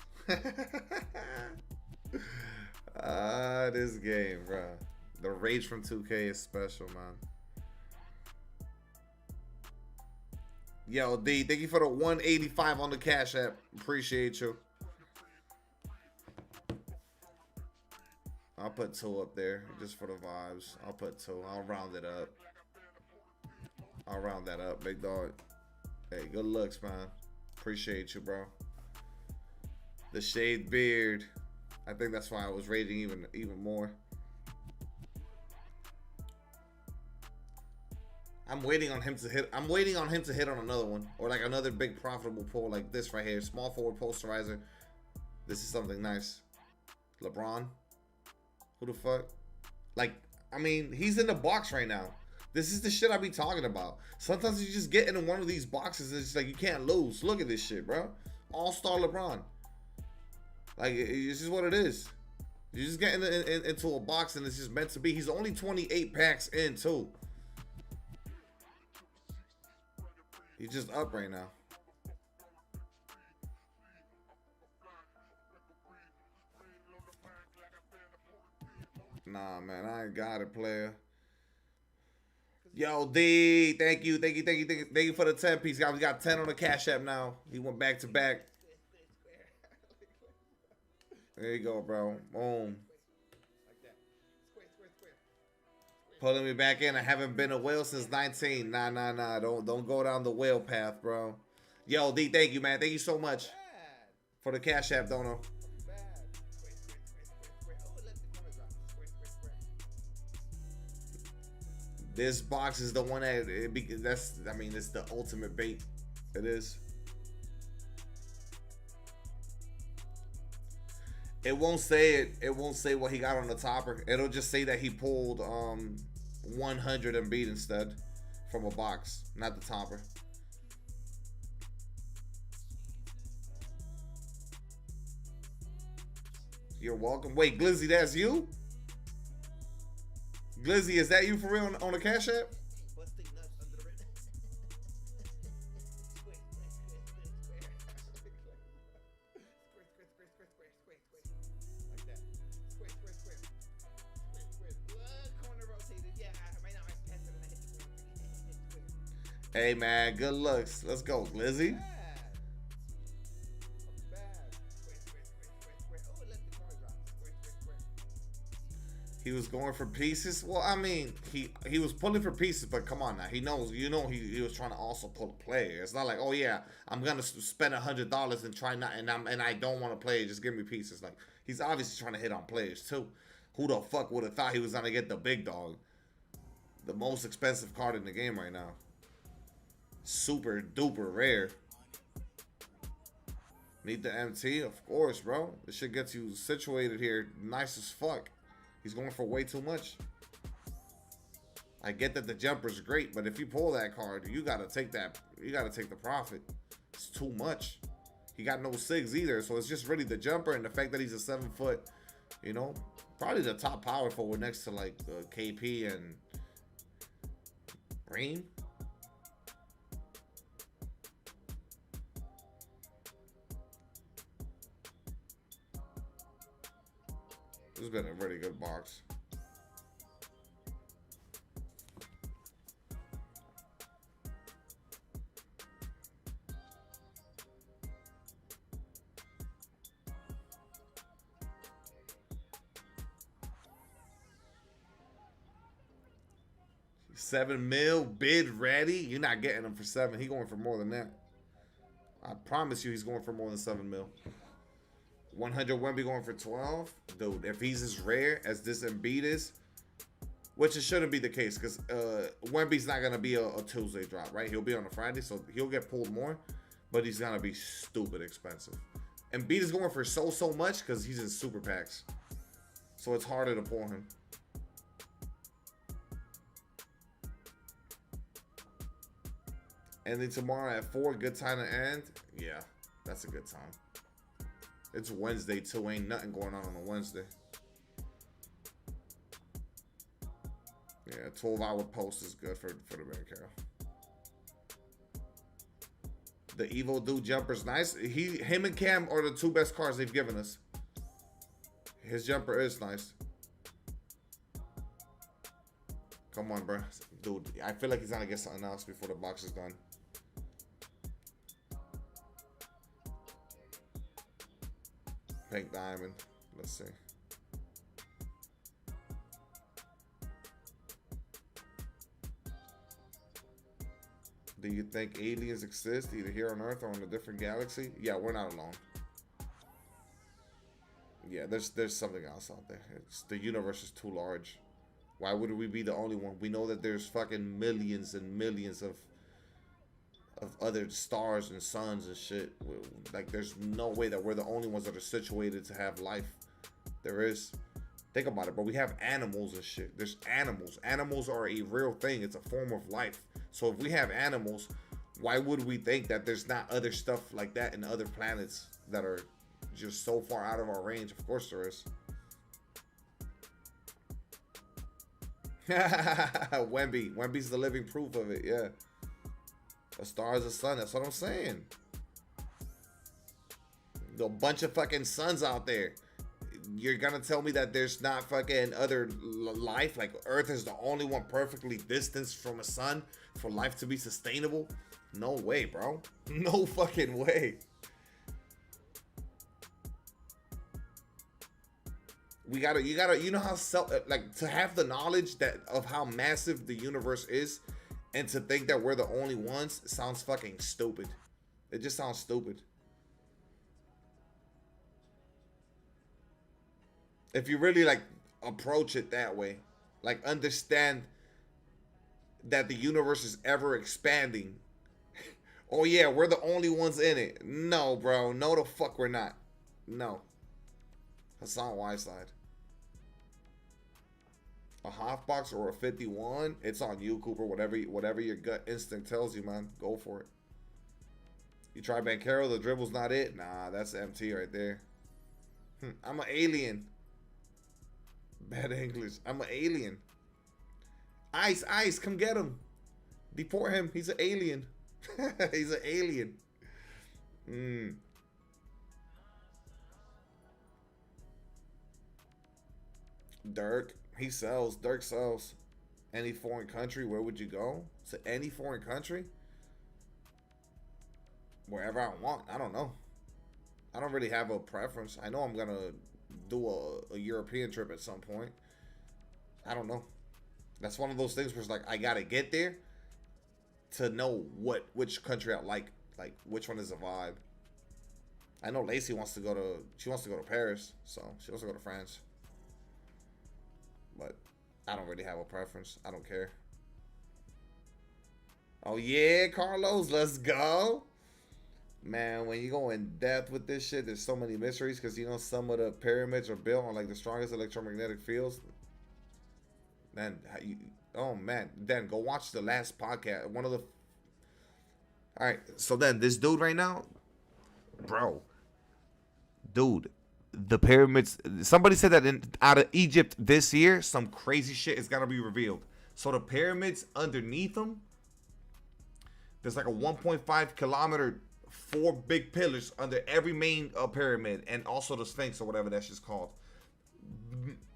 This game, bro. The rage from 2K is special, man. Yo, D, thank you for the 185 on the Cash App. Appreciate you. I'll put 2 up there just for the vibes. I'll put 2. I'll round it up. I'll round that up, big dog. Hey, good looks, man. Appreciate you, bro. The shaved beard. I think that's why I was rating even more. I'm waiting on him to hit. I'm waiting on him to hit on another one, or like another big profitable pull like this right here. Small forward posterizer. This is something nice. LeBron. Who the fuck? Like, I mean, he's in the box right now. This is the shit I be talking about. Sometimes you just get into one of these boxes and it's like you can't lose. Look at this shit, bro. All-star LeBron. Like, this is what it is. You just get into a box and it's just meant to be. He's only 28 packs in, too. He's just up right now. Nah, man, I ain't got it, player. Yo, D, thank you for the 10 piece. We got 10 on the Cash App now. He went back to back. There you go, bro. Boom. Pulling me back in. I haven't been a whale since 19. Nah. Don't go down the whale path, bro. Yo, D, thank you, man. Thank you so much for the Cash App, Dono. This box is the one that's, I mean, it's the ultimate bait. It is. It won't say it. It won't say what he got on the topper. It'll just say that he pulled 100 and beat instead from a box, not the topper. You're welcome. Wait, Glizzy, that's you? Glizzy, is that you for real on the Cash App? Hey man, good looks. Let's go, Glizzy. He was going for pieces. Well, I mean, he was pulling for pieces, but come on now. He knows, you know, he was trying to also pull a player. It's not like, oh yeah, I'm gonna spend $100 and try not, and I don't want to play. Just give me pieces. Like, he's obviously trying to hit on players too. Who the fuck would have thought he was gonna get the big dog, the most expensive card in the game right now? Super duper rare. Need the MT, of course, bro. This shit gets you situated here, nice as fuck. He's going for way too much. I get that the jumper's great, but if you pull that card, you gotta take that. You gotta take the profit. It's too much. He got no SIGs either, so it's just really the jumper and the fact that he's a 7 foot. You know, probably the top power forward next to like KP and Reem. This has been a really good box. $7 mil bid ready. You're not getting him for 7. He going for more than that. I promise you, he's going for more than 7 mil. 100 Wemby going for 12. Dude, if he's as rare as this Embiid is, which it shouldn't be the case, because Wemby's not going to be a Tuesday drop, right? He'll be on a Friday, so he'll get pulled more, but he's going to be stupid expensive. Embiid is going for so much because he's in super packs, so it's harder to pull him. And then tomorrow at 4, good time to end. Yeah, that's a good time. It's Wednesday too. Ain't nothing going on a Wednesday. Yeah, 12-hour post is good for the Breakout. The Evo Dude jumper's nice. Him and Cam are the 2 best cards they've given us. His jumper is nice. Come on, bro. Dude, I feel like he's gonna get something else before the box is done. Pink diamond. Let's see. Do you think aliens exist either here on Earth or in a different galaxy? Yeah, we're not alone. Yeah, there's something else out there. The universe is too large. Why would we be the only one? We know that there's fucking millions and millions of other stars and suns and shit. Like, there's no way that we're the only ones that are situated to have life. There is. Think about it, but we have animals and shit. There's animals. Animals are a real thing. It's a form of life. So if we have animals, why would we think that there's not other stuff like that in other planets that are just so far out of our range? Of course there is. Wemby's the living proof of it, yeah. A star is a sun, that's what I'm saying. A bunch of fucking suns out there. You're gonna tell me that there's not fucking other life? Like, Earth is the only one perfectly distanced from a sun for life to be sustainable? No way, bro. No fucking way. You know how like, to have the knowledge of how massive the universe is, and to think that we're the only ones sounds fucking stupid. It just sounds stupid. If you really like approach it that way, like understand that the universe is ever expanding. Oh yeah, we're the only ones in it. No, bro. No, the fuck we're not. No. Hassan Whiteside. A half box or a 51, it's on you, Cooper. Whatever your gut instinct tells you, man. Go for it. You try Bankero, the dribble's not it. Nah, that's MT right there. I'm an alien. Bad English. I'm an alien. Ice, come get him. Deport him. He's an alien. He's an alien. Dirk. He sells. Dirk sells. Any foreign country, where would you go? To any foreign country? Wherever I want. I don't know. I don't really have a preference. I know I'm going to do a European trip at some point. I don't know. That's one of those things where it's like I gotta get there to know which country I like which one is a vibe. I know Lacey wants to go to Paris, so she wants to go to France. But I don't really have a preference. I don't care. Oh yeah, Carlos, let's go. Man, when you go in depth with this shit, there's so many mysteries because you know some of the pyramids are built on like the strongest electromagnetic fields. Man, oh man, then go watch the last podcast. One of the. All right, so then this dude right now, bro, dude, the pyramids. Somebody said that out of Egypt this year, some crazy shit is gonna be revealed. So the pyramids underneath them, there's like a 1.5 kilometer. 4 big pillars under every main pyramid, and also the Sphinx or whatever that shit's called.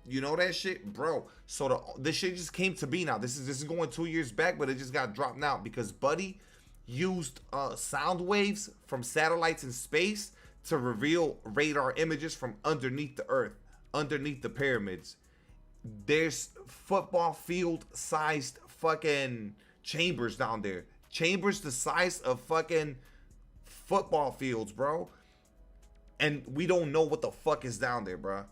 You know that shit, bro? So this shit just came to be now. This is going 2 years back, but it just got dropped now because Buddy used sound waves from satellites in space to reveal radar images from underneath the earth, underneath the pyramids. There's football field sized fucking chambers down there. Chambers the size of fucking football fields, bro, and we don't know what the fuck is down there, bro.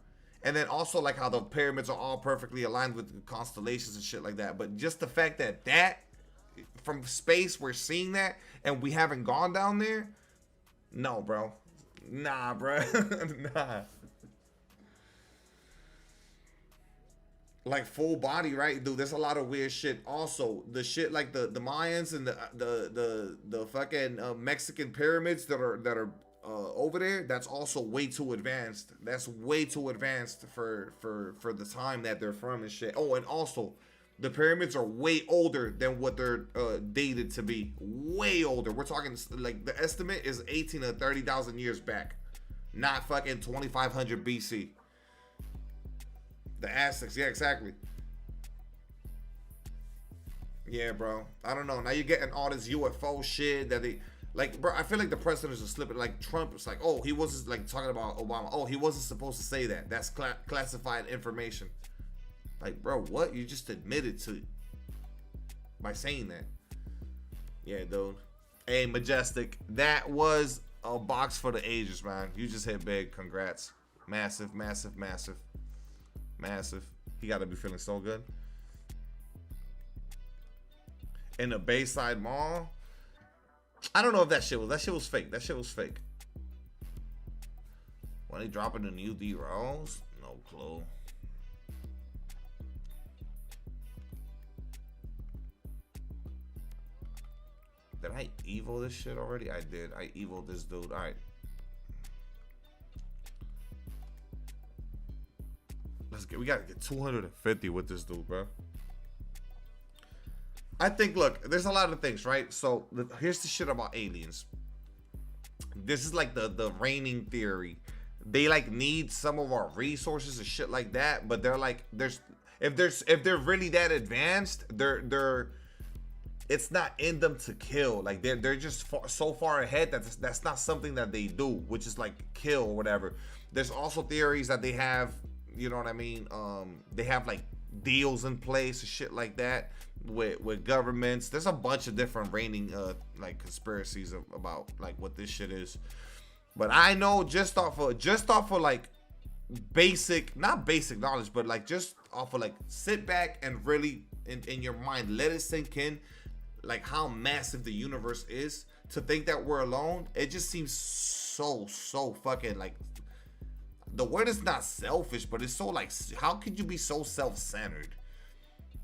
And then also like how the pyramids are all perfectly aligned with constellations and shit like that. But just the fact that from space we're seeing that and we haven't gone down there, no, bro, nah, bro, nah. Like full body, right, dude? There's a lot of weird shit. Also, the shit like the Mayans and the fucking Mexican pyramids that are over there. That's also way too advanced. That's way too advanced for the time that they're from and shit. Oh, and also, the pyramids are way older than what they're dated to be. Way older. We're talking like the estimate is 18 to 30,000 years back, not fucking 2500 BC. The Aztecs, yeah, exactly. Yeah, bro. I don't know. Now you're getting all this UFO shit that they like, bro. I feel like the presidents are slipping. Like Trump was like, oh, he wasn't like talking about Obama. Oh, he wasn't supposed to say that. That's classified information. Like, bro, what? You just admitted to by saying that. Yeah, dude. Hey, Majestic. That was a box for the ages, man. You just hit big. Congrats. Massive, massive, massive. Massive. He got to be feeling so good. In the Bayside Mall. I don't know if that shit was fake. That shit was fake. When they dropping the new D Rose? No clue. Did I evil this shit already? I did. I eviled this dude. All right. We gotta get 250 with this dude, bro. I think, look, there's a lot of things, right? So here's the shit about aliens. This is like the reigning theory. They like need some of our resources and shit like that, but they're like, if they're really that advanced, it's not in them to kill. Like they're just so far ahead that that's not something that they do, which is like kill or whatever. There's also theories that they have. You know what I mean? They have like deals in place and shit like that with governments. There's a bunch of different reigning like conspiracies about like what this shit is. But I know just off of like not basic knowledge, but like just off of like sit back and really in your mind let it sink in, like how massive the universe is. To think that we're alone, it just seems so fucking like. The word is not selfish, but it's so like, how could you be so self-centered?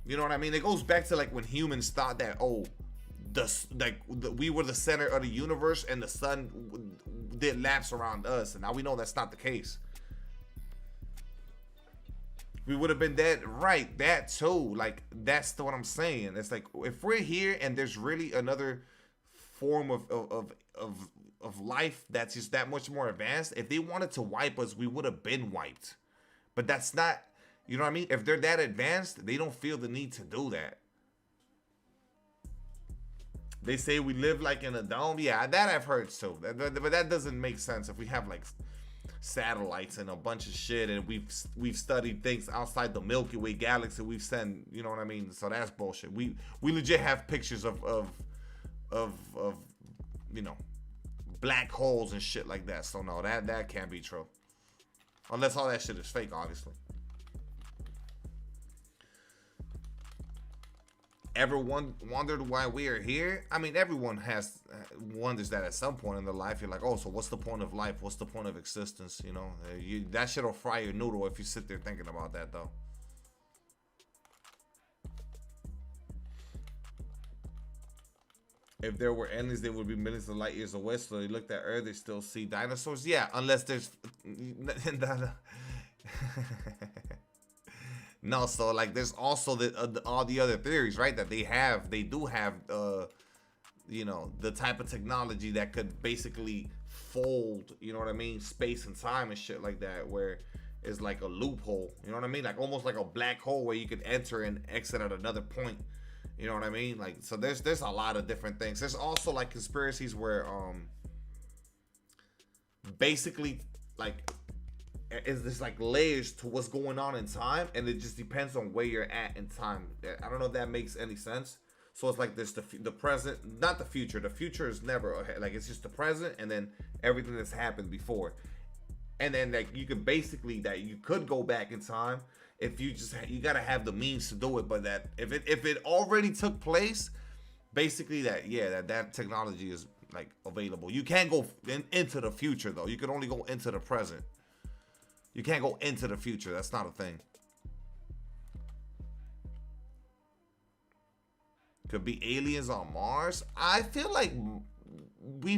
You know what I mean? It goes back to like when humans thought that, oh, we were the center of the universe and the sun did laps around us, and now we know that's not the case. We would have been dead, right? That too, like that's what I'm saying. It's like if we're here and there's really another form of life that's just that much more advanced, if they wanted to wipe us, we would have been wiped. But that's not, you know what I mean? If they're that advanced, they don't feel the need to do that. They say we live like in a dome. Yeah, that I've heard too. But that doesn't make sense if we have like satellites and a bunch of shit, and we've studied things outside the Milky Way galaxy. We've sent, you know what I mean? So that's bullshit. We legit have pictures of you know, black holes and shit like that. So no, that can't be true. Unless all that shit is fake, obviously. Ever wondered why we are here? I mean, everyone wonders that at some point in their life. You're like, oh, so what's the point of life? What's the point of existence? You know, that shit'll fry your noodle if you sit there thinking about that, though. If there were aliens, they would be millions of light years away. So they looked at Earth, they still see dinosaurs. Yeah, unless there's no. So like, there's also all the other theories, right? That they do have, you know, the type of technology that could basically fold, you know what I mean, space and time and shit like that, where it's like a loophole, you know what I mean, like almost like a black hole where you could enter and exit at another point. You know what I mean? Like, so there's a lot of different things. There's also like conspiracies where basically like there's like layers to what's going on in time, and it just depends on where you're at in time. I don't know if that makes any sense. So it's like this, the present, not the future. The future is never ahead. Like, it's just the present and then everything that's happened before. And then like you could basically, that you could go back in time if you gotta have the means to do it. But that if it already took place, basically that technology is like available. You can't go into the future though. You can only go into the present. You can't go into the future. That's not a thing. Could be aliens on Mars. I feel like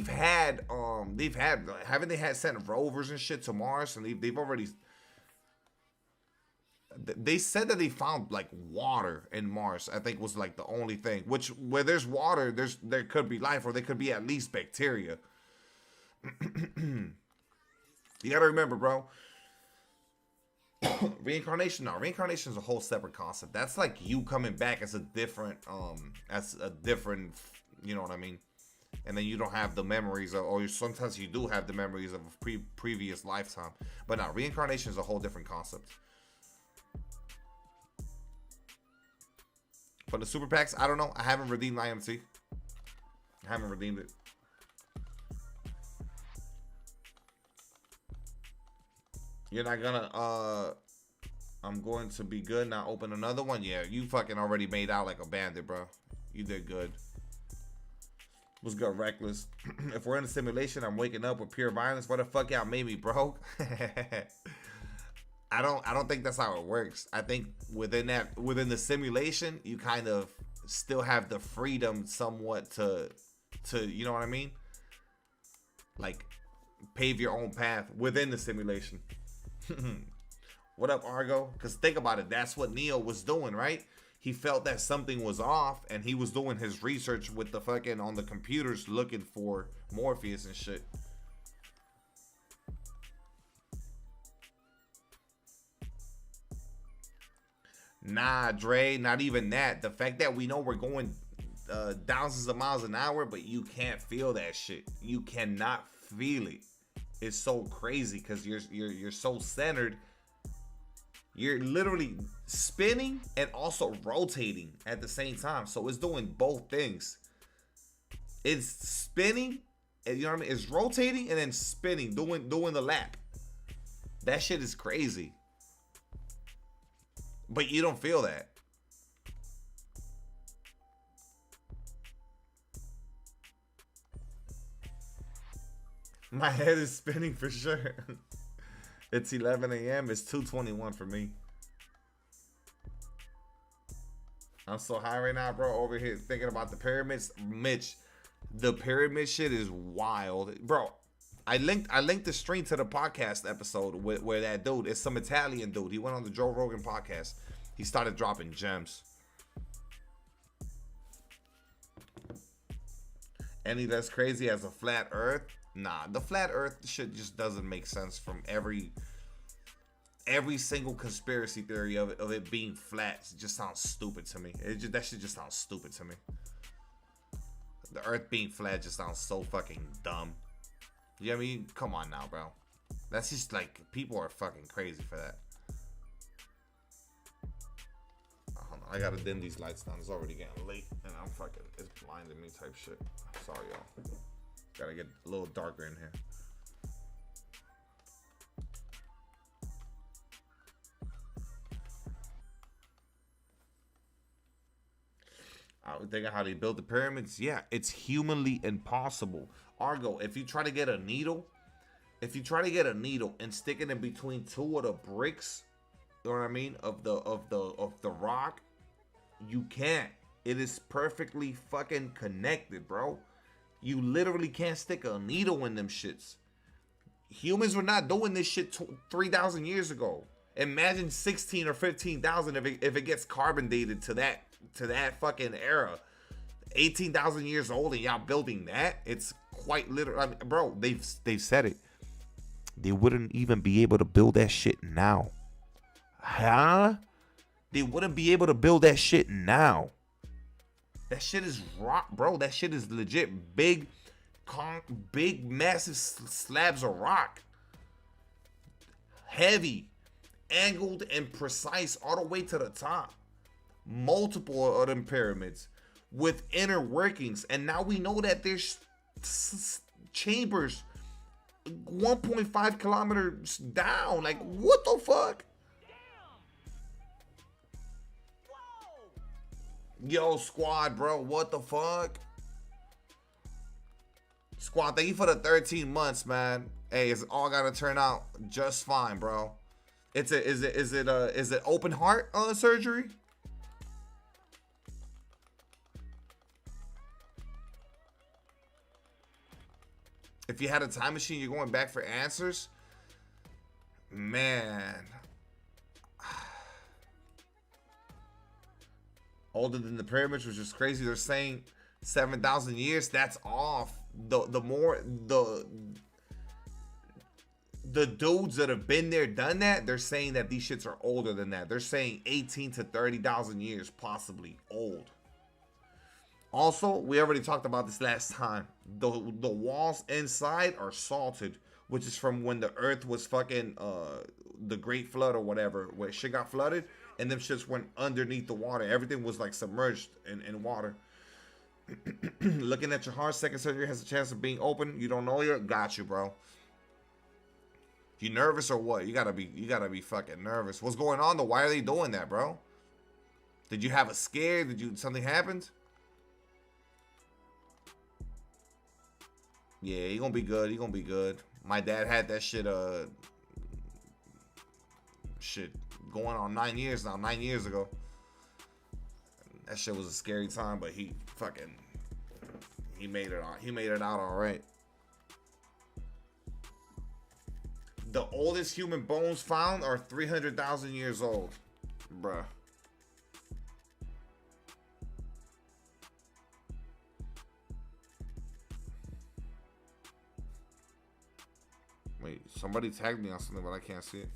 haven't they had sent rovers and shit to Mars, and they've already. They said that they found like water in Mars. I think was like the only thing. Which where there's water, there could be life, or there could be at least bacteria. You gotta remember, bro. Reincarnation is a whole separate concept. That's like you coming back as a different, you know what I mean? And then you don't have the memories of, or sometimes you do have the memories of a previous lifetime. But now reincarnation is a whole different concept. For the super packs, I don't know. I haven't redeemed IMT. I haven't redeemed it. You're not gonna, I'm going to be good, now open another one? Yeah, you fucking already made out like a bandit, bro. You did good. What's good, Reckless? If we're in a simulation, I'm waking up with pure violence. What the fuck y'all made me, bro? I don't think that's how it works. I think within the simulation, you kind of still have the freedom somewhat to you know what I mean? Like pave your own path within the simulation. What up, Argo? Because think about it, that's what Neo was doing, right? He felt that something was off, and he was doing his research with the fucking on the computers looking for Morpheus and shit. Nah, Dre, not even that. The fact that we know we're going thousands of miles an hour, but you can't feel that shit. You cannot feel it. It's so crazy because you're so centered. You're literally spinning and also rotating at the same time. So it's doing both things. It's spinning, and you know what I mean? It's rotating and then spinning, doing the lap. That shit is crazy. But you don't feel that. My head is spinning for sure. It's 11 a.m. It's 2:21 for me. I'm so high right now, bro. Over here thinking about the pyramids. Mitch, the pyramid shit is wild. Bro, I linked the stream to the podcast episode where that dude, it's some Italian dude. He went on the Joe Rogan podcast. He started dropping gems. Any less crazy as a flat earth? Nah, the flat earth shit just doesn't make sense from every single conspiracy theory of it being flat. It just sounds stupid to me. That shit just sounds stupid to me. The earth being flat just sounds so fucking dumb. You know what I mean? Come on now, bro. That's just like, people are fucking crazy for that. Hold on, I gotta dim these lights down. It's already getting late, and I'm fucking, it's blinding me type shit. Sorry, y'all. Gotta get a little darker in here. I was thinking how they built the pyramids. Yeah, it's humanly impossible. Argo, if you try to get a needle, and stick it in between two of the bricks, you know what I mean, of the rock, you can't. It is perfectly fucking connected, bro. You literally can't stick a needle in them shits. Humans were not doing this shit 3,000 years ago. Imagine 16 or 15,000 if it gets carbon dated to that fucking era. 18,000 years old and y'all building that? It's quite literal. I mean, bro, they've said it. They wouldn't even be able to build that shit now. Huh? They wouldn't be able to build that shit now. That shit is rock, bro. That shit is legit big massive slabs of rock. Heavy, angled, and precise all the way to the top. Multiple of them pyramids with inner workings. And now we know that there's chambers 1.5 kilometers down. Like, what the fuck? Yo, squad, bro, what the fuck? Squad, thank you for the 13 months, man. Hey, it's all gotta turn out just fine, bro. Is it open heart surgery? If you had a time machine, you're going back for answers? Man. Older than the pyramids, which is crazy. They're saying 7,000 years. That's off. The dudes that have been there, done that, they're saying that these shits are older than that. They're saying 18 to 30,000 years, possibly old. Also, we already talked about this last time. The walls inside are salted, which is from when the earth was fucking the Great Flood or whatever, where shit got flooded, and them shits went underneath the water. Everything was like submerged in water. Looking at your heart, second surgery has a chance of being open. You don't know yet? Got you, bro. You nervous or what? You gotta be fucking nervous. What's going on though? Why are they doing that, bro? Did you have a scare? Something happened? Yeah, he gonna be good. He gonna be good. My dad had that shit going on 9 years now. 9 years ago. That shit was a scary time, but he made it out. He made it out all right. The oldest human bones found are 300,000 years old, bruh. Wait, somebody tagged me on something, but I can't see it.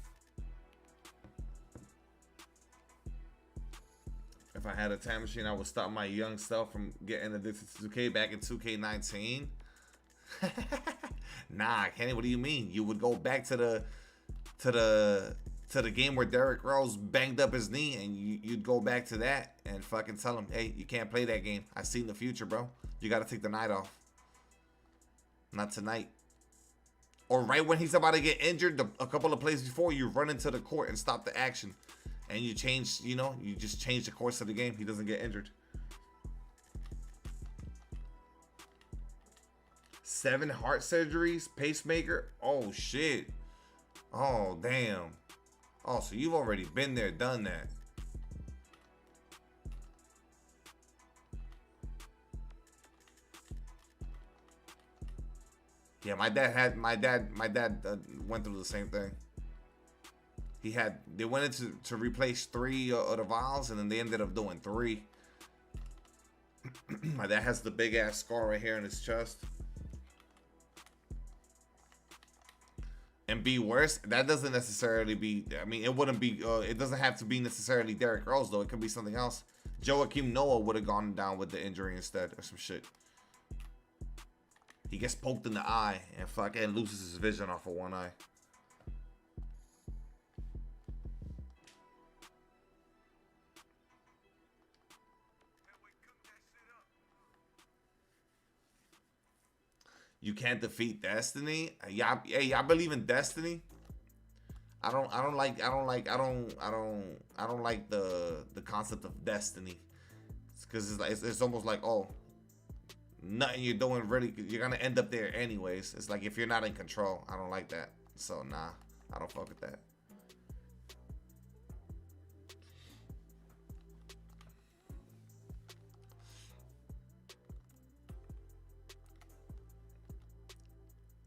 If I had a time machine, I would stop my young self from getting addicted to 2K back in 2K19. Nah, Kenny, what do you mean? You would go back to the game where Derrick Rose banged up his knee, and you'd go back to that and fucking tell him, hey, you can't play that game. I seen the future, bro. You got to take the night off. Not tonight. Or right when he's about to get injured, a couple of plays before, you run into the court and stop the action. And you change, you just change the course of the game. He doesn't get injured. 7 heart surgeries, pacemaker. Oh, shit. Oh, damn. Oh, so you've already been there, done that. Yeah, my dad went through the same thing. They went to replace 3 of the valves, and then they ended up doing 3. My dad has the big ass scar right here in his chest. And be worse, that doesn't necessarily be, I mean, it wouldn't be, it doesn't have to be necessarily Derrick Rose, though. It could be something else. Joakim Noah would have gone down with the injury instead, or some shit. He gets poked in the eye and fucking loses his vision off of one eye. You can't defeat destiny. Y'all, hey, y'all believe in destiny? I don't like the concept of destiny. Because it's like it's almost like, oh, nothing you're doing really, you're gonna end up there anyways. It's like if you're not in control. I don't like that. So nah, I don't fuck with that.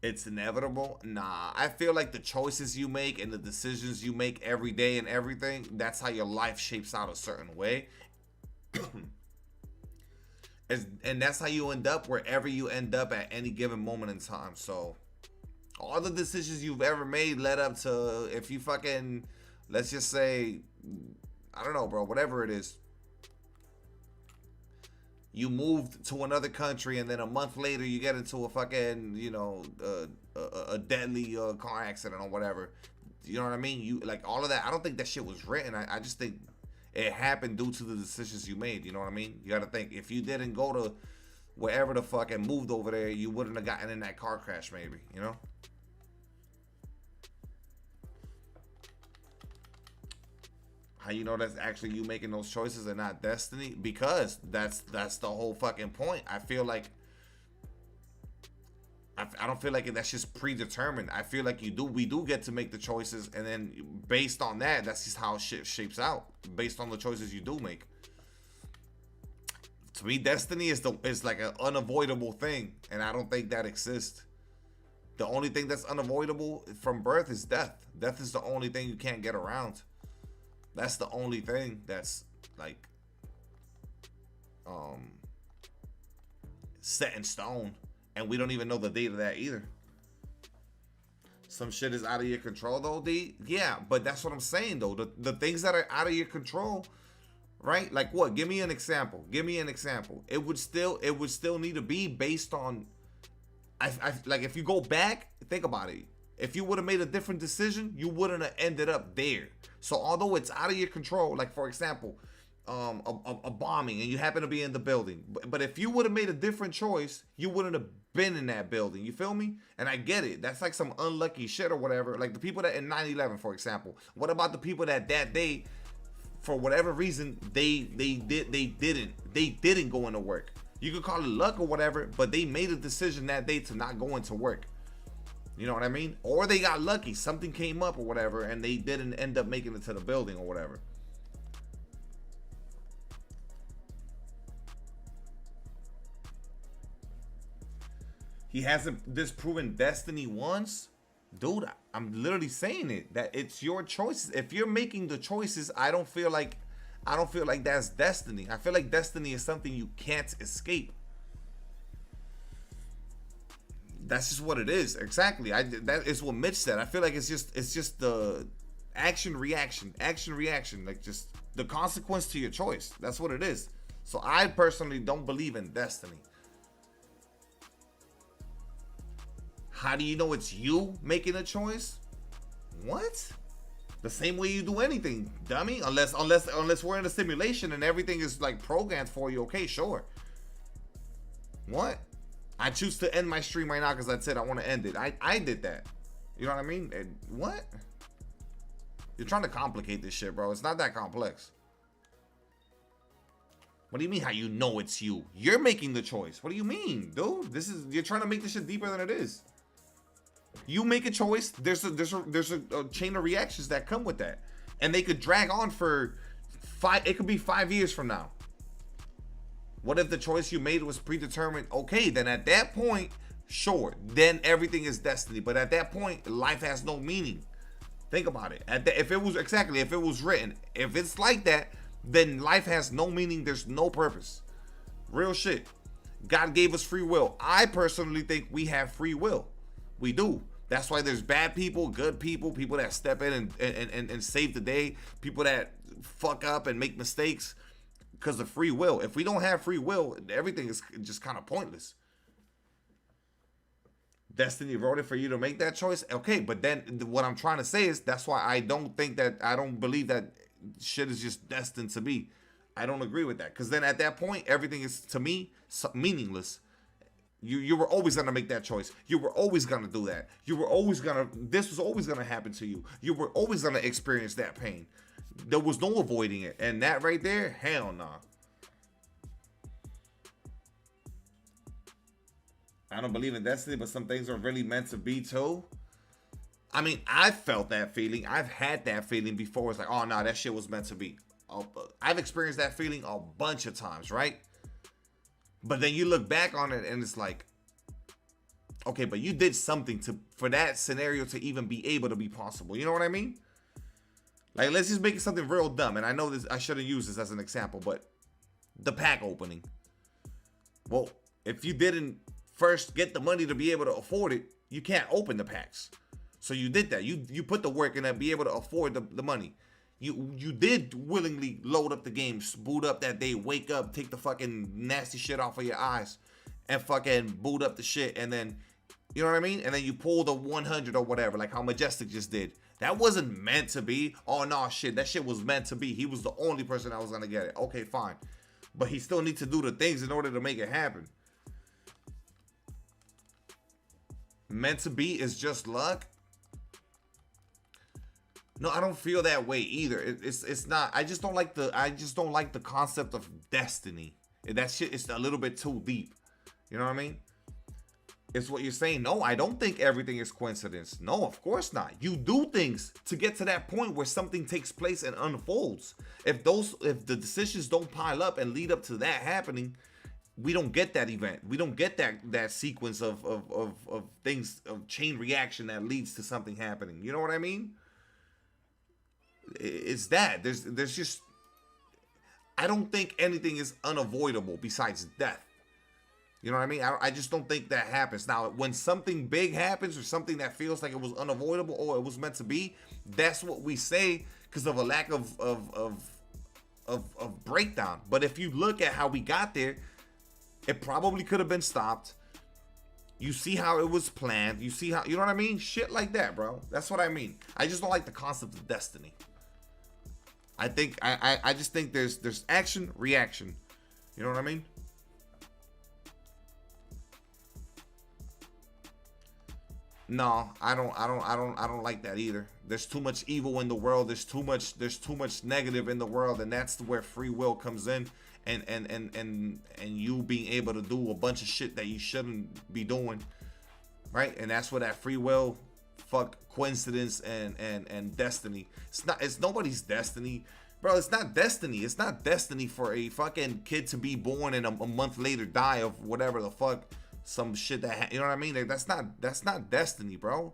It's inevitable. Nah, I feel like the choices you make and the decisions you make every day and everything, that's how your life shapes out a certain way. And that's how you end up wherever you end up at any given moment in time. So all the decisions you've ever made led up to, if you fucking, let's just say, I don't know, bro, whatever it is, you moved to another country and then a month later you get into a fucking, you know, a deadly car accident or whatever. You know what I mean? You like all of that. I don't think that shit was written. I just think it happened due to the decisions you made. You know what I mean? You got to think, if you didn't go to wherever the fuck and moved over there, you wouldn't have gotten in that car crash maybe, you know? How you know that's actually you making those choices and not destiny? Because that's the whole fucking point. I feel like I don't feel like that's just predetermined. I feel like we do get to make the choices, and then based on that, that's just how shit shapes out based on the choices you do make. To me, destiny is like an unavoidable thing, and I don't think that exists. The only thing that's unavoidable from birth is death. Death is the only thing you can't get around. That's the only thing that's like set in stone, and we don't even know the date of that either. Some shit is out of your control though, D. Yeah, but that's what I'm saying though. The things that are out of your control, right? Like what? Give me an example. Give me an example. It would still need to be based on. I like if you go back, think about it. If you would have made a different decision, you wouldn't have ended up there. So although it's out of your control, like for example, a bombing and you happen to be in the building, but if you would have made a different choice, you wouldn't have been in that building. You feel me? And I get it. That's like some unlucky shit or whatever. Like the people that in 9/11, for example. What about the people that day, for whatever reason, they didn't go into work? You could call it luck or whatever, but they made a decision that day to not go into work. You know what I mean? Or they got lucky. Something came up or whatever, and they didn't end up making it to the building or whatever. He hasn't disproven destiny once. Dude, I'm literally saying it. That it's your choices. If you're making the choices, I don't feel like that's destiny. I feel like destiny is something you can't escape. That's just what it is. Exactly. That is what Mitch said. I feel like it's just the action reaction, like just the consequence to your choice. That's what it is. So I personally don't believe in destiny. How do you know it's you making a choice? What? The same way you do anything, dummy. Unless we're in a simulation and everything is like programmed for you. Okay, sure. What? I choose to end my stream right now because I said I want to end it. I did that. You know what I mean? And what? You're trying to complicate this shit, bro. It's not that complex. What do you mean how you know it's you? You're making the choice. What do you mean, dude? You're trying to make this shit deeper than it is. You make a choice, there's a chain of reactions that come with that. And they could drag on for it could be 5 years from now. What if the choice you made was predetermined? Okay, then at that point, sure, then everything is destiny. But at that point, life has no meaning. Think about it. If it was written, if it's like that, then life has no meaning. There's no purpose. Real shit. God gave us free will. I personally think we have free will. We do. That's why there's bad people, good people, people that step in and save the day, people that fuck up and make mistakes. Because of free will. If we don't have free will, everything is just kind of pointless. Destiny wrote it for you to make that choice. Okay, but then what I'm trying to say is that's why I don't believe that shit is just destined to be. I don't agree with that. Because then at that point, everything is, to me, meaningless. You were always gonna make that choice. You were always gonna do that. This was always gonna happen to you. You were always gonna experience that pain. There was no avoiding it. And that right there, hell nah. I don't believe in destiny, but some things are really meant to be too. I mean, I felt that feeling. I've had that feeling before. It's like, oh, no, that shit was meant to be. I've experienced that feeling a bunch of times, right? But then you look back on it and it's like, okay, but you did something for that scenario to even be able to be possible. You know what I mean? Like, let's just make it something real dumb. And I know this, I shouldn't use this as an example, but the pack opening. Well, if you didn't first get the money to be able to afford it, you can't open the packs. So you did that. You put the work in to be able to afford the money. You did willingly load up the games, boot up that day, wake up, take the fucking nasty shit off of your eyes, and fucking boot up the shit, and then, you know what I mean? And then you pull the 100 or whatever, like how Majestic just did. That wasn't meant to be. Oh, no, shit. That shit was meant to be. He was the only person that was going to get it. Okay, fine. But he still needs to do the things in order to make it happen. Meant to be is just luck. No, I don't feel that way either. It's not. I just don't like the concept of destiny. That shit is a little bit too deep. You know what I mean? It's what you're saying. No, I don't think everything is coincidence. No, of course not. You do things to get to that point where something takes place and unfolds. If the decisions don't pile up and lead up to that happening, we don't get that event. We don't get that sequence of things, of chain reaction that leads to something happening. You know what I mean? It's that. There's just, I don't think anything is unavoidable besides death. You know what I mean? I just don't think that happens. Now, when something big happens or something that feels like it was unavoidable or it was meant to be, that's what we say because of a lack of breakdown. But if you look at how we got there, it probably could have been stopped. You see how it was planned. You see how, you know what I mean? Shit like that, bro. That's what I mean. I just don't like the concept of destiny. I think I just think there's action, reaction. You know what I mean? No, I don't like that either. There's too much evil in the world. There's too much negative in the world, and that's where free will comes in. And you being able to do a bunch of shit that you shouldn't be doing, right? And that's where that free will, fuck coincidence and destiny. It's nobody's destiny, bro. It's not destiny. It's not destiny for a fucking kid to be born and a month later die of whatever the fuck, some shit that you know what I mean? Like, that's not destiny, bro.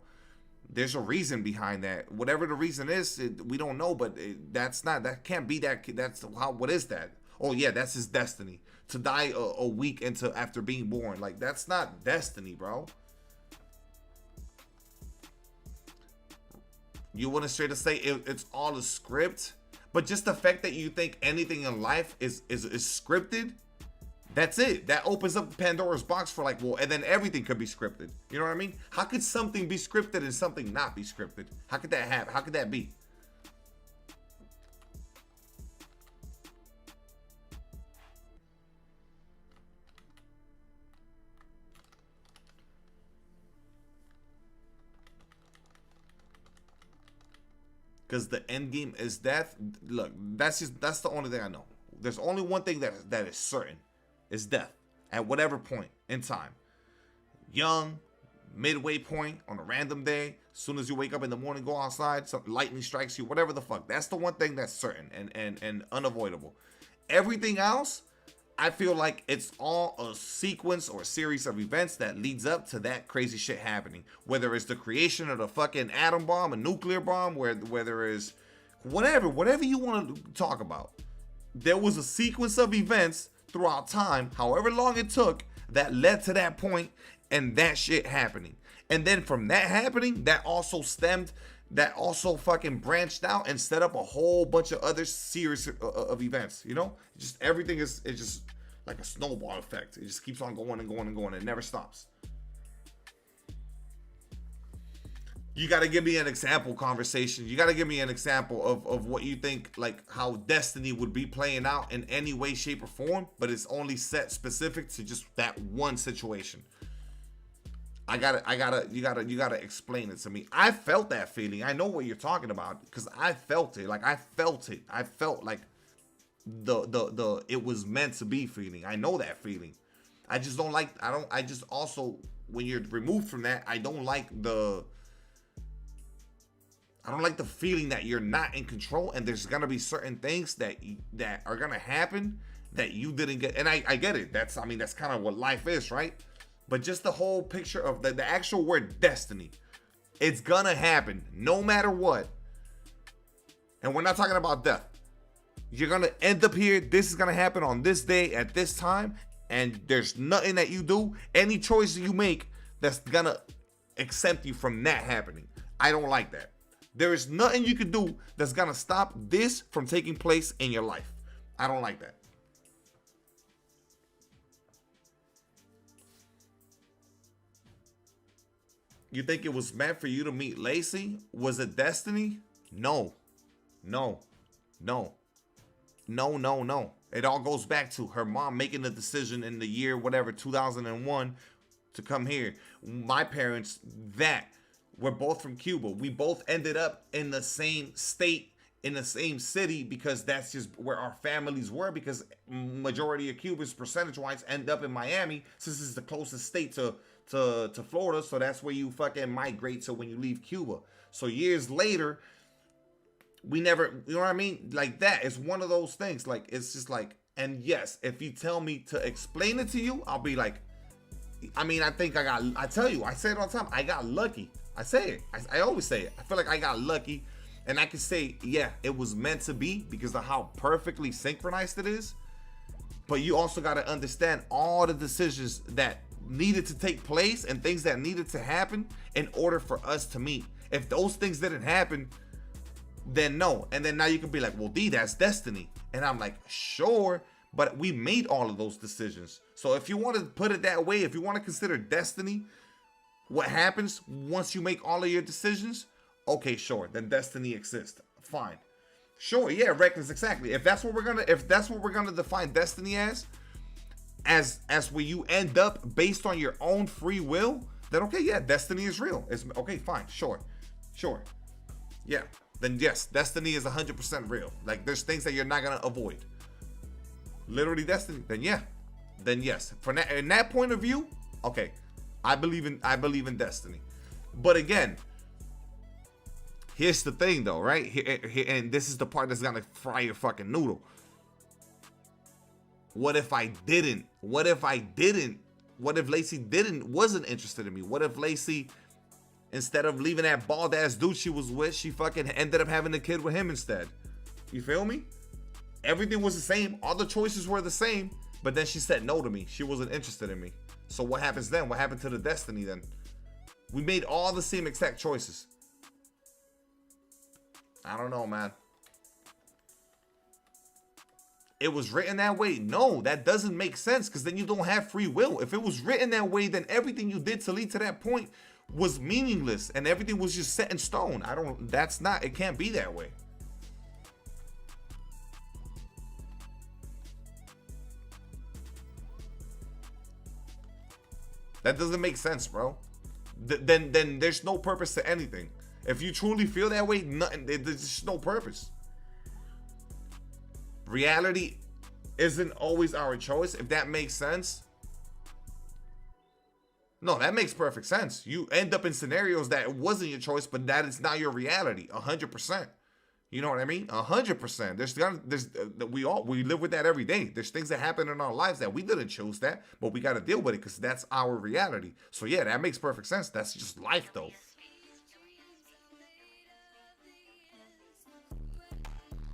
There's a reason behind that. Whatever the reason is, we don't know, but that can't be that. That's how. What is that? Oh yeah, that's his destiny to die a week after being born. Like, that's not destiny, bro. You want to straight to say it's all a script, but just the fact that you think anything in life is scripted, that's it. That opens up Pandora's box for like, well, and then everything could be scripted. You know what I mean? How could something be scripted and something not be scripted? How could that happen? How could that be? Because the end game is death. Look, that's the only thing I know. There's only one thing that is certain. It's death. At whatever point in time. Young, midway point, on a random day. As soon as you wake up in the morning, go outside, some lightning strikes you, whatever the fuck. That's the one thing that's certain and unavoidable. Everything else, I feel like it's all a sequence or a series of events that leads up to that crazy shit happening. Whether it's the creation of the fucking atom bomb, a nuclear bomb, whether it's whatever you want to talk about. There was a sequence of events throughout time, however long it took, that led to that point and that shit happening. And then from that happening, that also fucking branched out and set up a whole bunch of other series of events, you know? Just everything it's just like a snowball effect. It just keeps on going and going and going. It never stops. You got to give me an example conversation. You got to give me an example of what you think, like how destiny would be playing out in any way, shape, or form, but it's only set specific to just that one situation. You gotta explain it to me. I felt that feeling. I know what you're talking about because I felt it. Like I felt it. I felt like the it was meant to be feeling. I know that feeling. I just don't like. I just also, when you're removed from that, I don't like the feeling that you're not in control and there's gonna be certain things that are gonna happen that you didn't get. And I get it. That's kind of what life is, right? But just the whole picture of the actual word destiny. It's gonna happen no matter what. And we're not talking about death. You're gonna end up here. This is gonna happen on this day at this time. And there's nothing that you do, any choice you make, that's gonna exempt you from that happening. I don't like that. There is nothing you can do that's gonna stop this from taking place in your life. I don't like that. You think it was meant for you to meet Lacey? Was it destiny? No. No. No. No, no, no. It all goes back to her mom making the decision in the year, whatever, 2001 to come here. My parents, we're both from Cuba. We both ended up in the same state, in the same city, because that's just where our families were, because majority of Cubans, percentage-wise, end up in Miami, since it's the closest state to Florida, so that's where you fucking migrate to when you leave Cuba. So years later, we never, you know what I mean? Like that, it's one of those things. Like, it's just like, and yes, if you tell me to explain it to you, I'll be like, I think I tell you, I say it all the time, I got lucky. I say it, I always say it. I feel like I got lucky, and I can say, yeah, it was meant to be because of how perfectly synchronized it is. But you also got to understand all the decisions that needed to take place and things that needed to happen in order for us to meet. If those things didn't happen, then no. And then now you can be like, well, D, that's destiny. And I'm like, sure, but we made all of those decisions. So if you want to put it that way, if you want to consider destiny what happens once you make all of your decisions, okay, sure, then destiny exists. Fine. Sure, yeah, reckless, exactly. If that's what we're gonna define destiny as where you end up based on your own free will, then okay, yeah, destiny is real. It's okay, fine, sure. Yeah, then yes, destiny is 100% real. Like, there's things that you're not gonna avoid. Literally destiny, then yeah. Then yes. In that point of view, okay, I believe in destiny. But again, here's the thing though, right? Here, and this is the part that's gonna fry your fucking noodle. What if I didn't? What if Lacey wasn't interested in me? What if Lacey, instead of leaving that bald ass dude she was with, she fucking ended up having a kid with him instead? You feel me? Everything was the same. All the choices were the same. But then she said no to me. She wasn't interested in me. So what happens then? What happened to the destiny then? We made all the same exact choices. I don't know, man. It was written that way. No, that doesn't make sense, because then you don't have free will. If it was written that way, then everything you did to lead to that point was meaningless and everything was just set in stone. It can't be that way. That doesn't make sense, bro. Then there's no purpose to anything. If you truly feel that way, there's just no purpose. Reality isn't always our choice, if that makes sense. No, that makes perfect sense. You end up in scenarios that it wasn't your choice, but that is not your reality. 100%. You know what I mean? 100%. We live with that every day. There's things that happen in our lives that we didn't choose that, but we got to deal with it because that's our reality. So yeah, that makes perfect sense. That's just life, though.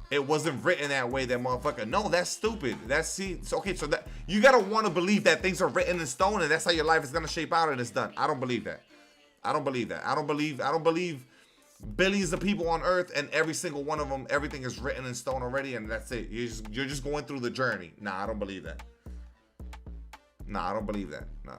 It wasn't written that way, that motherfucker. No, that's stupid. Okay, so that you gotta want to believe that things are written in stone and that's how your life is gonna shape out and it's done. I don't believe that. I don't believe billions of people on earth and every single one of them, everything is written in stone already and that's it. You're just going through the journey. Nah, I don't believe that. Nah, I don't believe that. Nah.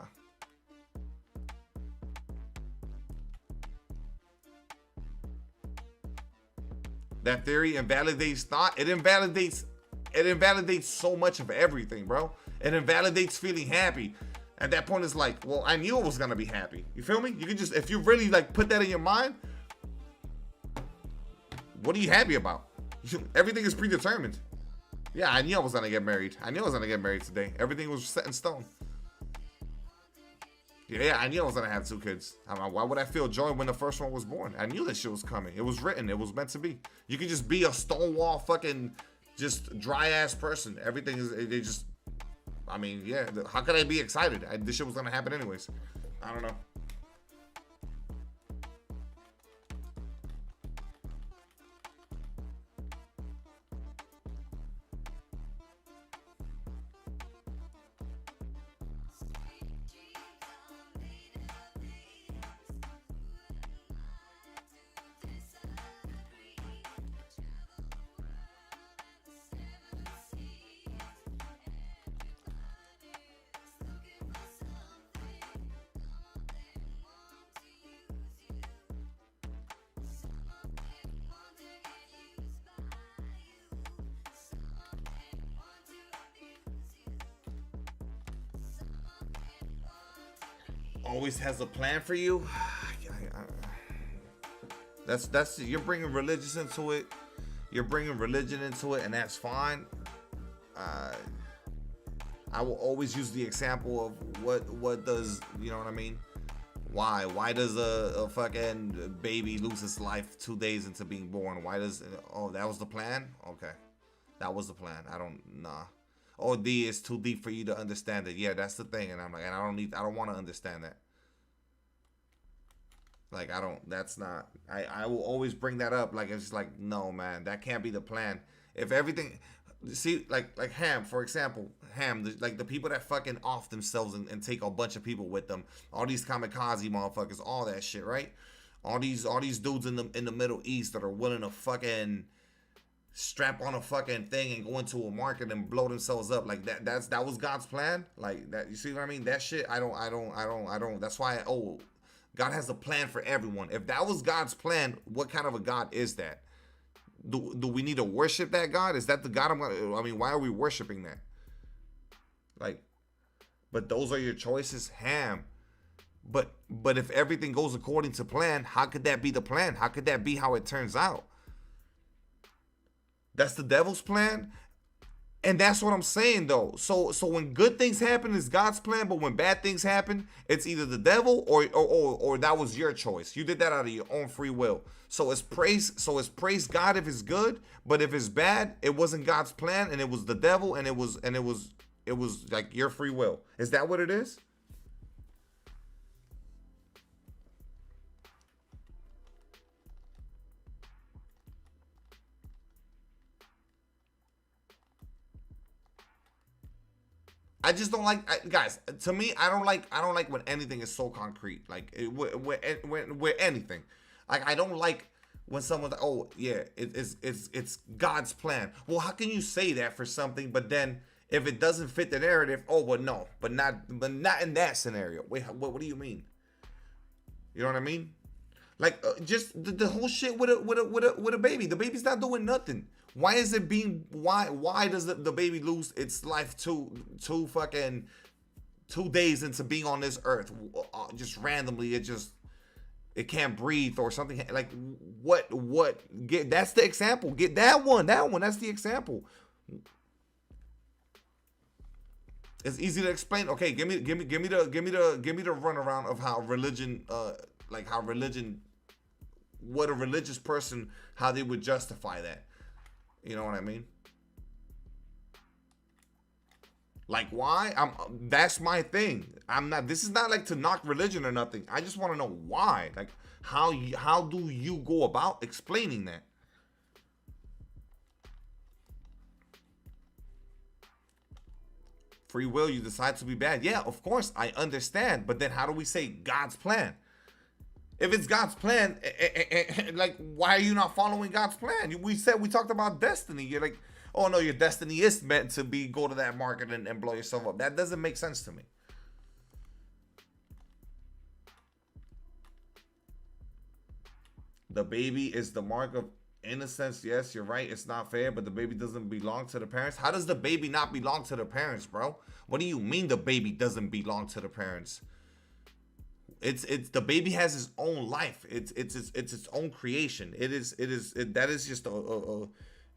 That theory invalidates thought. It invalidates so much of everything, bro. It invalidates feeling happy. At that point, it's like, well, I knew I was gonna be happy. You feel me? You can just, if you really like put that in your mind, what are you happy about? Everything is predetermined. Yeah, I knew I was gonna get married. I knew I was gonna get married today. Everything was set in stone. Yeah, I knew I was gonna have 2 kids. I don't know, why would I feel joy when the first one was born? I knew this shit was coming. It was written. It was meant to be. You can just be a stonewall fucking just dry ass person. Everything is, they just, I mean, yeah. How could I be excited? This shit was gonna happen anyways. I don't know. Always has a plan for you. That's you're bringing religion into it. You're bringing religion into it, and that's fine. I will always use the example of what does, you know what I mean? Why does a fucking baby lose its life 2 days into being born? Why does, oh, that was the plan? Okay, that was the plan. I don't, nah. Oh, D is too deep for you to understand it. Yeah, that's the thing. And I'm like, and I don't want to understand that. Like, that's not, I will always bring that up. Like, it's just like, no, man, that can't be the plan. If everything, see, like Ham, for example, like the people that fucking off themselves and take a bunch of people with them, all these kamikaze motherfuckers, all that shit, right? All these dudes in the Middle East that are willing to fucking strap on a fucking thing and go into a market and blow themselves up, like that was God's plan. Like that, you see what I mean? That shit, I don't. That's why, God has a plan for everyone. If that was God's plan, what kind of a God is that? Do we need to worship that God? Is that the God I mean, why are we worshiping that? Like, but those are your choices, Ham. But if everything goes according to plan, how could that be the plan? How could that be how it turns out? That's the devil's plan. And that's what I'm saying, though. So when good things happen, it's God's plan. But when bad things happen, it's either the devil or that was your choice. You did that out of your own free will. So it's praise God if it's good. But if it's bad, it wasn't God's plan, and it was the devil, and it was like your free will. Is that what it is? I just don't like, guys. To me, I don't like when anything is so concrete. Like with anything, like I don't like when someone's like, oh yeah, it's God's plan. Well, how can you say that for something, but then if it doesn't fit the narrative, oh well, no, but not in that scenario. Wait, what do you mean? You know what I mean? Like just the whole shit with a baby. The baby's not doing nothing. Why is it being, why does the baby lose its life two fucking 2 days into being on this earth? Just randomly, it can't breathe or something. Like what that's the example. Get that one, that's the example. It's easy to explain. Okay, give me the runaround of how religion, what a religious person, how they would justify that. You know what I mean? Like why? That's my thing. This is not like to knock religion or nothing. I just want to know why. Like how do you go about explaining that? Free will, you decide to be bad. Yeah, of course, I understand. But then how do we say God's plan? If it's God's plan, like, why are you not following God's plan? We talked about destiny. You're like, oh no, your destiny is meant to be go to that market and blow yourself up. That doesn't make sense to me. The baby is the mark of In a sense, yes, you're right. It's not fair, but the baby doesn't belong to the parents. How does the baby not belong to the parents, bro? What do you mean the baby doesn't belong to the parents? It's the baby has its own life. It's its own creation. That is just a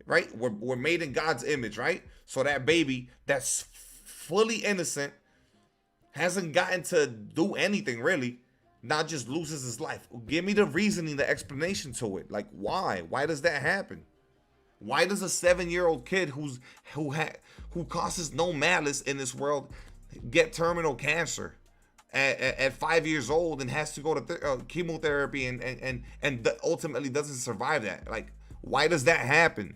right. We're made in God's image, right? So that baby that's fully innocent hasn't gotten to do anything really. Not just loses his life. Give me the reasoning, the explanation to it. Like why? Why does that happen? Why does a 7-year-old kid who causes no malice in this world get terminal cancer at 5 years old and has to go to chemotherapy and ultimately doesn't survive that? Like, why does that happen?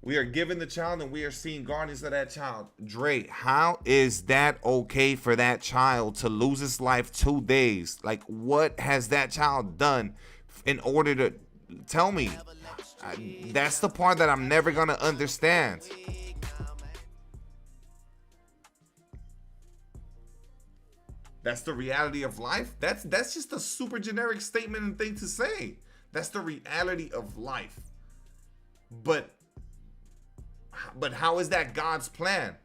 We are giving the child and we are seeing guardians of that child. Dre, how is that okay for that child to lose his life 2 days? Like, what has that child done in order to tell me? That's the part that I'm never going to understand. That's the reality of life. That's just a super generic statement and thing to say. That's the reality of life. But how is that God's plan?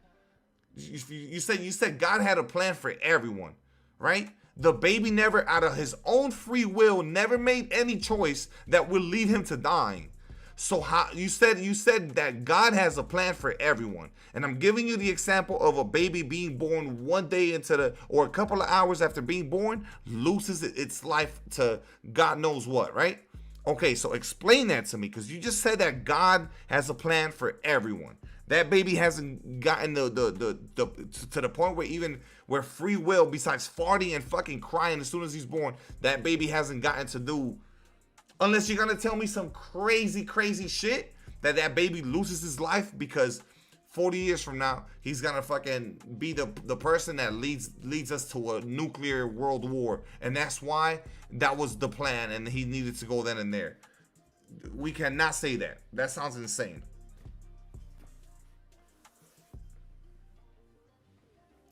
You said God had a plan for everyone, right? The baby never, out of his own free will, never made any choice that would lead him to dying. So how you said that God has a plan for everyone, and I'm giving you the example of a baby being born 1 day or a couple of hours after being born, loses its life to God knows what, right? Okay, so explain that to me, because you just said that God has a plan for everyone. That baby hasn't gotten to the point where free will, besides farting and fucking crying as soon as he's born, that baby hasn't gotten to do. Unless you're gonna tell me some crazy shit that baby loses his life because 40 years from now he's gonna fucking be the person that leads us to a nuclear world war, and that's why that was the plan and he needed to go then and there. We cannot say that. That sounds insane.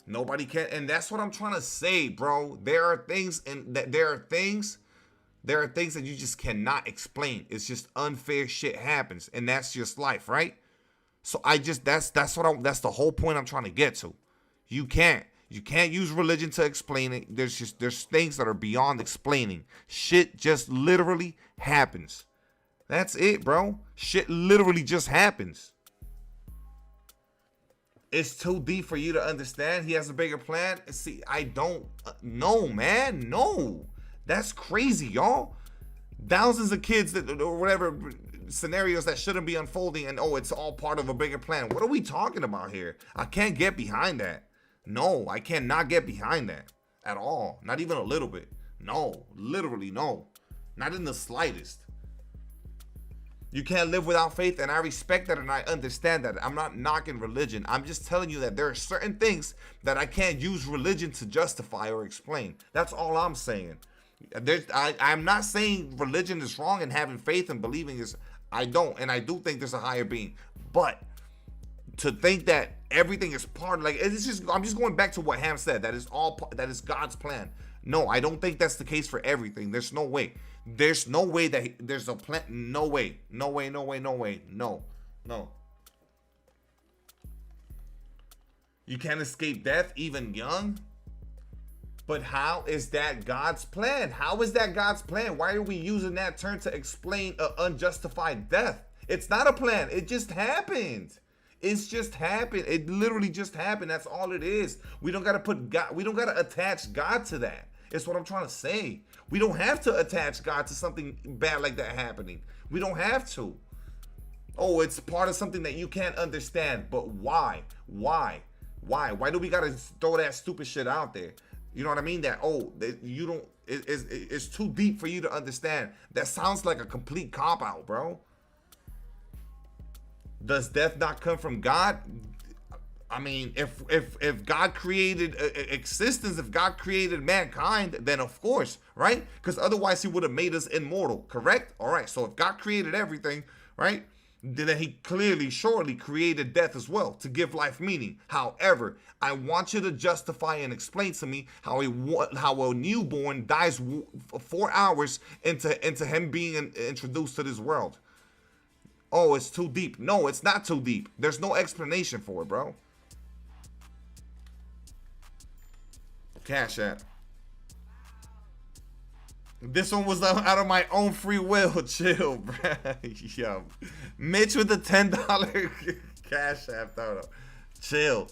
Nobody can, and that's what I'm trying to say, bro. There are things that you just cannot explain. It's just unfair shit happens, and that's just life, right? So that's the whole point I'm trying to get to. You can't use religion to explain it. There's things that are beyond explaining. Shit just literally happens. That's it, bro. Shit literally just happens. It's too deep for you to understand. He has a bigger plan. See, I don't know, man. No. That's crazy, y'all. Thousands of kids or whatever scenarios that shouldn't be unfolding, and it's all part of a bigger plan. What are we talking about here? I can't get behind that. No, I cannot get behind that at all. Not even a little bit. No, literally no. Not in the slightest. You can't live without faith, and I respect that and I understand that. I'm not knocking religion. I'm just telling you that there are certain things that I can't use religion to justify or explain. That's all I'm saying. I'm not saying religion is wrong and having faith and believing is. I don't, and I do think there's a higher being. But to think that everything is part of, I'm just going back to what Ham said. That is God's plan. No, I don't think that's the case for everything. There's no way. There's no way that there's a plan. No way. No way. No way. No way. No. No. You can't escape death even young. But how is that God's plan? How is that God's plan? Why are we using that term to explain an unjustified death? It's not a plan. It just happened. It's just happened. It literally just happened. That's all it is. We don't gotta put God. We don't gotta attach God to that. It's what I'm trying to say. We don't have to attach God to something bad like that happening. We don't have to. Oh, it's part of something that you can't understand. But why? Why? Why do we gotta throw that stupid shit out there? You know what I mean? You don't. It's too deep for you to understand. That sounds like a complete cop out, bro. Does death not come from God? I mean, if God created existence, if God created mankind, then of course, right? Because otherwise he would have made us immortal, correct? All right, so if God created everything, right? Then he clearly, surely created death as well to give life meaning. However, I want you to justify and explain to me how a newborn dies 4 hours into him being introduced to this world. Oh, it's too deep. No, it's not too deep. There's no explanation for it, bro. Cash App. This one was out of my own free will. Chill, bro. Yo, Mitch with the $10 Cash App though. Chill.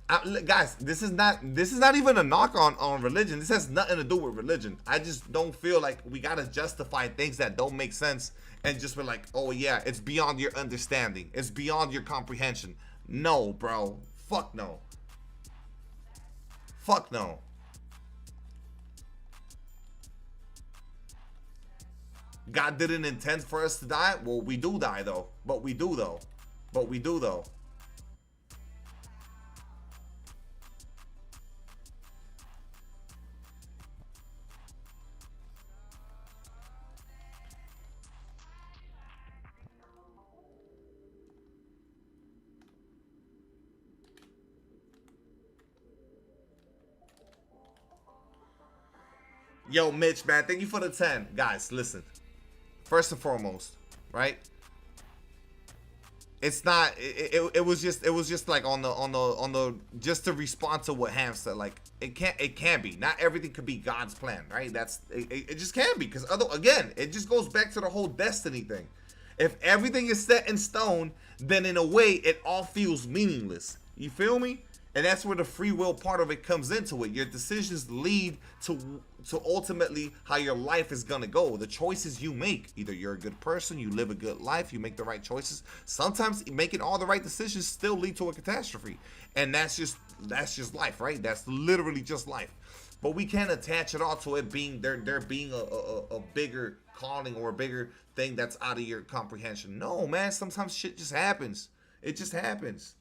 Guys, this is not even a knock on religion. This has nothing to do with religion. I just don't feel like we gotta justify things that don't make sense and just be like, oh yeah, it's beyond your understanding. It's beyond your comprehension. No, bro. Fuck no. Fuck no. God didn't intend for us to die? Well, we do die though. But we do though. But we do though. Yo, Mitch, man, thank you for the 10. Guys, listen. First and foremost, right? It's not. It was just like on the just to respond to what Ham said. Like it can't be. Not everything could be God's plan, right? It just can't be, because again, it just goes back to the whole destiny thing. If everything is set in stone, then in a way it all feels meaningless. You feel me? And that's where the free will part of it comes into it. Your decisions lead to ultimately how your life is gonna go. The choices you make. Either you're a good person, you live a good life, you make the right choices. Sometimes making all the right decisions still lead to a catastrophe. And that's just life, right? That's literally just life. But we can't attach it all to it being there being a bigger calling or a bigger thing that's out of your comprehension. No, man, sometimes shit just happens. It just happens.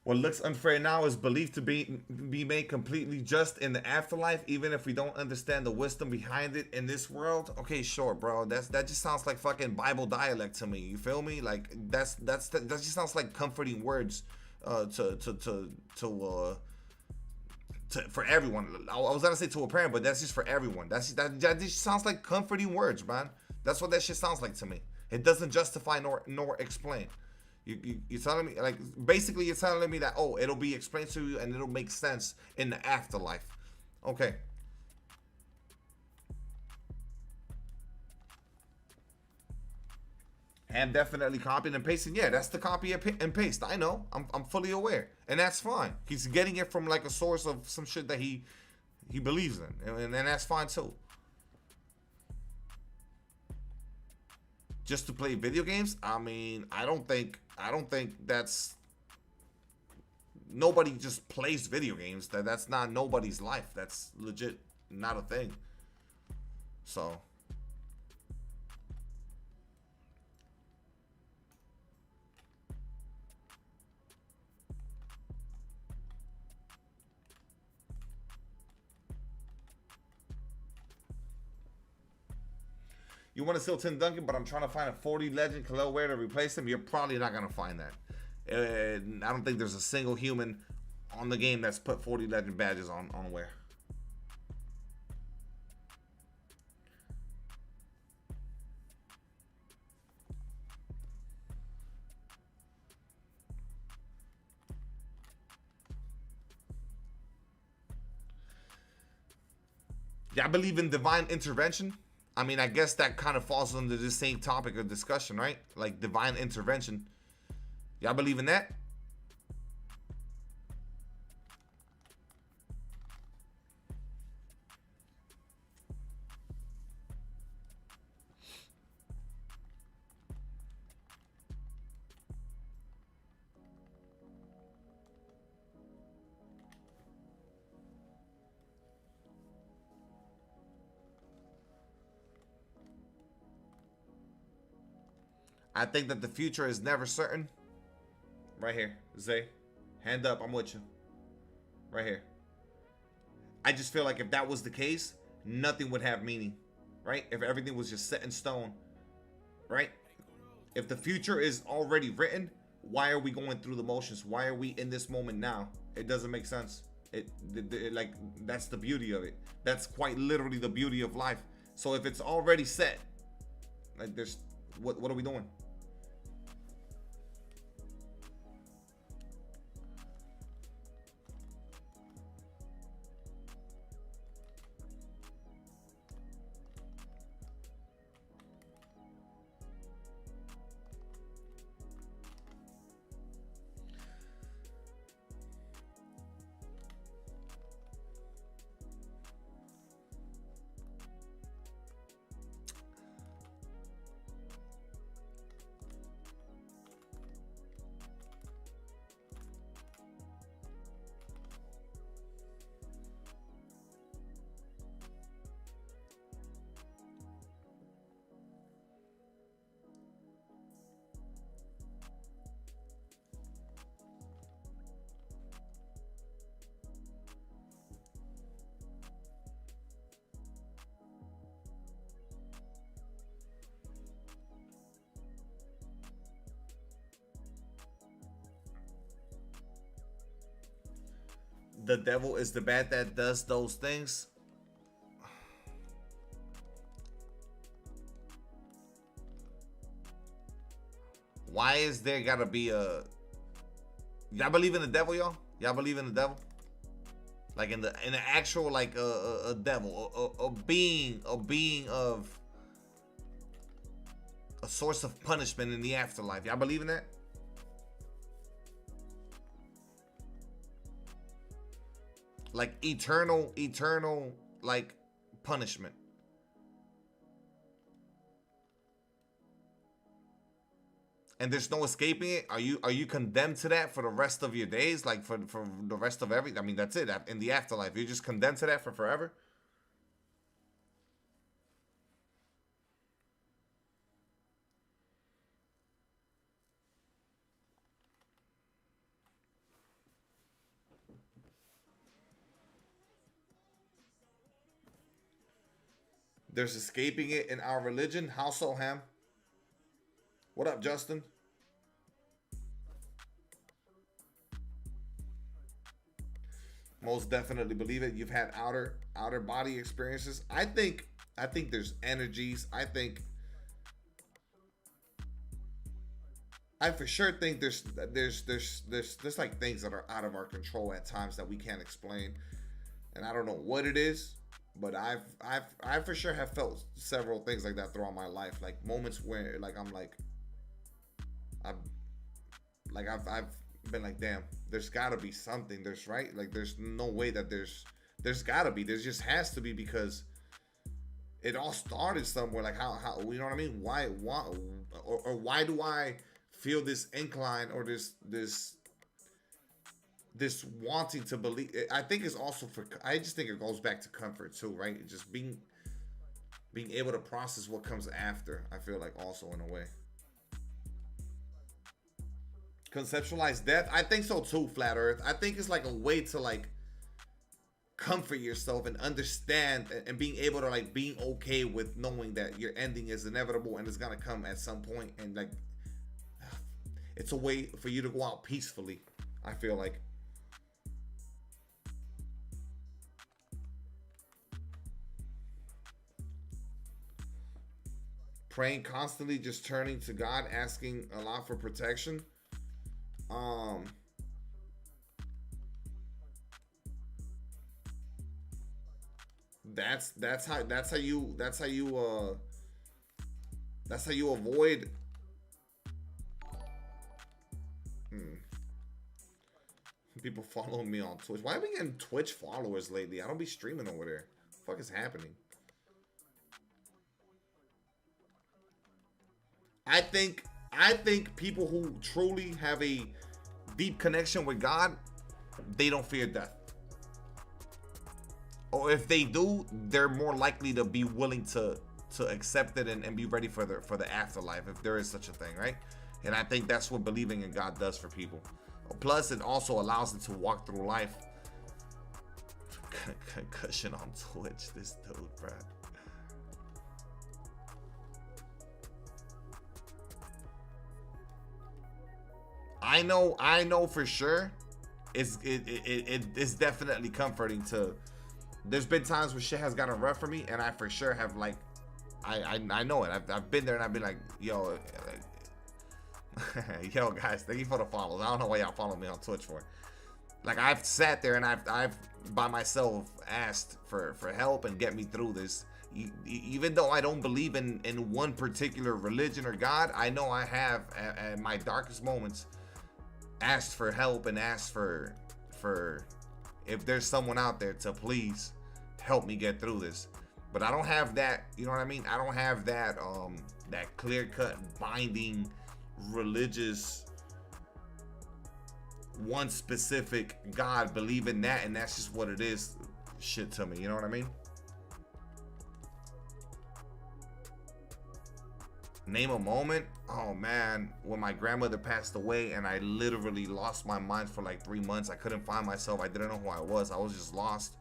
What looks unfair now is believed to be made completely just in the afterlife, even if we don't understand the wisdom behind it in this world. Okay, sure, bro. That just sounds like fucking Bible dialect to me. You feel me? Like that just sounds like comforting words for everyone. I was gonna say to a parent, but that's just for everyone. That just sounds like comforting words, man. That's what that shit sounds like to me. It doesn't justify nor explain. You're telling me, like, basically you're telling me that, oh, it'll be explained to you and it'll make sense in the afterlife. Okay. And definitely copying and pasting. Yeah, that's the copy and paste. I know. I'm fully aware. And that's fine. He's getting it from, like, a source of some shit that he believes in. And that's fine, too. Just to play video games? I mean, I don't think that's, nobody just plays video games. That's not nobody's life. That's legit not a thing. So you want to steal Tim Duncan, but I'm trying to find a 40 legend Khalil Ware to replace him. You're probably not going to find that. I don't think there's a single human on the game that's put 40 legend badges on Ware. Yeah, I believe in divine intervention. I mean, I guess that kind of falls under the same topic of discussion, right? Like divine intervention. Y'all believe in that? I think that the future is never certain. Right here, Zay. Hand up, I'm with you. Right here. I just feel like if that was the case, nothing would have meaning. right? If everything was just set in stone, right? If the future is already written, why are we going through the motions? Why are we in this moment now? It doesn't make sense. Like, that's the beauty of it. That's quite literally the beauty of life. So if it's already set, like, there's what are we doing? The devil is the bad that does those things. Why is there gotta be a... Y'all believe in the devil, y'all? Y'all believe in the devil? Like in the actual, like a devil, a being of a source of punishment in the afterlife. Y'all believe in that? Like eternal, like punishment. And there's no escaping it. Are you condemned to that for the rest of your days? Like for the rest of every, I mean, that's it. In the afterlife, you're just condemned to that for forever? There's escaping it in our religion. How so, Ham? What up, Justin? Most definitely believe it. You've had outer body experiences. I think there's energies. I for sure think there's like things that are out of our control at times that we can't explain, and I don't know what it is. But I for sure have felt several things like that throughout my life, like moments where like I've been like, damn, there's gotta be something. There's right, like there's no way that there's gotta be. There just has to be, because it all started somewhere. Like how you know what I mean? Why or why do I feel this incline or this wanting to believe? I think it's also I just think it goes back to comfort too, right? Just being able to process what comes after. I feel like also in a way. Conceptualize death. I think so too, Flat Earth. I think it's like a way to like comfort yourself and understand and being able to like being okay with knowing that your ending is inevitable and it's gonna come at some point, and like it's a way for you to go out peacefully, I feel like. Praying constantly, just turning to God, asking a lot for protection. That's how you avoid. People following me on Twitch. Why are we getting Twitch followers lately? I don't be streaming over there. What the fuck is happening? I think people who truly have a deep connection with God, they don't fear death. Or if they do, they're more likely to be willing to accept it and be ready for the afterlife, if there is such a thing, right? And I think that's what believing in God does for people. Plus, it also allows them to walk through life. Concussion on Twitch, this dude, bro. I know for sure it's definitely comforting to. There's been times where shit has gotten rough for me, and I for sure have like, I know it. I've been there, and I've been like, yo, like, yo, guys, thank you for the follows. I don't know why y'all follow me on Twitch for. Like, I've sat there and I've by myself asked for help and get me through this. Even though I don't believe in one particular religion or God, I know I have at my darkest moments asked for help and asked for if there's someone out there to please help me get through this. But I don't have that, you know what I mean? I don't have that that clear-cut binding religious one specific God, believe in that and that's just what it is shit to me, you know what I mean? Name a moment. Oh man, when my grandmother passed away and I literally lost my mind for like 3 months. I couldn't find myself. I didn't know who I was. I was just lost.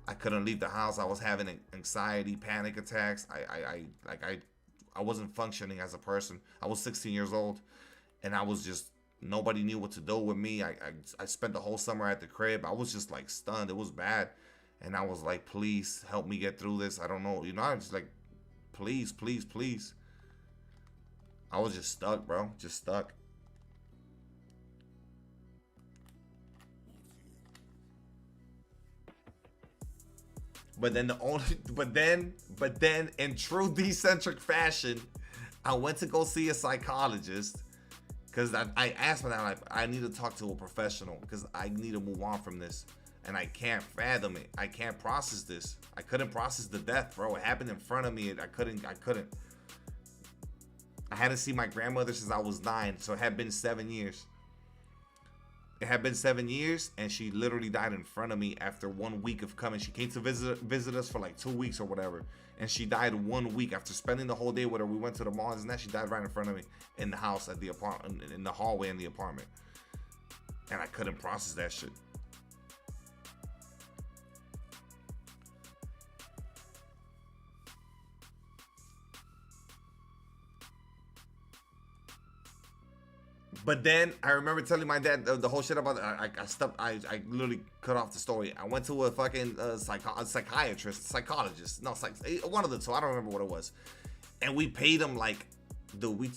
I couldn't leave the house. I was having anxiety, panic attacks. I wasn't functioning as a person. I was 16 years old and I was just, nobody knew what to do with me. I spent the whole summer at the crib. I was just like stunned. It was bad. And I was like, please help me get through this. I don't know. You know, I was just like, please, please, please. I was just stuck, bro. Just stuck. But then in true Dcentric fashion, I went to go see a psychologist because I asked for that. Like, I need to talk to a professional because I need to move on from this. And I can't fathom it. I can't process this. I couldn't process the death, bro. It happened in front of me. I couldn't. I hadn't seen my grandmother since I was 9, so it had been 7 years. It had been 7 years, and she literally died in front of me after 1 week of coming. She came to visit us for like 2 weeks or whatever, and she died 1 week after spending the whole day with her. We went to the mall, and that she died right in front of me in the house at the apartment, in the hallway in the apartment, and I couldn't process that shit. But then I remember telling my dad the whole shit about I literally cut off the story. I went to a fucking psychiatrist, psychologist, one of the two. I don't remember what it was. And we paid him like we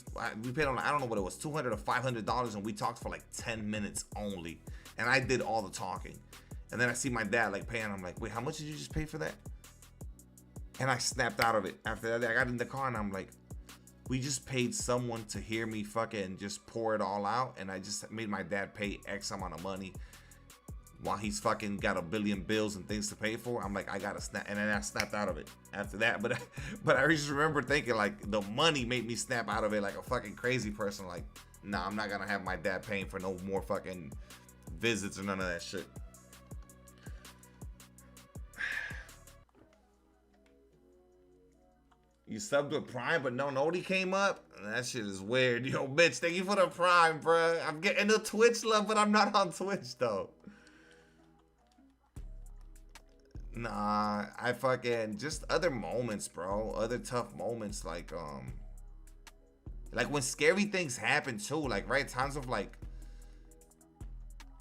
paid him, I don't know what it was, $200 or $500, and we talked for like 10 minutes only. And I did all the talking. And then I see my dad like paying. I'm like, wait, how much did you just pay for that? And I snapped out of it. After that, I got in the car and I'm like, we just paid someone to hear me fucking just pour it all out, and I just made my dad pay X amount of money while he's fucking got a billion bills and things to pay for. I'm like, I gotta snap, and then I snapped out of it after that. But I just remember thinking like the money made me snap out of it like a fucking crazy person. Like, nah, I'm not gonna have my dad paying for no more fucking visits or none of that shit. You subbed with Prime, but no nobody came up? That shit is weird. Yo, bitch, thank you for the Prime, bro. I'm getting the Twitch love, but I'm not on Twitch, though. Nah, I fucking... Just other moments, bro. Other tough moments, like when scary things happen, too. Like, right? Times of, like...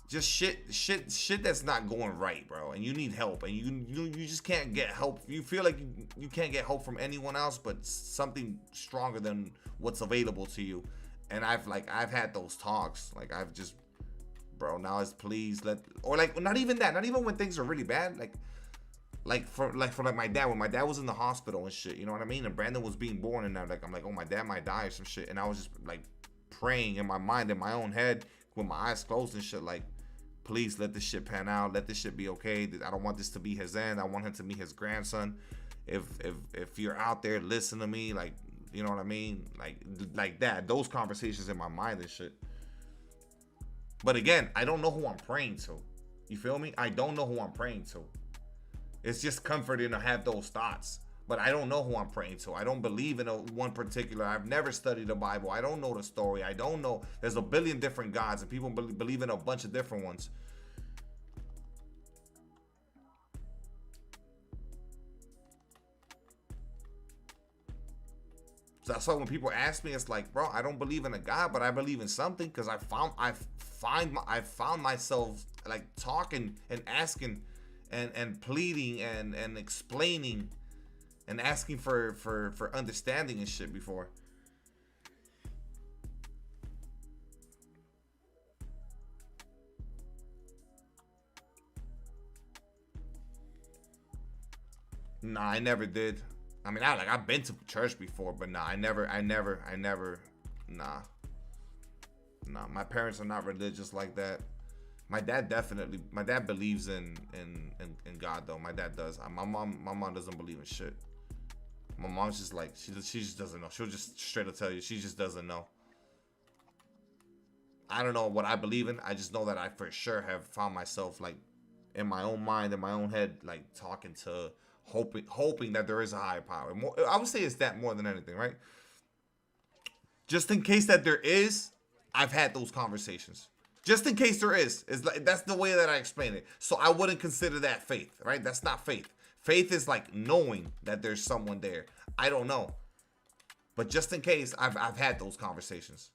Just shit that's not going right, bro, and you need help, and you just can't get help. You feel like you can't get help from anyone else, but something stronger than what's available to you. And I've had those talks. Like, I've just, bro, now it's please let, or like not even that, not even when things are really bad. Like for my dad, when my dad was in the hospital and shit, you know what I mean? And Brandon was being born, and I'm like, oh, my dad might die or some shit, and I was just like praying in my mind, in my own head, with my eyes closed and shit, like, please let this shit pan out. Let this shit be okay. I don't want this to be his end. I want him to meet his grandson. If you're out there, listen to me. Like, you know what I mean? Like that. Those conversations in my mind and shit. But again, I don't know who I'm praying to. You feel me? I don't know who I'm praying to. It's just comforting to have those thoughts. But I don't know who I'm praying to. I don't believe in one particular. I've never studied the Bible. I don't know the story. I don't know. There's a billion different gods, and people believe in a bunch of different ones. So that's why when people ask me, it's like, bro, I don't believe in a God, but I believe in something, because I found myself like talking and asking and pleading and explaining and asking for understanding and shit before. Nah, I never did. I mean, I've been to church before, but nah, I never, nah. My parents are not religious like that. My dad believes in God though. My dad does. My mom doesn't believe in shit. My mom's just like, she just doesn't know. She'll just straight up tell you, she just doesn't know. I don't know what I believe in. I just know that I for sure have found myself like in my own mind, in my own head, like talking to, hoping that there is a higher power. More, I would say it's that more than anything, right? Just in case that there is, I've had those conversations. Just in case there is like, that's the way that I explain it. So I wouldn't consider that faith, right? That's not faith. Faith is like knowing that there's someone there. I don't know, but just in case, I've had those conversations.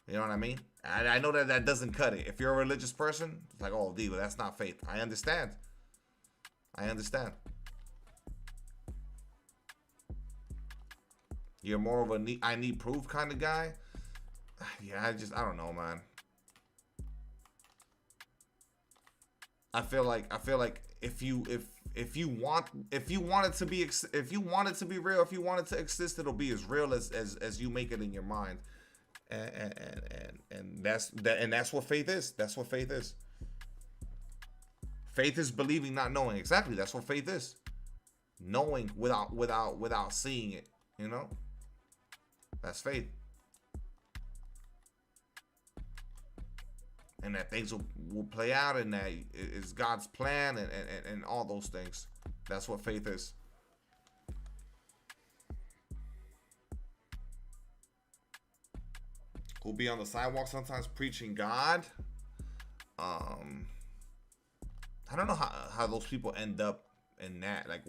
You know what I mean? I know that doesn't cut it. If you're a religious person, it's like, oh, Diva, that's not faith. I understand. You're more of a I need proof kind of guy. Yeah, I don't know, man. I feel like if you want it to be real, if you want it to exist, it'll be as real as you make it in your mind. And that's what faith is. That's what faith is. Faith is believing, not knowing. Exactly. That's what faith is. Knowing without seeing it, you know? That's faith. And that things will play out, and that is God's plan, and all those things. That's what faith is. Who'll be on the sidewalk sometimes preaching God. I don't know how those people end up in that. Like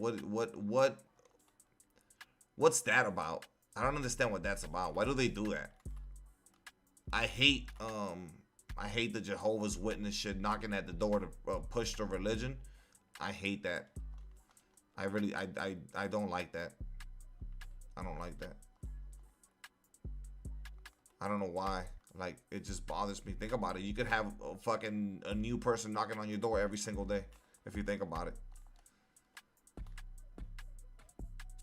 what's that about? I don't understand what that's about. Why do they do that? I hate the Jehovah's Witness shit, knocking at the door to push the religion. I hate that. I don't like that. I don't like that. I don't know why. Like, it just bothers me. Think about it. You could have a new person knocking on your door every single day, if you think about it.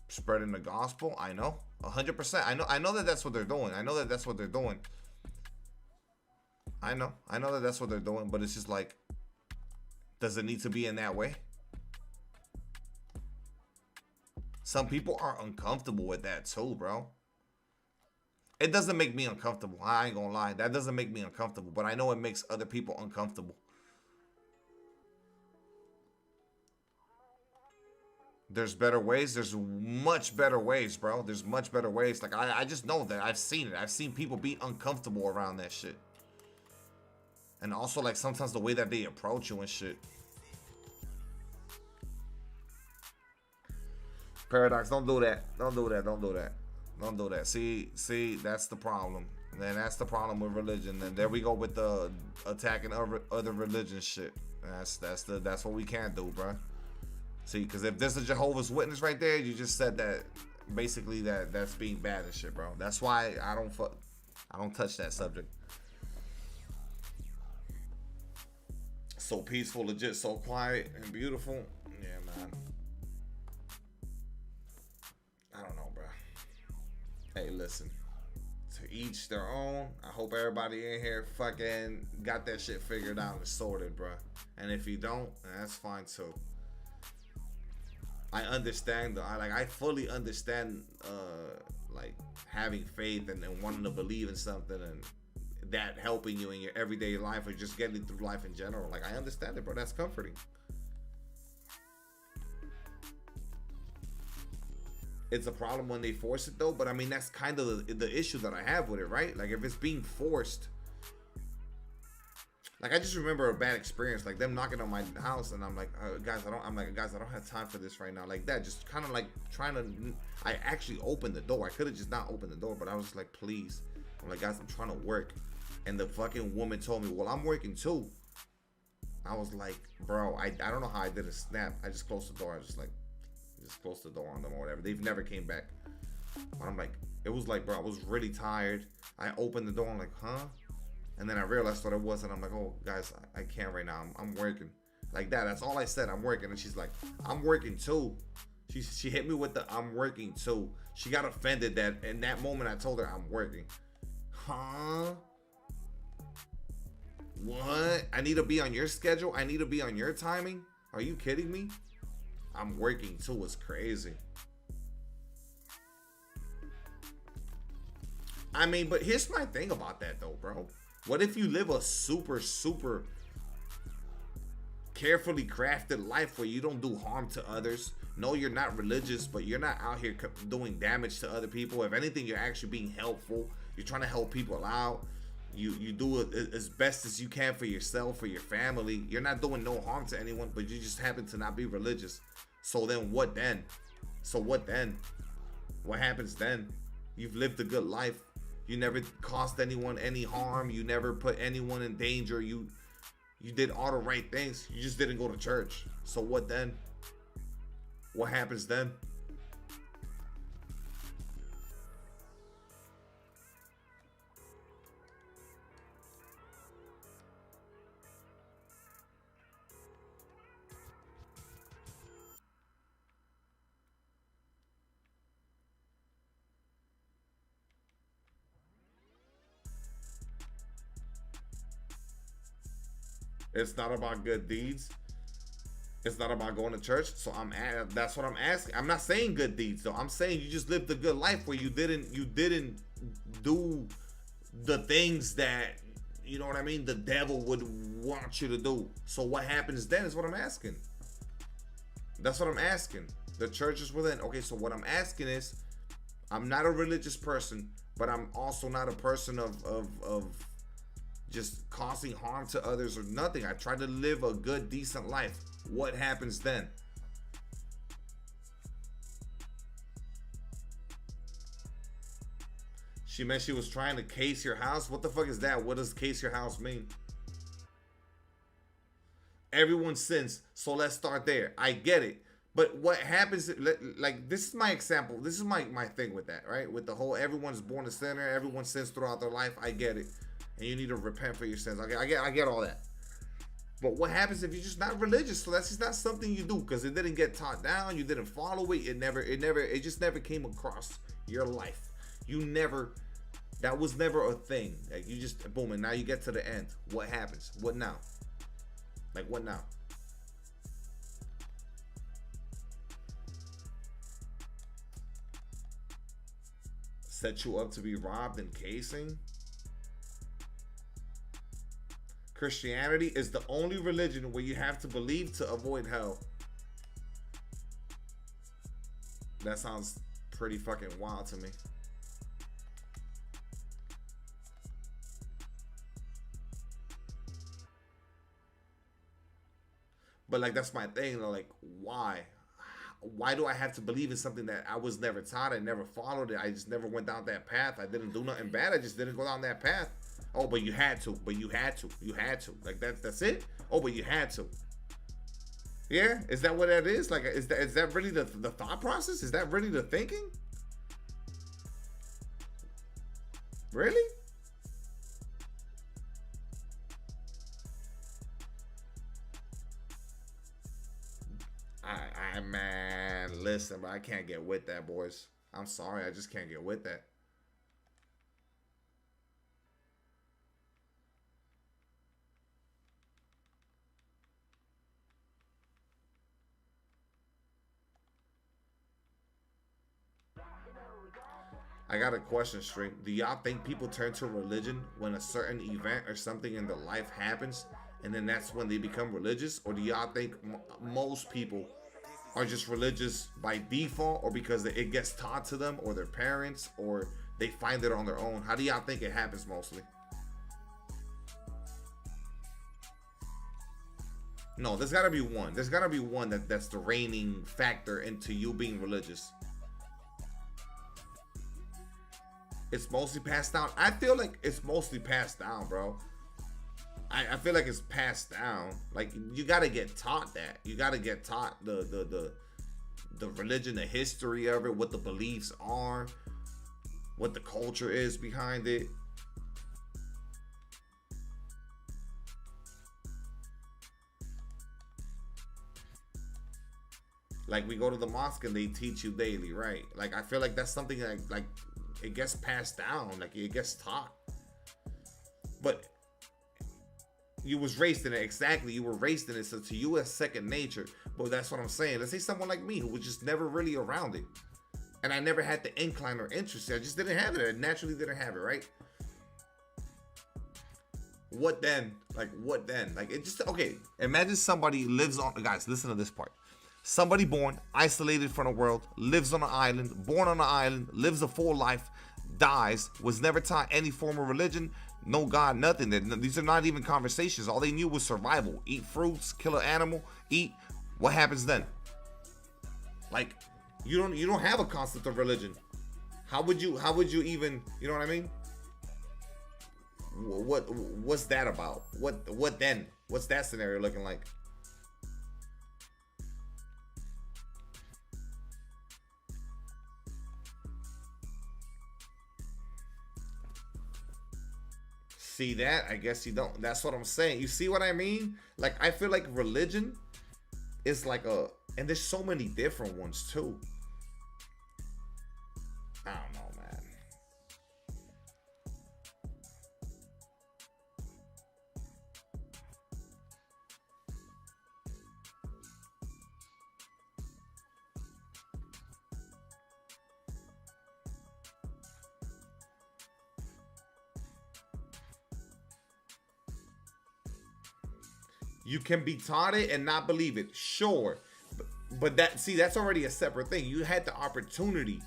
Spreading the gospel. I know. 100%. I know that that's what they're doing. I know that that's what they're doing. I know that that's what they're doing, but it's just like, does it need to be in that way? Some people are uncomfortable with that too, bro. It doesn't make me uncomfortable. I ain't gonna lie. That doesn't make me uncomfortable, but I know it makes other people uncomfortable. There's better ways. There's much better ways, bro. There's much better ways. Like, I just know that. I've seen it. I've seen people be uncomfortable around that shit. And also, like, sometimes the way that they approach you and shit. Paradox, don't do that. Don't do that. Don't do that. Don't do that. See, that's the problem. And then that's the problem with religion. And there we go with the attacking other religion shit. That's what we can't do, bro. See, because if there's a Jehovah's Witness right there, you just said that basically that's being bad and shit, bro. That's why I don't touch that subject. So peaceful, legit, so quiet and beautiful. Yeah, man. I don't know, bro. Hey, listen. To each their own. I hope everybody in here fucking got that shit figured out and sorted, bro. And if you don't, that's fine too. I understand though. I fully understand like having faith and wanting to believe in something and that helping you in your everyday life or just getting through life in general. Like, I understand it, bro. That's comforting. It's a problem when they force it though, but I mean, that's kind of the issue that I have with it, right? Like, if it's being forced, Like I just remember a bad experience, like them knocking on my house, and I'm like, guys, I don't have time for this right now, like that. Just kind of like trying to. I actually opened the door. I could have just not opened the door, but I was like, please. I'm like, guys, I'm trying to work, and the fucking woman told me, well, I'm working too. I was like, bro, I don't know how I did a snap. I just closed the door. I was just like, just closed the door on them or whatever. They've never came back. But I'm like, it was like, bro, I was really tired. I opened the door. I'm like, huh? And then I realized what it was, and I'm like, oh, guys, I can't right now. I'm working. Like that. That's all I said. I'm working. And she's like, I'm working too. She hit me with the I'm working too. She got offended that in that moment I told her I'm working. Huh? What? I need to be on your schedule? I need to be on your timing? Are you kidding me? I'm working too. It's crazy. I mean, but here's my thing about that though, bro. What if you live a super carefully crafted life where you don't do harm to others? No, you're not religious, but you're not out here doing damage to other people. If anything, you're actually being helpful. You're trying to help people out. You do it as best as you can for yourself, for your family. You're not doing no harm to anyone, but you just happen to not be religious. So then what then? So what then? What happens then? You've lived a good life. You never caused anyone any harm. You never put anyone in danger. You did all the right things. You just didn't go to church. So what then? What happens then? It's not about good deeds. It's not about going to church. So that's what I'm asking. I'm not saying good deeds though. I'm saying you just lived a good life where you didn't do the things that, you know what I mean, the devil would want you to do. So what happens then is what I'm asking. That's what I'm asking. The church is within. Okay, so what I'm asking is, I'm not a religious person, but I'm also not a person of just causing harm to others or nothing. I try to live a good, decent life. What happens then? She meant she was trying to case your house. What the fuck is that? What does case your house mean? Everyone sins, so let's start there. I get it. But what happens, like, this is my example. This is my thing with that, right? With the whole everyone's born a sinner, everyone sins throughout their life. I get it. And you need to repent for your sins. Okay, I get all that. But what happens if you're just not religious? So that's just not something you do because it didn't get taught down. You didn't follow it. It just never came across your life. That was never a thing. Like, you just, boom, and now you get to the end. What happens? What now? Like, what now? Set you up to be robbed and casing? Christianity is the only religion where you have to believe to avoid hell. That sounds pretty fucking wild to me. But like, that's my thing. Like, why? Why do I have to believe in something that I was never taught? I never followed it. I just never went down that path. I didn't do nothing bad. I just didn't go down that path. Oh, but you had to. But you had to. You had to. Like, that's it? Oh, but you had to. Yeah? Is that what that is? Like, is that really the thought process? Is that really the thinking? Really? Man, listen, but I can't get with that, boys. I'm sorry, I just can't get with that. I got a question, Stream. Do y'all think people turn to religion when a certain event or something in their life happens, and then that's when they become religious? Or do y'all think most people are just religious by default, or because it gets taught to them, or their parents, or they find it on their own? How do y'all think it happens mostly? No, there's gotta be one. There's gotta be one that's the reigning factor into you being religious. It's mostly passed down. I feel like it's mostly passed down, bro. I feel like it's passed down. Like, you gotta get taught that. You gotta get taught the religion, the history of it, what the beliefs are, what the culture is behind it. Like, we go to the mosque and they teach you daily, right? Like, I feel like that's something like it gets passed down, like it gets taught. But you was raised in it, exactly. You were raised in it, so to you it's second nature. But that's what I'm saying. Let's say someone like me who was just never really around it, and I never had the incline or interest. I just didn't have it. I naturally didn't have it, right? What then? Like, what then? Like, it just, okay. Imagine somebody lives on, guys, listen to this part. Somebody born, isolated from the world, lives on an island, born on an island, lives a full life, dies, was never taught any form of religion, no God, nothing. These are not even conversations. All they knew was survival. Eat fruits, kill an animal, eat. What happens then? Like, you don't have a concept of religion. How would you even, you know what I mean? What's that about? What then? What's that scenario looking like? See that? I guess you don't. That's what I'm saying. You see what I mean? Like, I feel like religion is like and there's so many different ones too. I don't know, man. You can be taught it and not believe it, sure, but that's already a separate thing. You had the opportunity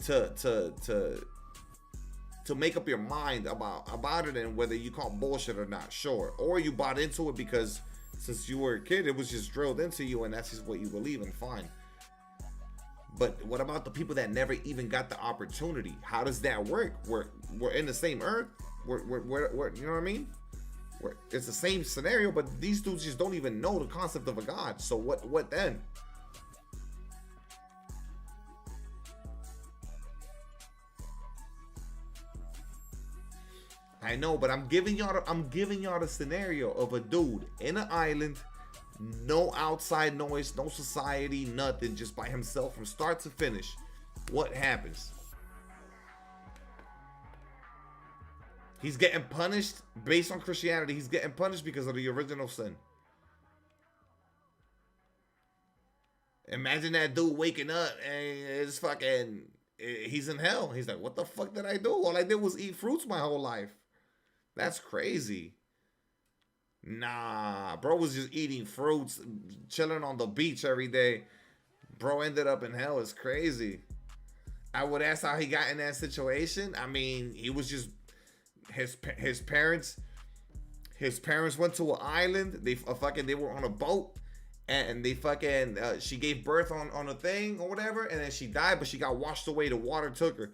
to make up your mind about it and whether you call bullshit or not, sure, or you bought into it because since you were a kid it was just drilled into you and that's just what you believe in, fine. But what about the people that never even got the opportunity? How does that work? We're in the same earth. We're you know what I mean? It's the same scenario, but these dudes just don't even know the concept of a god. So what then? I know, but I'm giving y'all the scenario of a dude in an island, no outside noise, no society, nothing, just by himself from start to finish. What happens? He's getting punished based on Christianity. He's getting punished because of the original sin. Imagine that dude waking up and it's fucking, he's in hell. He's like, what the fuck did I do? All I did was eat fruits my whole life. That's crazy. Nah, bro was just eating fruits, chilling on the beach every day. Bro ended up in hell. It's crazy. I would ask how he got in that situation. I mean, he was just, his parents went to an island. They were on a boat and they fucking she gave birth on a thing or whatever, and then she died, but she got washed away. The water took her.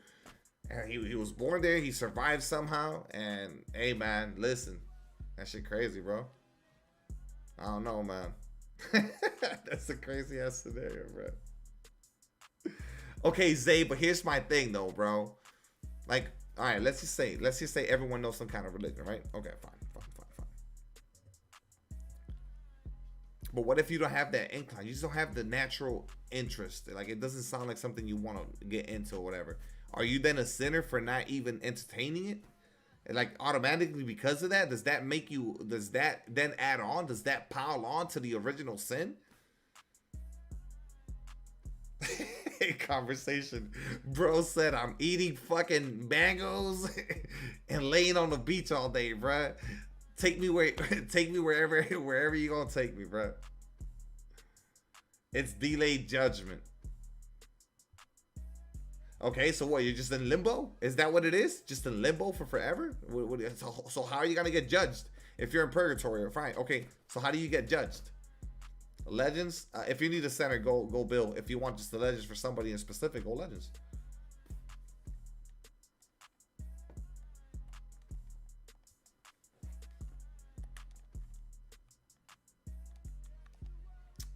And he was born there. He survived somehow. And hey, man, listen, that shit crazy, bro. I don't know, man. That's a crazy ass scenario, bro. Okay, Zay, but here's my thing though, bro. Like, all right, let's just say everyone knows some kind of religion, right? Okay, fine. But what if you don't have that incline? You just don't have the natural interest. Like, it doesn't sound like something you want to get into or whatever. Are you then a sinner for not even entertaining it? And like, automatically because of that, does that then add on? Does that pile on to the original sin? Conversation. Bro said, I'm eating fucking mangoes and laying on the beach all day, bruh. Take me wherever you gonna take me, bruh. It's delayed judgment. Okay, so what? You're just in limbo? Is that what it is? Just in limbo for forever? So how are you gonna get judged if you're in purgatory? Fine. Okay, so how do you get judged? Legends. If you need a center, go Bill. If you want just the legends for somebody in specific, go legends.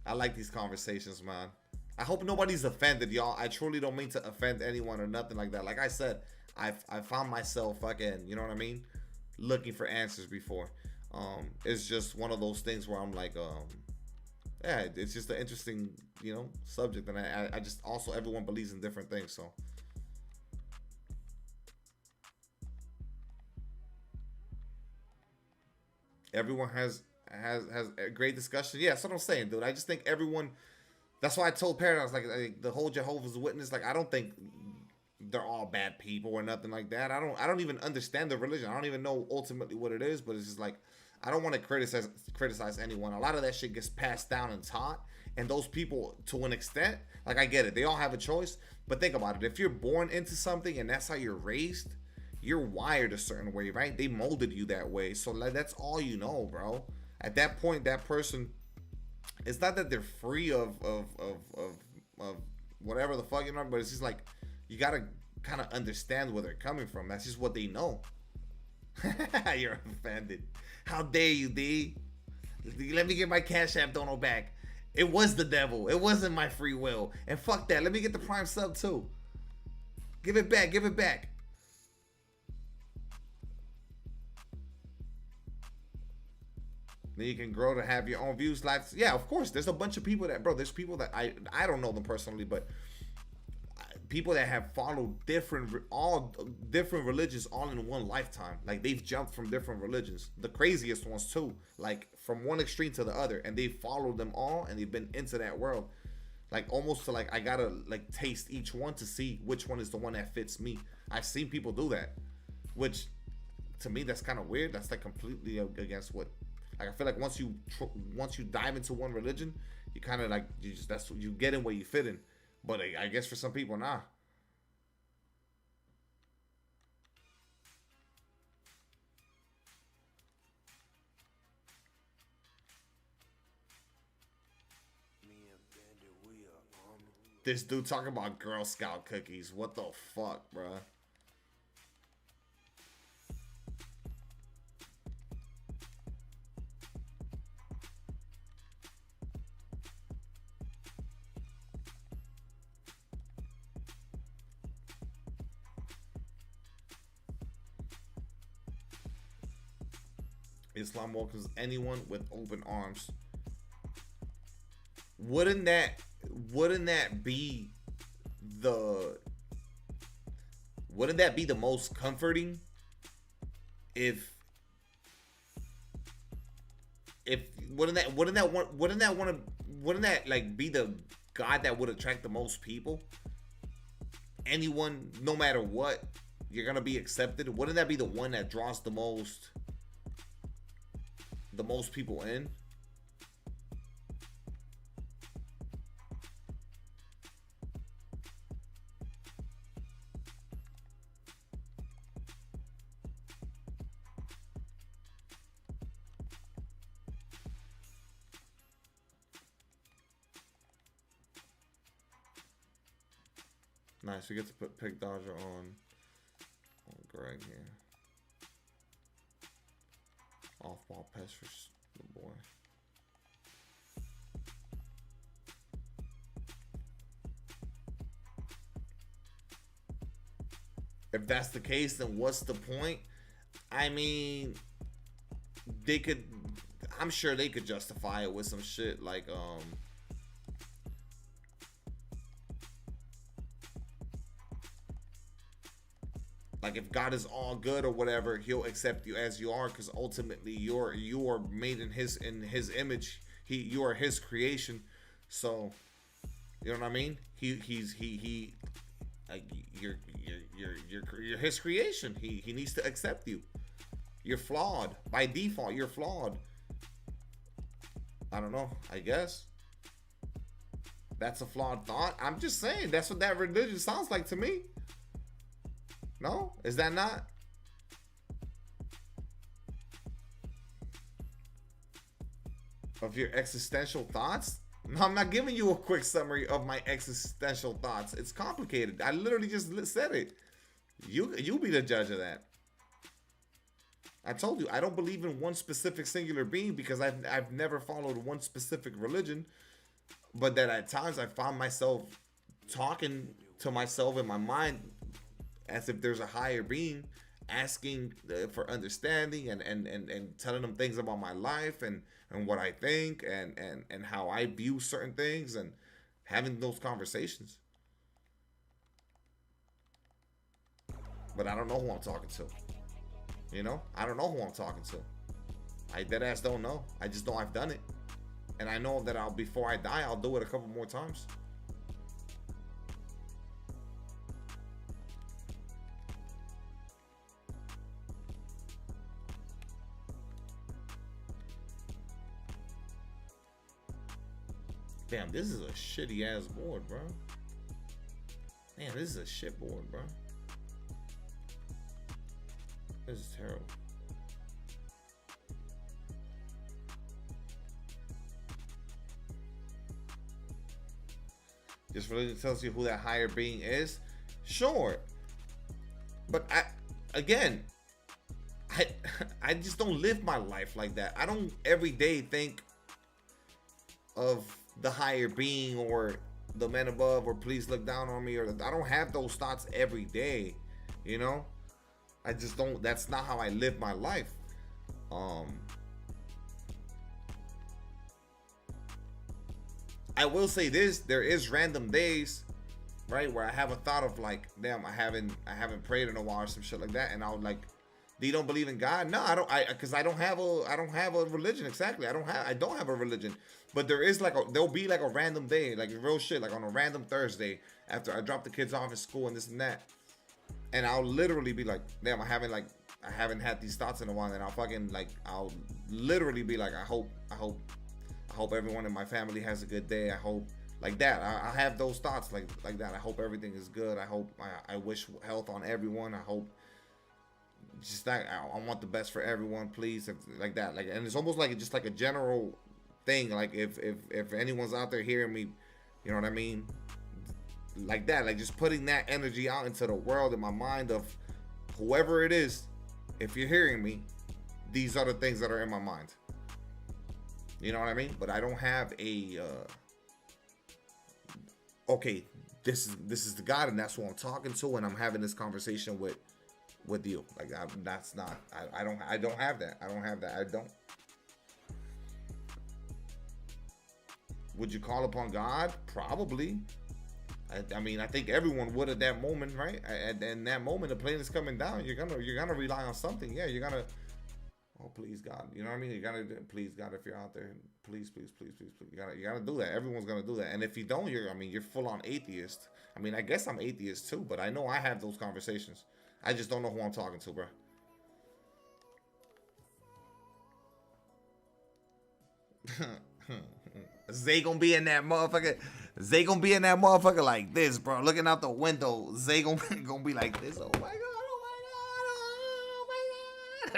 I like these conversations, man. I hope nobody's offended, y'all. I truly don't mean to offend anyone or nothing like that. Like I said, I found myself fucking, you know what I mean, looking for answers before. It's just one of those things where I'm like, yeah, it's just an interesting, you know, subject, and I just also everyone believes in different things, so. Everyone has a great discussion. Yeah, that's what I'm saying, dude. I just think everyone. That's why I told Paradox, like the whole Jehovah's Witness, like I don't think they're all bad people or nothing like that. I don't even understand the religion. I don't even know ultimately what it is, but it's just like I don't want to criticize anyone. A lot of that shit gets passed down and taught, and those people, to an extent, like I get it, they all have a choice. But think about it: if you're born into something and that's how you're raised, you're wired a certain way, right? They molded you that way, so like that's all you know, bro. At that point, that person. It's not that they're free of whatever the fuck, you know, but it's just like you gotta kind of understand where they're coming from. That's just what they know. You're offended. How dare you, D? Let me get my Cash App dono back. It was the devil. It wasn't my free will. And fuck that. Let me get the Prime sub too. Give it back. Give it back. Then you can grow to have your own views, lives. Yeah, of course. There's a bunch of people that, bro. There's people that I don't know them personally, but people that have followed all different religions all in one lifetime. Like they've jumped from different religions, the craziest ones too. Like from one extreme to the other, and they followed them all, and they've been into that world. Like almost to like I gotta like taste each one to see which one is the one that fits me. I've seen people do that, which to me that's kind of weird. That's like completely against what. Like I feel like once you dive into one religion, you kind of like you get in where you fit in. But I guess for some people, nah. This dude talking about Girl Scout cookies. What the fuck, bruh? Islam welcomes anyone with open arms. Wouldn't that be the most comforting if wouldn't that like be the God that would attract the most people? Anyone, no matter what, you're gonna be accepted. Wouldn't that be the one that draws the most people in? Nice, we get to put Pick Dodger on Greg here. Off-ball pass for the boy. If that's the case, then what's the point? I mean, I'm sure they could justify it with some shit like if God is all good or whatever, he'll accept you as you are, because ultimately you are made in his image. You are his creation. So you know what I mean? He like you're his creation. He needs to accept you. You're flawed. By default, you're flawed. I don't know. I guess that's a flawed thought. I'm just saying that's what that religion sounds like to me. No? Is that not? Of your existential thoughts? No, I'm not giving you a quick summary of my existential thoughts. It's complicated. I literally just said it. You be the judge of that. I told you, I don't believe in one specific singular being because I've never followed one specific religion. But that at times I found myself talking to myself in my mind as if there's a higher being, asking for understanding and telling them things about my life and what I think and how I view certain things and having those conversations. But I don't know who I'm talking to. You know? I don't know who I'm talking to. I deadass don't know. I just know I've done it. And I know that before I die, I'll do it a couple more times. Damn, this is a shitty ass board, bro. Man, this is a shit board, bro. This is terrible. This religion tells you who that higher being is. Sure. But I just don't live my life like that. I don't every day think of the higher being or the man above or please look down on me, or I don't have those thoughts every day, you know? I just don't, that's not how I live my life. I will say this, there is random days, right, where I have a thought of like, damn, I haven't prayed in a while or some shit like that, and I'll like, do you don't believe in God? No, I don't. Because I don't have a religion. Exactly. I don't have a religion. But there'll be like a random day, like real shit, like on a random Thursday after I drop the kids off at school and this and that, and I'll literally be like, damn, I haven't had these thoughts in a while, and I'll literally be like, I hope everyone in my family has a good day. I hope like that. I have those thoughts like that. I hope everything is good. I wish health on everyone. I hope. Just that I want the best for everyone, please, like that, like, and it's almost like just like a general thing, like if anyone's out there hearing me, you know what I mean, like that, like just putting that energy out into the world in my mind of whoever it is. If you're hearing me, these are the things that are in my mind. You know what I mean? But I don't have a okay, this is the God, and that's who I'm talking to, and I'm having this conversation with you. Like that's not. I don't have that. I don't have that. I don't. Would you call upon God? Probably. I mean, I think everyone would at that moment, right? In that moment, the plane is coming down. You're gonna rely on something. Yeah, you're gonna. Oh, please God. You know what I mean? You gotta please God, if you're out there, please. You gotta do that. Everyone's gonna do that. And if you don't, you're full on atheist. I mean, I guess I'm atheist too, but I know I have those conversations. I just don't know who I'm talking to, bro. Zay gonna be in that motherfucker. Zay gonna be in that motherfucker like this, bro. Looking out the window. Zay gonna be like this. Oh my God, oh my God, oh my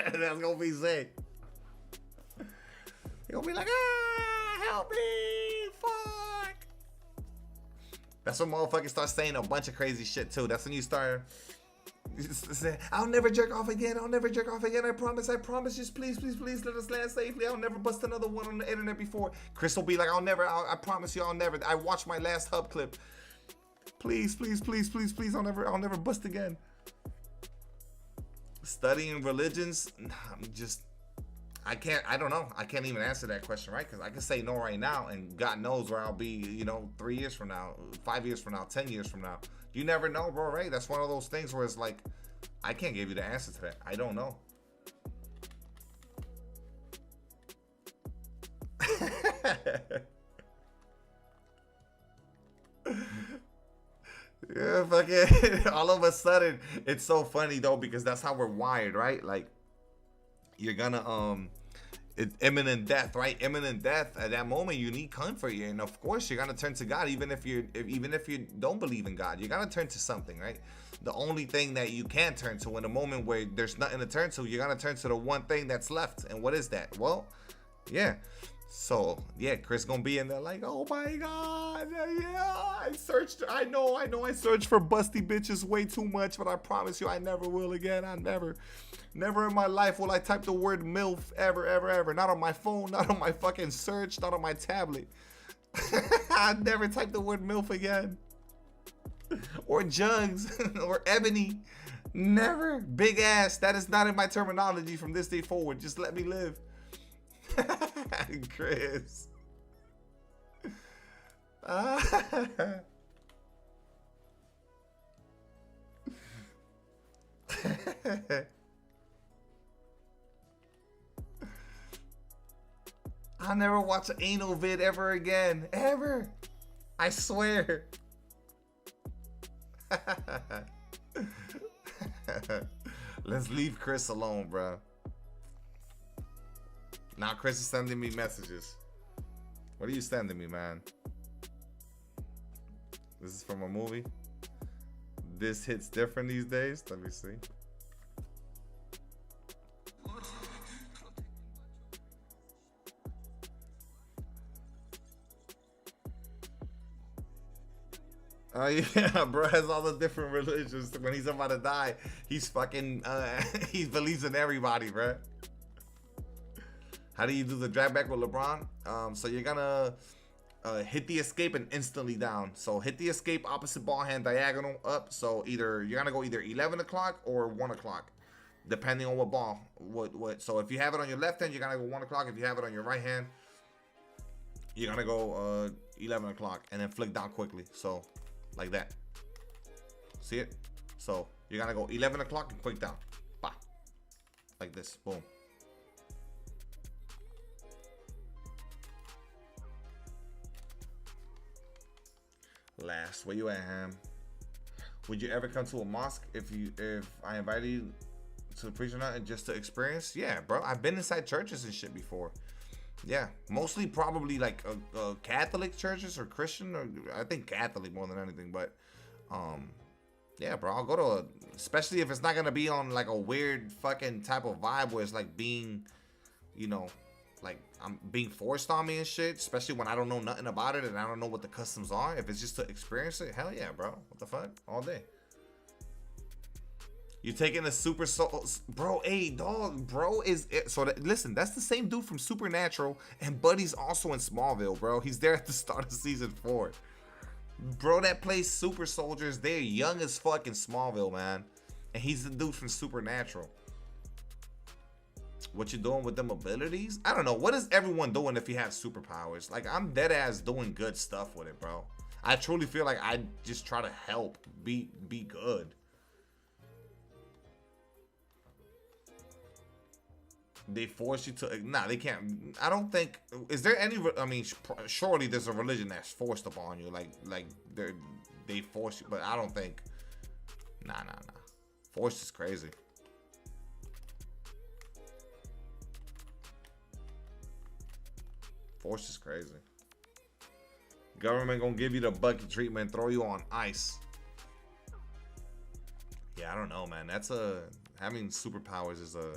God. That's gonna be Zay. He gonna be like, help me, fuck. That's when motherfuckers start saying a bunch of crazy shit too. That's when you start... I'll never jerk off again. I promise. Just please let us land safely. I'll never bust another one on the internet before. Chris will be like, I promise you I'll never. I watched my last hub clip. Please. I'll never bust again. Studying religions, I don't know. I can't even answer that question, right? Because I can say no right now, and God knows where I'll be, 3 years from now, 5 years from now, 10 years from now. You never know, bro, right? That's one of those things where it's like, I can't give you the answer to that. I don't know. Yeah, fucking all of a sudden, it's so funny though, because that's how we're wired, right? Like, you're gonna it's imminent death, right? Imminent death. At that moment, you need comfort, and of course, you're gonna turn to God, even if you don't believe in God, you're gonna turn to something, right? The only thing that you can turn to in a moment where there's nothing to turn to, you're gonna turn to the one thing that's left, and what is that? Well, yeah. So yeah, Chris gonna be in there like, oh my God, yeah, I know I searched for busty bitches way too much, but I promise you I never will again. I never in my life will I type the word MILF ever. Not on my phone, not on my fucking search, not on my tablet. I never type the word MILF again. Or jugs, or ebony. Never. Big ass. That is not in my terminology from this day forward. Just let me live. Chris. I'll never watch an anal vid ever again. Ever. I swear. Let's leave Chris alone, bro. Now Chris is sending me messages. What are you sending me, man? This is from a movie. This hits different these days. Let me see. Oh yeah, bro has all the different religions. When he's about to die, he's fucking he believes in everybody, bro. How do you do the drag back with LeBron? So you're gonna hit the escape and instantly down. So hit the escape, opposite ball hand, diagonal up. So you're gonna go either 11 o'clock or 1 o'clock, depending on what ball. What? So if you have it on your left hand, you're gonna go 1 o'clock. If you have it on your right hand, you're gonna go 11 o'clock and then flick down quickly. So like that. See it? So you're gonna go 11 o'clock and quick down. Bah. Like this. Boom. Last, where you at, Ham? Would you ever come to a mosque if I invited you to preach or not, just to experience? Yeah, bro. I've been inside churches and shit before. Yeah, mostly probably like Catholic churches or Christian, or I think Catholic more than anything. But yeah, bro, I'll go to especially if it's not gonna be on like a weird fucking type of vibe where it's like being, you know, like I'm being forced on me and shit. Especially when I don't know nothing about it and I don't know what the customs are. If it's just to experience it, hell yeah, bro. What the fuck, all day. You taking the super soul, bro? Hey, dog, bro is so. Listen, that's the same dude from Supernatural, and Buddy's also in Smallville, bro. He's there at the start of season 4, bro. That plays super soldiers. They're young as fuck in Smallville, man, and he's the dude from Supernatural. What you doing with them abilities? I don't know. What is everyone doing if you have superpowers? Like, I'm dead ass doing good stuff with it, bro. I truly feel like I just try to help be good. They force you to, nah, they can't. I don't think, is there any, I mean, surely there's a religion that's forced upon you, like they force you, but I don't think, nah. Force is crazy. Force is crazy. Government gonna give you the bucket treatment, throw you on ice. Yeah, I don't know, man. That's having superpowers is a.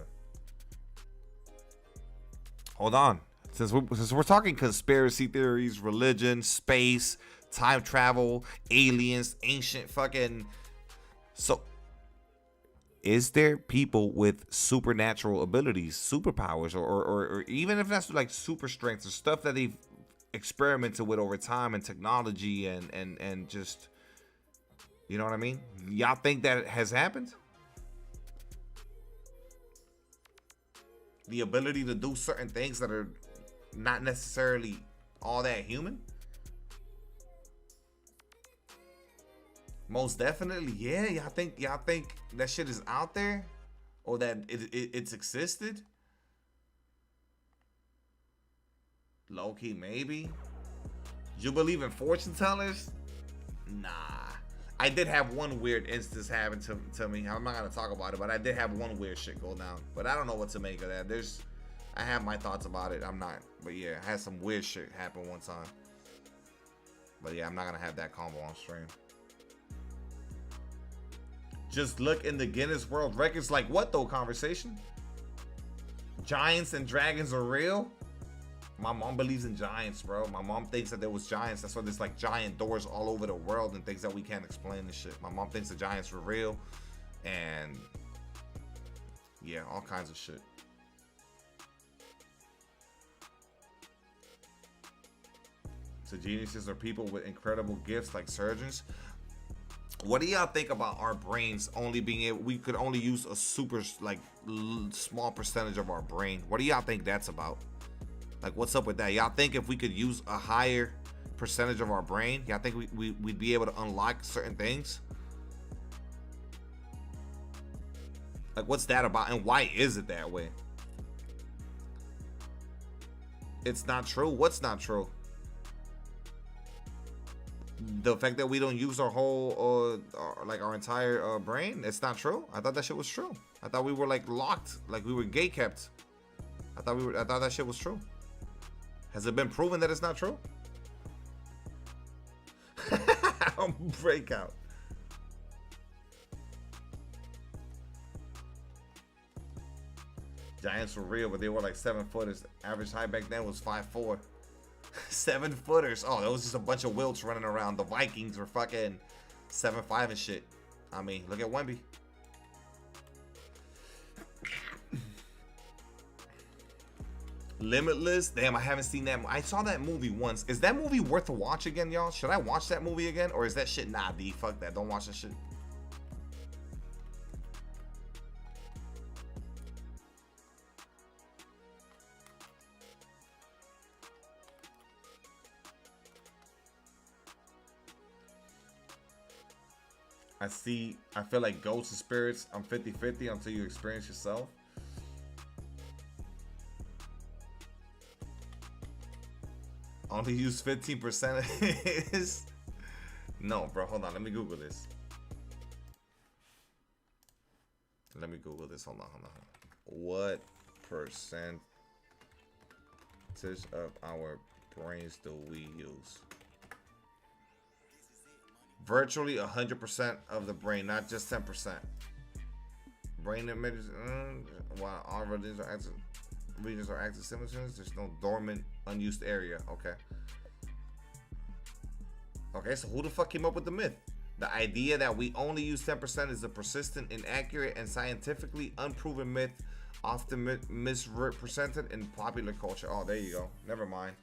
Hold on. Since we're talking conspiracy theories, religion, space, time travel, aliens, ancient fucking. So, is there people with supernatural abilities, superpowers, or even if that's like super strength or stuff that they've experimented with over time and technology and just, you know what I mean? Y'all think that has happened? The ability to do certain things that are not necessarily all that human? Most definitely, yeah. Y'all think that shit is out there, or that it's existed? Low key, maybe. You believe in fortune tellers? Nah. I did have one weird instance happen to me. I'm not gonna talk about it, but I did have one weird shit go down. But I don't know what to make of that. I have my thoughts about it. I'm not, but yeah, I had some weird shit happen one time. But yeah, I'm not gonna have that combo on stream. Just look in the Guinness World Records. Like what though? Conversation. Giants and dragons are real. My mom believes in giants, bro. My mom thinks that there was giants. That's why there's like giant doors all over the world and things that we can't explain and shit. My mom thinks the giants were real, and yeah, all kinds of shit. So geniuses are people with incredible gifts like surgeons. What do y'all think about our brains only being able, we could only use a super like small percentage of our brain? What do y'all think that's about? Like what's up with that? Y'all think if we could use a higher percentage of our brain, y'all think we'd be able to unlock certain things? Like what's that about, and why is it that way? It's not true. What's not true? The fact that we don't use our whole like our entire brain, it's not true. I thought that shit was true. I thought we were like locked, like we were gate kept. I thought that shit was true. Has it been proven that it's not true? Breakout. Giants were real, but they were like 7 footers. Average height back then was 5'4". 7 footers. Oh, that was just a bunch of wilts running around. The Vikings were fucking 7'5" and shit. I mean, look at Wemby. Limitless. Damn, I haven't seen that. I saw that movie once. Is that movie worth a watch again, y'all? Should I watch that movie again, or is that shit nah, D? Fuck that. Don't watch that shit. I feel like ghosts and spirits. I'm 50-50 until you experience yourself. Only use 15% of his. No, bro, hold on. Let me Google this. Hold on. What percentage of our brains do we use? Virtually 100% of the brain, not just 10%. Brain emitters, while all regions are active simultaneously, there's no dormant, unused area. Okay, so who the fuck came up with the myth? The idea that we only use 10% is a persistent, inaccurate, and scientifically unproven myth, often misrepresented in popular culture. Oh, there you go. Never mind.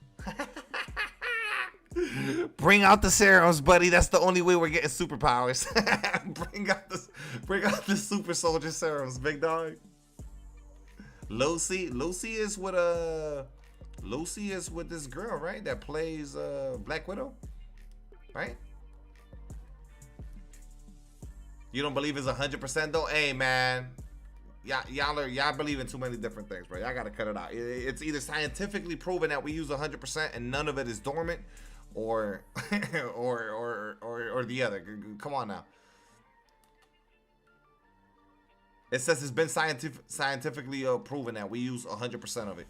Bring out the serums, buddy. That's the only way we're getting superpowers. bring out the super soldier serums, big dog. Lucy is with this girl, right? That plays Black Widow, right? You don't believe it's 100% though? Hey man, y'all believe in too many different things, bro. Y'all gotta cut it out. It's either scientifically proven that we use 100% and none of it is dormant, or or the other. Come on now. It says it's been scientifically proven that we use 100% of it,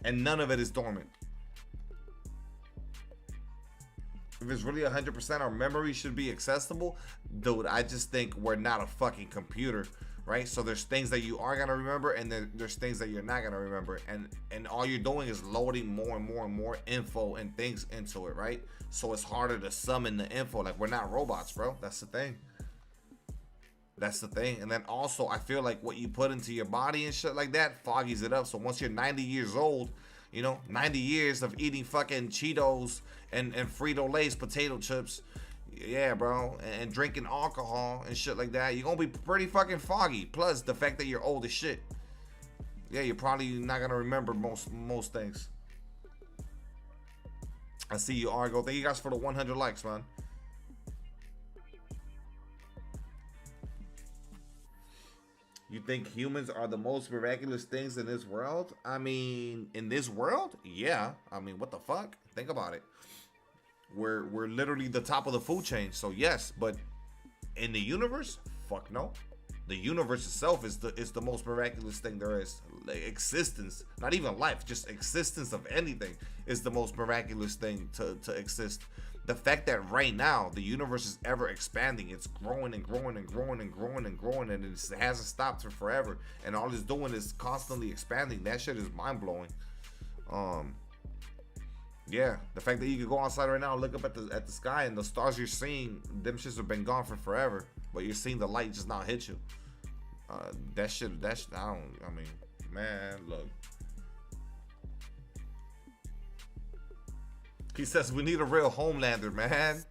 and none of it is dormant. If it's really 100%, our memory should be accessible. Dude, I just think we're not a fucking computer, right? So there's things that you are gonna remember, and then there's things that you're not gonna remember, and all you're doing is loading more and more info and things into it, right? So it's harder to summon the info. Like, we're not robots, bro. That's the thing. And then also, I feel like what you put into your body and shit like that foggies it up. So once you're 90 years old, 90 years of eating fucking Cheetos and Frito-Lay's potato chips, yeah, bro, and drinking alcohol and shit like that, you're gonna be pretty fucking foggy. Plus the fact that you're old as shit. Yeah, you're probably not gonna remember most things. I see you, Argo. Thank you guys for the 100 likes, man. You think humans are the most miraculous things in this world? I mean, in this world? Yeah. I mean, what the fuck? Think about it. We're literally the top of the food chain. So yes, but in the universe? Fuck no. The universe itself is the most miraculous thing there is. Like, existence, not even life, just existence of anything is the most miraculous thing to exist. The fact that right now the universe is ever expanding, it's growing and growing and growing and growing and growing, and it hasn't stopped for forever. And all it's doing is constantly expanding. That shit is mind blowing. Yeah, the fact that you can go outside right now and look up at the sky and the stars you're seeing, them shits have been gone for forever, but you're seeing the light just now hit you. That shit, I mean, man, look. He says we need a real Homelander, man.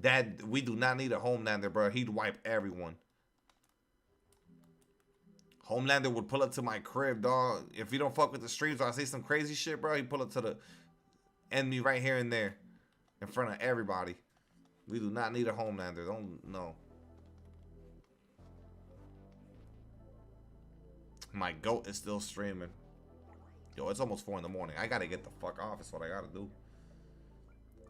That we do not need a Homelander, bro. He'd wipe everyone. Homelander would pull up to my crib, dog. If you don't fuck with the streams or I say some crazy shit, bro, he'd pull up to the enemy right here and there in front of everybody. We do not need a Homelander. No. My goat is still streaming. Yo, it's almost 4 in the morning. I gotta get the fuck off. That's what I gotta do.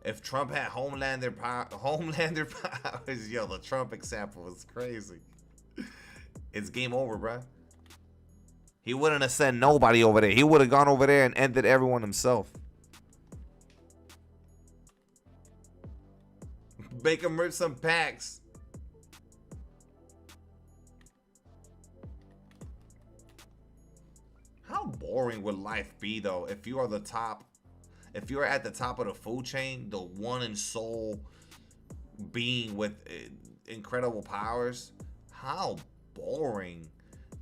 If Trump had Homelander powers, yo, the Trump example is crazy. It's game over, bro. He wouldn't have sent nobody over there. He would have gone over there and ended everyone himself. Make him merge some packs. How boring would life be, though, if you are the top? If you're at the top of the food chain, the one and sole being with incredible powers, how boring.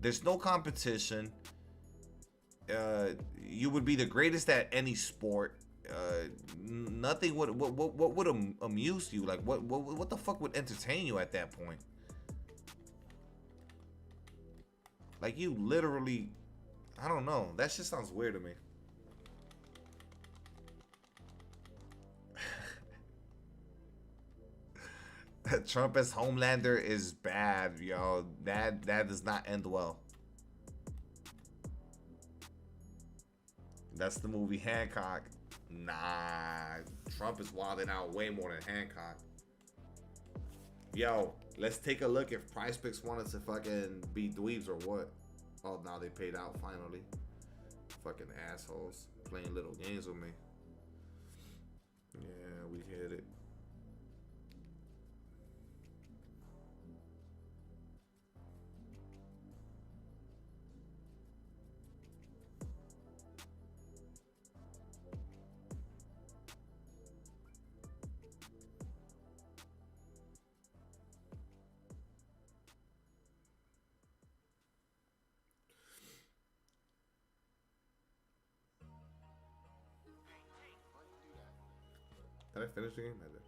There's no competition. You would be the greatest at any sport. Nothing would what would amuse you? Like what the fuck would entertain you at that point? Like you literally, I don't know. That shit sounds weird to me. Trump as Homelander is bad, yo. That does not end well. That's the movie Hancock. Nah, Trump is wilding out way more than Hancock. Yo, let's take a look if Price Picks wanted to fucking be dweebs or what. Oh, now they paid out finally. Fucking assholes playing little games with me. Yeah, we hit it. Did I finish the game? I did.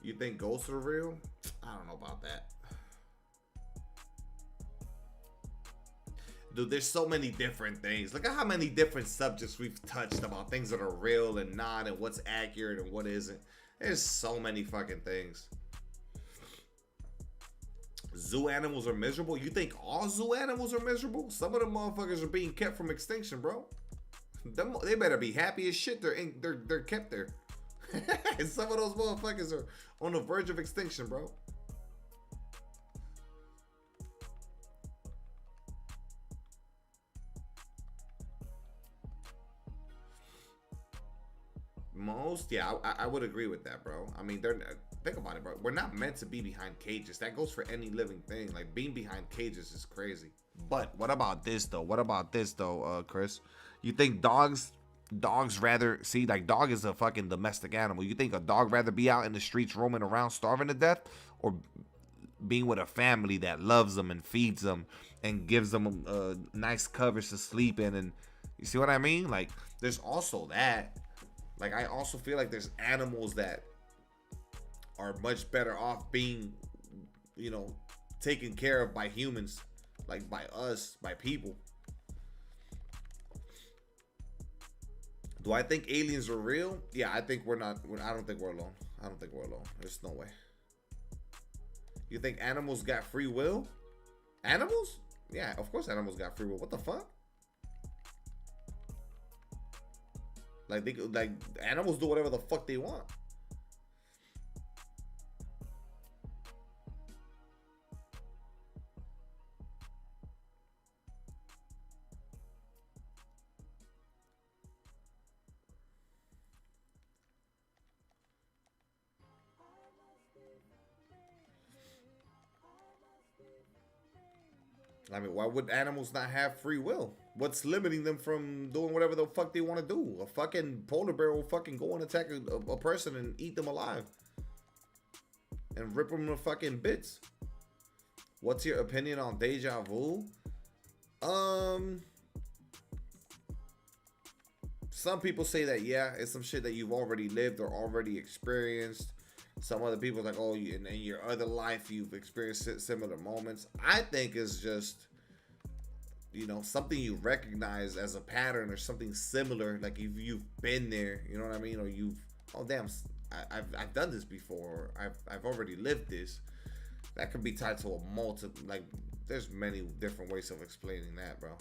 You think ghosts are real? I don't know about that. Dude, there's so many different things. Look at how many different subjects we've touched about things that are real and not, and what's accurate and what isn't. There's so many fucking things. Zoo animals are miserable? You think all zoo animals are miserable? Some of them motherfuckers are being kept from extinction, bro. They better be happy as shit. They're kept there. And some of those motherfuckers are on the verge of extinction, bro. Most, yeah, I would agree with that, bro. I mean, think about it, bro. We're not meant to be behind cages. That goes for any living thing. Like, being behind cages is crazy. But what about this, though? Chris? You think dogs rather, see, like, dog is a fucking domestic animal. You think a dog rather be out in the streets roaming around starving to death, or being with a family that loves them and feeds them and gives them nice covers to sleep in? And you see what I mean? Like, there's also that. Like, I also feel like there's animals that are much better off being, you know, taken care of by humans, like by us, by people. Do I think aliens are real? Yeah, I think we're not. I don't think we're alone. I don't think we're alone. There's no way. You think animals got free will? Animals? Yeah, of course animals got free will. What the fuck? Like like animals do whatever the fuck they want. I mean, why would animals not have free will? What's limiting them from doing whatever the fuck they want to do? A fucking polar bear will fucking go and attack a person and eat them alive. And rip them to fucking bits. What's your opinion on deja vu? Some people say that, yeah, it's some shit that you've already lived or already experienced. Some other people are like, oh, in your other life, you've experienced similar moments. I think it's just, you know, something you recognize as a pattern or something similar. Like if you've been there, you know what I mean? Or you've, oh, damn, I've done this before. Or I've already lived this. That could be tied to a like, there's many different ways of explaining that, bro.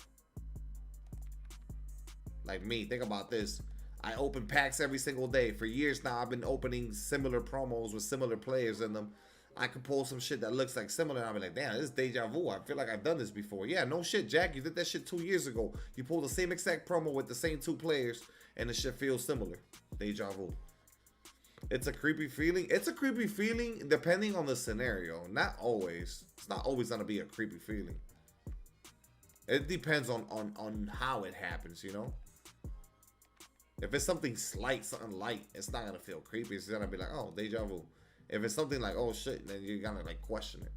Like me, think about this. I open packs every single day. For years now, I've been opening similar promos with similar players in them. I could pull some shit that looks like similar, and I'll be like, damn, this is deja vu. I feel like I've done this before. Yeah, no shit, Jack. You did that shit 2 years ago. You pulled the same exact promo with the same 2 players, and the shit feels similar. Deja vu. It's a creepy feeling. It's a creepy feeling depending on the scenario. Not always. It's not always going to be a creepy feeling. It depends on how it happens, you know? If it's something slight, something light, it's not gonna feel creepy. It's gonna be like, oh, deja vu. If it's something like, oh shit, then you're gonna like question it.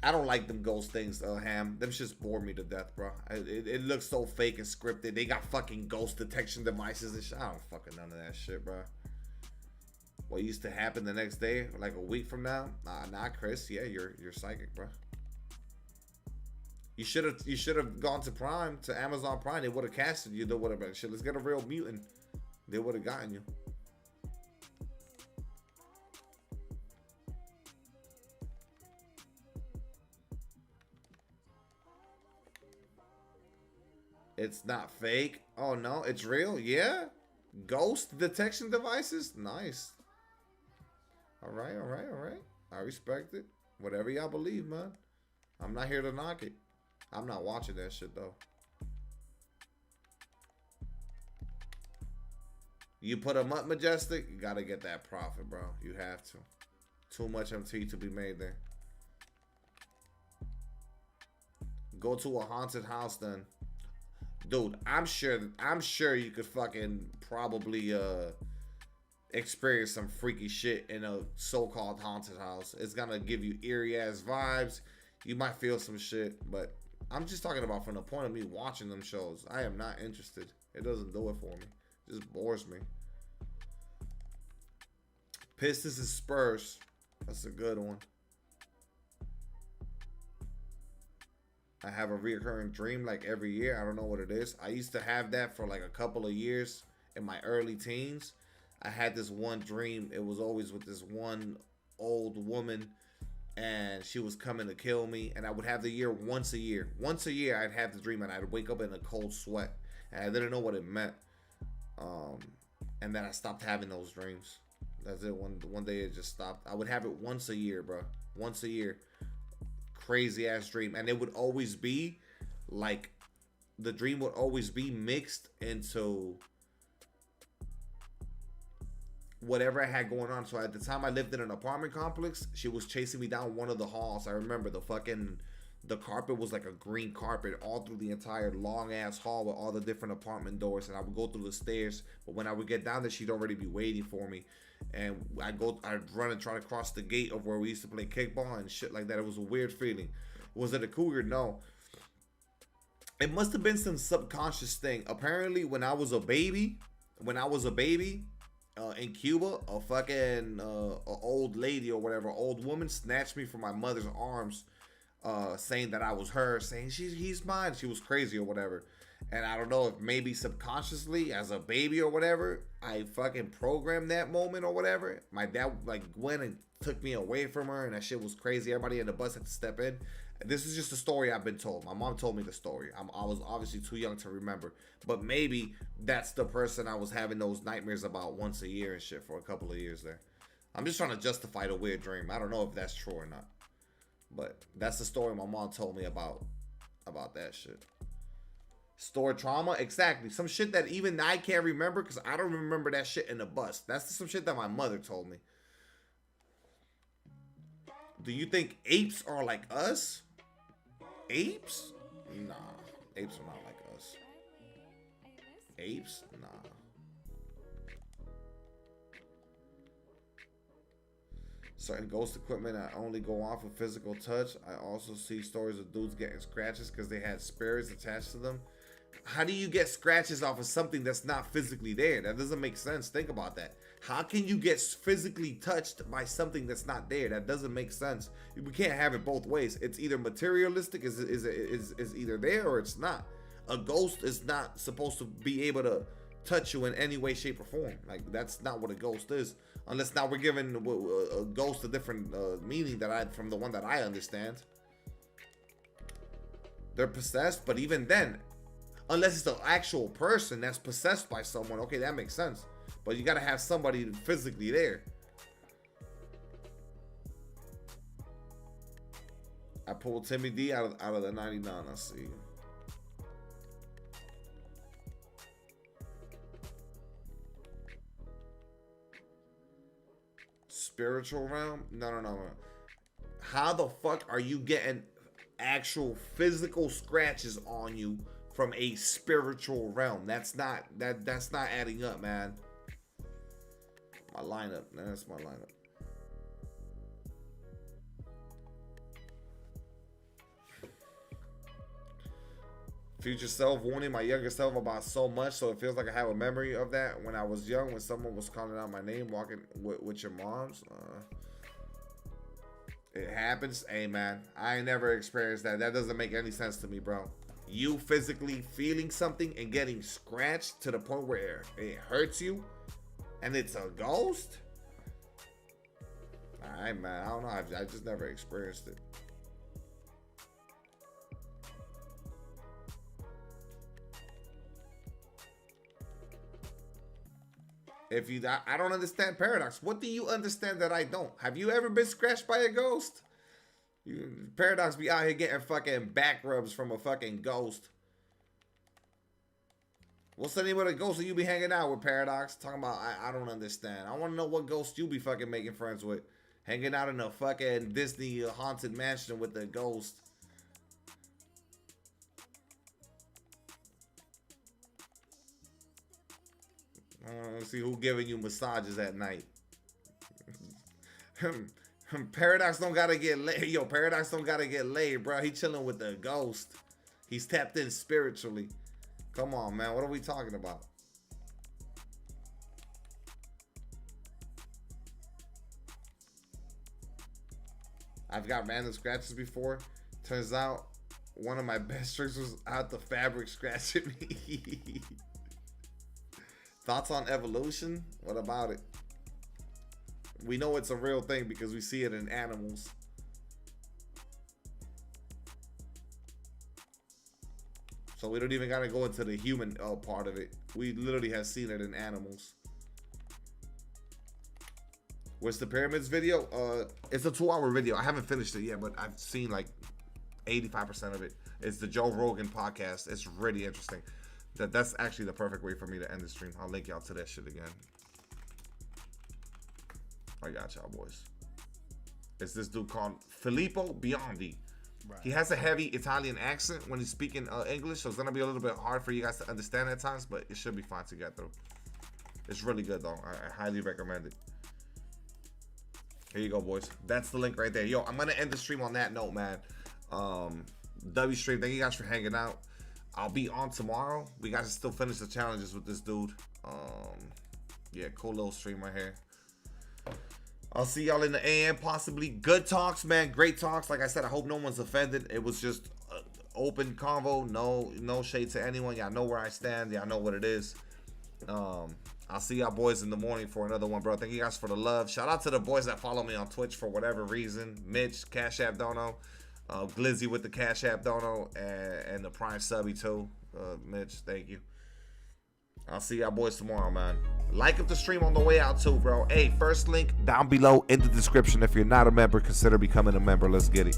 I don't like them ghost things, Ham. Them just bore me to death, bro. It looks so fake and scripted. They got fucking ghost detection devices and shit. I don't fucking none of that shit, bro. What used to happen the next day, like a week from now? Nah, Chris. Yeah, you're psychic, bro. You should have gone to Prime, to Amazon Prime. They would have casted you. They would have been shit. Let's get a real mutant. They would have gotten you. It's not fake. Oh no, it's real. Yeah, ghost detection devices. Nice. All right. I respect it. Whatever y'all believe, man. I'm not here to knock it. I'm not watching that shit, though. You put them up, Majestic, you got to get that profit, bro. You have to. Too much MT to be made there. Go to a haunted house, then. Dude, I'm sure you could fucking probably experience some freaky shit in a so-called haunted house. It's going to give you eerie-ass vibes. You might feel some shit, but I'm just talking about from the point of me watching them shows. I am not interested. It doesn't do it for me. It just bores me. Pistons and Spurs. That's a good one. I have a recurring dream like every year. I don't know what it is. I used to have that for like a couple of years in my early teens. I had this one dream. It was always with this one old woman, and she was coming to kill me, and I would have the year once a year. Once a year, I'd have the dream, and I'd wake up in a cold sweat, and I didn't know what it meant. And then I stopped having those dreams. That's it. One day it just stopped. I would have it once a year, bro. Once a year. Crazy ass dream, and it would always be like, the dream would always be mixed into whatever I had going on. So at the time I lived in an apartment complex, she was chasing me down one of the halls. I remember the carpet was like a green carpet all through the entire long ass hall with all the different apartment doors, and I would go through the stairs, but when I would get down there, she'd already be waiting for me, and I'd run and try to cross the gate of where we used to play kickball and shit like that. It was a weird feeling. Was it a cougar? No. It must have been some subconscious thing. Apparently when I was a baby in Cuba, a fucking a old lady or whatever, old woman snatched me from my mother's arms, saying that I was her, saying he's mine. She was crazy or whatever. And I don't know if maybe subconsciously as a baby or whatever, I fucking programmed that moment or whatever. My dad like went and took me away from her, and that shit was crazy. Everybody in the bus had to step in. This is just a story I've been told. My mom told me the story. I was obviously too young to remember, but maybe that's the person I was having those nightmares about once a year and shit for a couple of years there. I'm just trying to justify the weird dream. I don't know if that's true or not, but that's the story my mom told me about that shit. Store trauma, exactly. Some shit that even I can't remember because I don't remember that shit in the bus. That's some shit that my mother told me. Do you think apes are like us? Apes? Nah. Apes are not like us. Apes? Nah. Certain ghost equipment I only go off with physical touch. I also see stories of dudes getting scratches because they had spirits attached to them. How do you get scratches off of something that's not physically there? That doesn't make sense. Think about that. How can you get physically touched by something that's not there? That doesn't make sense. We can't have it both ways. It's either materialistic, is either there or it's not. A ghost is not supposed to be able to touch you in any way, shape, or form. Like, that's not what a ghost is. Unless now we're giving a ghost a different meaning from the one that I understand. They're possessed, but even then, unless it's an actual person that's possessed by someone, okay, that makes sense. But you gotta have somebody physically there. I pulled Timmy D out of the 99. I see. Spiritual realm? No. How the fuck are you getting actual physical scratches on you from a spiritual realm? That's not adding up, man. My lineup. That's my lineup. Future self warning my younger self about so much, so it feels like I have a memory of that when I was young, when someone was calling out my name walking with your moms. It happens. Hey, man, I ain't never experienced that. That doesn't make any sense to me, bro. You physically feeling something and getting scratched to the point where it hurts you and it's a ghost? Alright, man, I don't know. I just never experienced it. I don't understand Paradox. What do you understand that I don't? Have you ever been scratched by a ghost? Paradox be out here getting fucking back rubs from a fucking ghost. What's the name of the ghost that you be hanging out with, Paradox? Talking about, I don't understand. I want to know what ghost you be fucking making friends with. Hanging out in a fucking Disney haunted mansion with the ghost. Let's see who giving you massages at night. Paradox don't gotta get laid. Yo, Paradox don't gotta get laid, bro. He chilling with the ghost. He's tapped in spiritually. Come on, man. What are we talking about? I've got random scratches before. Turns out one of my best tricks was out the fabric scratching me. Thoughts on evolution? What about it? We know it's a real thing because we see it in animals. So we don't even gotta go into the human part of it. We literally have seen it in animals. What's the pyramids video? It's a 2-hour video. I haven't finished it yet, but I've seen like 85% of it. It's the Joe Rogan podcast. It's really interesting. That's actually the perfect way for me to end the stream. I'll link y'all to that shit again. I got y'all, boys. It's this dude called Filippo Biondi. Right. He has a heavy Italian accent when he's speaking English, so it's gonna be a little bit hard for you guys to understand at times, but it should be fine to get through. It's really good though. I highly recommend it. Here you go, boys. That's the link right there. Yo, I'm gonna end the stream on that note, man. W stream. Thank you guys for hanging out. I'll be on tomorrow. We got to still finish the challenges with this dude. Yeah, cool little stream right here. I'll see y'all in the AM, possibly. Good talks, man. Great talks. Like I said, I hope no one's offended. It was just open convo. No shade to anyone. Y'all know where I stand. Y'all know what it is. I'll see y'all boys in the morning for another one, bro. Thank you guys for the love. Shout out to the boys that follow me on Twitch for whatever reason. Mitch, Cash App, Dono. Glizzy with the Cash App dono and the Prime Subby too. Mitch, thank you. I'll see y'all boys tomorrow, man. Like up the stream on the way out too, bro. Hey, first link down below in the description. If you're not a member, consider becoming a member. Let's get it.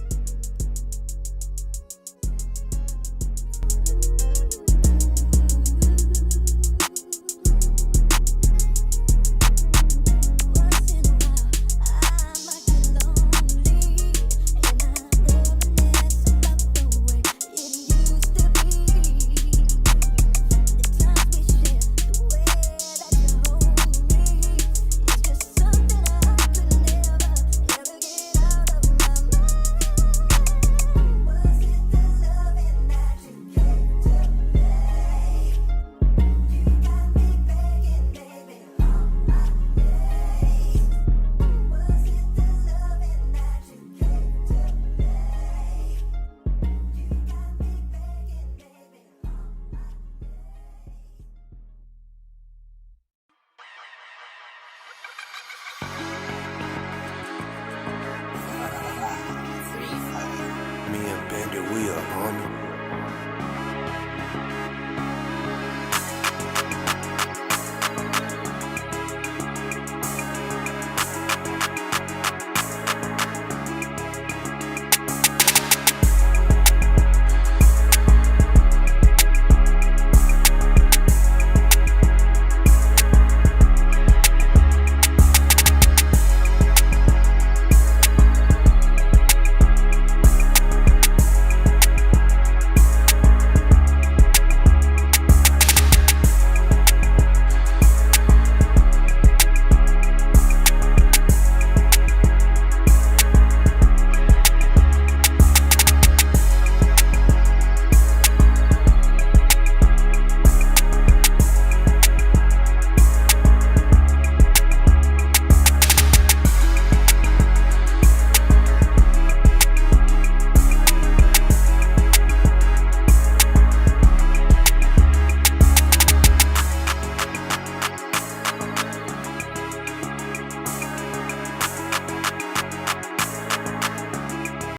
Me and Bandit, we up, homie.